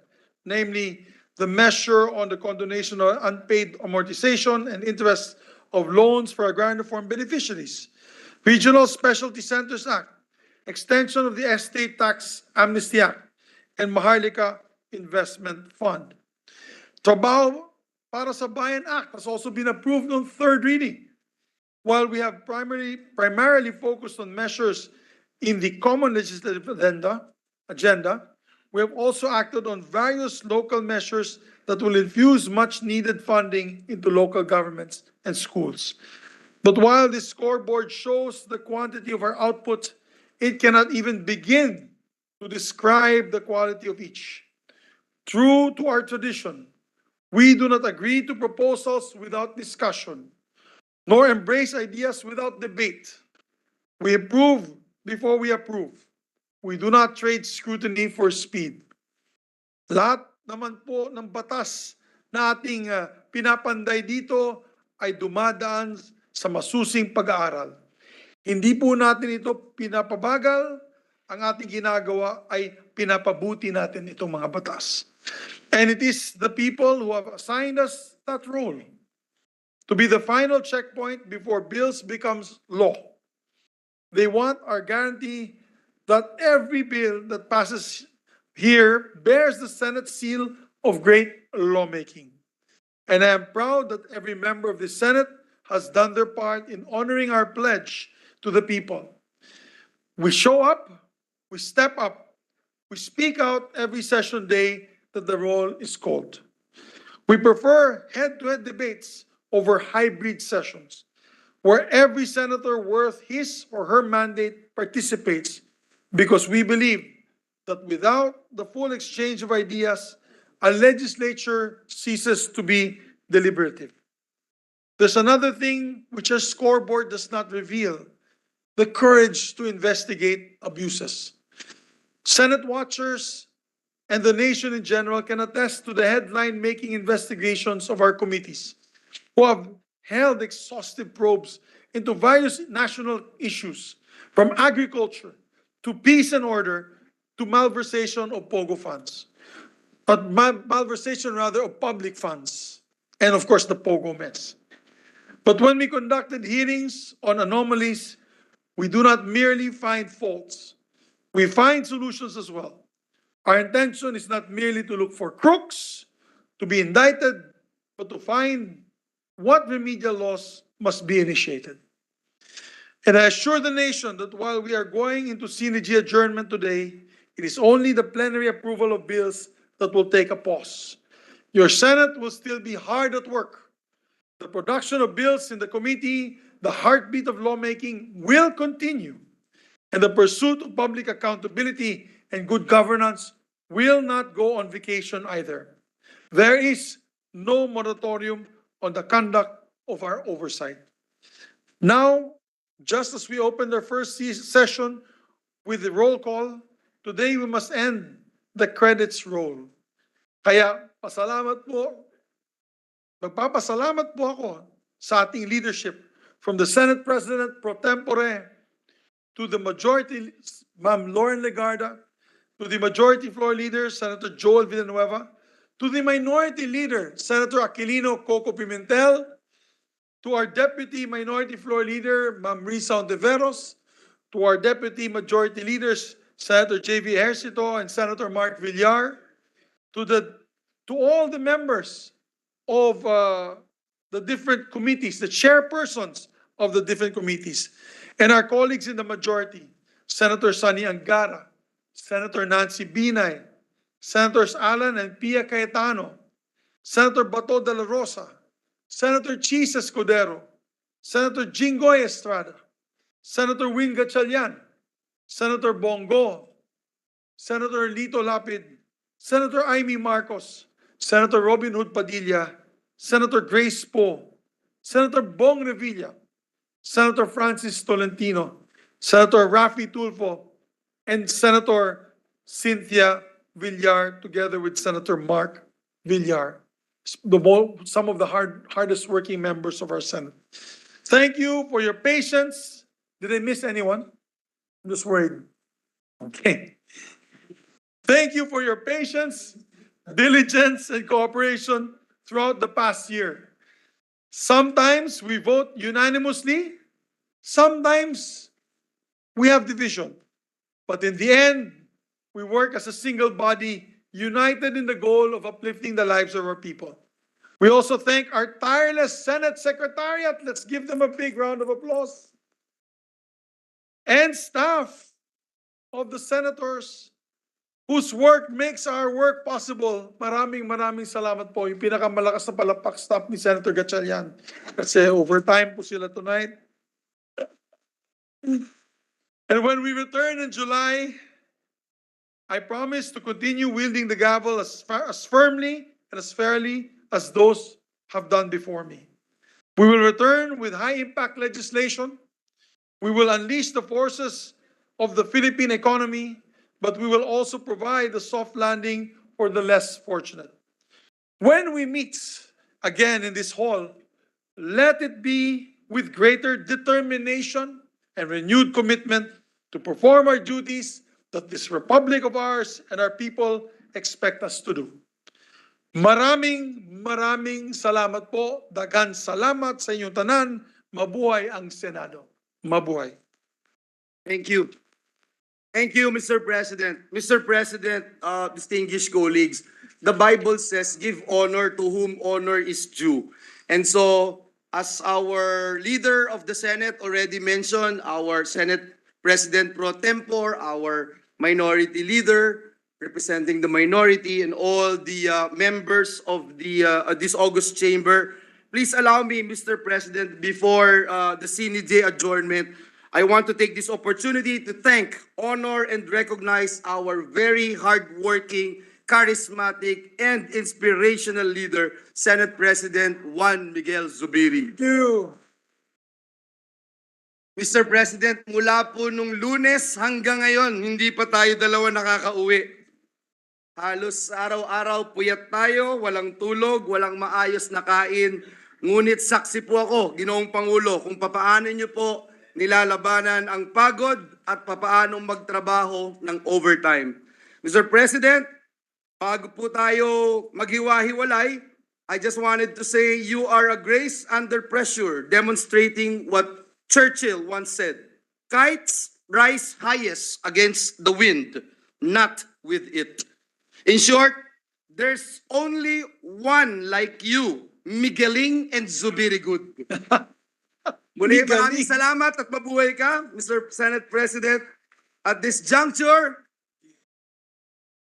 namely the measure on the condonation of unpaid amortization and interest of loans for agrarian reform beneficiaries, Regional Specialty Centers Act, extension of the Estate Tax Amnesty Act, and Maharlika Investment Fund. Trabaho para sa Bayan Act has also been approved on third reading. While we have primarily focused on measures in the common legislative agenda, we have also acted on various local measures that will infuse much needed funding into local governments and schools. But while this scoreboard shows the quantity of our output, it cannot even begin to describe the quality of each. True to our tradition, we do not agree to proposals without discussion, nor embrace ideas without debate. We approve before we approve. We do not trade scrutiny for speed. Lahat naman po ng batas na ating pinapanday dito ay dumadaan sa masusing pag-aaral. Hindi po natin ito pinapabagal, ang ating ginagawa ay pinapabuti natin itong mga batas. And it is the people who have assigned us that role to be the final checkpoint before bills becomes law. They want our guarantee that every bill that passes here bears the Senate seal of great lawmaking. And I am proud that every member of the Senate has done their part in honoring our pledge to the people. We show up, we step up, we speak out every session day that the roll is called. We prefer head-to-head debates over hybrid sessions, where every senator worth his or her mandate participates, because we believe that without the full exchange of ideas, a legislature ceases to be deliberative. There's another thing which our scoreboard does not reveal: the courage to investigate abuses. Senate watchers and the nation in general can attest to the headline-making investigations of our committees, who have held exhaustive probes into various national issues, from agriculture to peace and order to to malversation of POGO funds, malversation rather of public funds, and of course the POGO mess. But when we conducted hearings on anomalies, we do not merely find faults, we find solutions as well. Our intention is not merely to look for crooks to be indicted, but to find what remedial laws must be initiated. And I assure the nation that while we are going into synergy adjournment today, it is only the plenary approval of bills that will take a pause. Your Senate will still be hard at work. The production of bills in the committee, the heartbeat of lawmaking, will continue. And the pursuit of public accountability and good governance will not go on vacation either. There is no moratorium on the conduct of our oversight. Now, just as we opened our first session with the roll call, today we must end the credits roll. Kaya magpapasalamat po ako sa ating leadership, from the Senate President pro tempore to the majority, Ma'am Lauren Legarda, to the majority floor leader, Senator Joel Villanueva, to the minority leader, Senator Aquilino Coco Pimentel, to our deputy minority floor leader, Ma'am Risa Ontiveros, to our deputy majority leaders, Senator J.V. Ejercito and Senator Mark Villar, to all the members of the different committees, the chairpersons of the different committees, and our colleagues in the majority, Senator Sonny Angara, Senator Nancy Binay, Senators Alan and Pia Cayetano, Senator Bato de la Rosa, Senator Chis Escudero, Senator Jinggoy Estrada, Senator Win Gatchalian, Senator Bongo, Senator Lito Lapid, Senator Amy Marcos, Senator Robin Hood Padilla, Senator Grace Poe, Senator Bong Revilla, Senator Francis Tolentino, Senator Rafi Tulfo, and Senator Cynthia Villar, together with Senator Mark Villar, some of the hardest working members of our Senate. Thank you for your patience. Did I miss anyone? I'm just worried. Okay. Thank you for your patience, diligence, and cooperation throughout the past year. Sometimes we vote unanimously, sometimes we have division. But in the end, we work as a single body, united in the goal of uplifting the lives of our people. We also thank our tireless Senate Secretariat. Let's give them a big round of applause. And staff of the senators whose work makes our work possible. Maraming salamat po. Yung pinakamalakas na palakpak staff ni Senator Gatchalian. Kasi overtime po sila tonight. And when we return in July, I promise to continue wielding the gavel as firmly and as fairly as those have done before me. We will return with high-impact legislation. We will unleash the forces of the Philippine economy, but we will also provide a soft landing for the less fortunate. When we meet again in this hall, let it be with greater determination and renewed commitment to perform our duties that this republic of ours and our people expect us to do. Maraming salamat po. Daghang salamat sa inyong tanan. Mabuhay ang Senado. Mabuhay. Thank you. Thank you, Mr. President. Mr. President, distinguished colleagues, the Bible says, give honor to whom honor is due. And so, as our leader of the Senate already mentioned, our Senate President pro tempore, our minority leader representing the minority, and all the members of this August chamber, please allow me, Mr. President, before the CNJ adjournment, I want to take this opportunity to thank, honor, and recognize our very hardworking, charismatic, and inspirational leader, Senate President Juan Miguel Zubiri. Thank you. Mr. President, mula po nung Lunes hanggang ngayon, hindi pa tayo dalawa nakakauwi. Halos araw-araw puyat tayo, walang tulog, walang maayos na kain. Ngunit saksi po ako, Ginoong Pangulo, kung papaano niyo po nilalabanan ang pagod at papaano magtrabaho ng overtime. Mr. President, bago po tayo maghiwa-hiwalay, I just wanted to say you are a grace under pressure, demonstrating what Churchill once said, kites rise highest against the wind, not with it. In short, there's only one like you, Migueling and Zubirigud. Muli, maraming salamat at mabuhay ka, Mr. Senate President. At this juncture,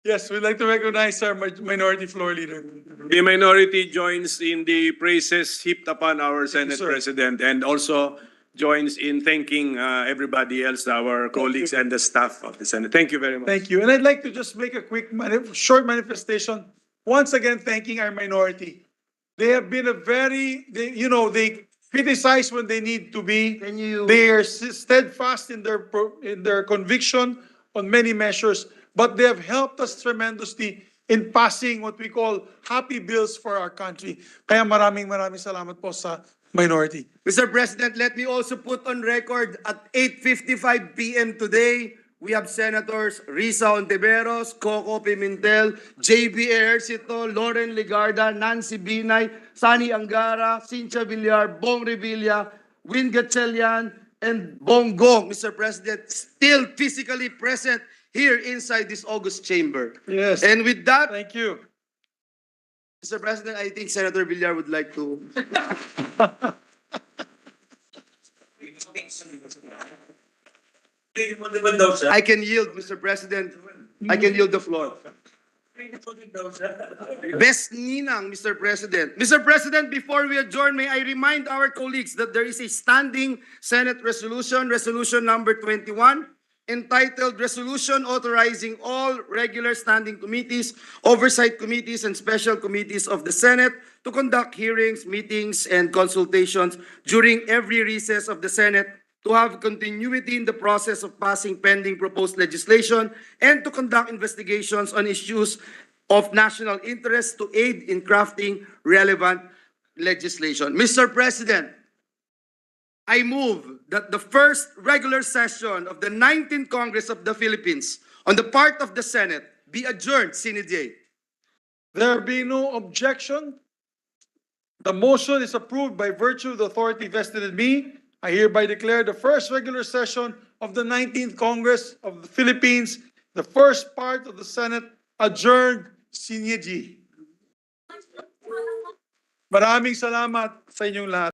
Yes, we'd like to recognize our minority floor leader. The minority joins in the praises heaped upon our Senate sir. President and also joins in thanking everybody else, our colleagues and the staff of the Senate. Thank you very much. Thank you. And I'd like to just make a quick, short manifestation. Once again, thanking our minority. They have been they criticize when they need to be. They are steadfast in their conviction on many measures, but they have helped us tremendously in passing what we call happy bills for our country. Kaya maraming salamat po sa minority. Mr. President, let me also put on record at 8:55 p.m. today, we have Senators Risa Ontiveros, Coco Pimentel, JB Ejercito, Lauren Ligarda, Nancy Binay, Sani Angara, Cynthia Villar, Bong Revilla, Win Gatchalian, and Bong Gong, Mr. President, still physically present here inside this august chamber. Yes. And with that, Thank you. Mr. President, I think Senator Villar would like to... I can yield, Mr. President. I can yield the floor. Best ninang, Mr. President. Mr. President, before we adjourn, may I remind our colleagues that there is a standing Senate resolution, resolution number 21, entitled Resolution Authorizing All Regular Standing Committees, Oversight Committees, and Special Committees of the Senate to conduct hearings, meetings, and consultations during every recess of the Senate, to have continuity in the process of passing pending proposed legislation, and to conduct investigations on issues of national interest to aid in crafting relevant legislation. Mr. President, I move that the first regular session of the 19th Congress of the Philippines on the part of the Senate be adjourned sine die. There be no objection. The motion is approved by virtue of the authority vested in me. I hereby declare the first regular session of the 19th Congress of the Philippines, the first part of the Senate, adjourned sine die. Maraming salamat sa inyong lahat.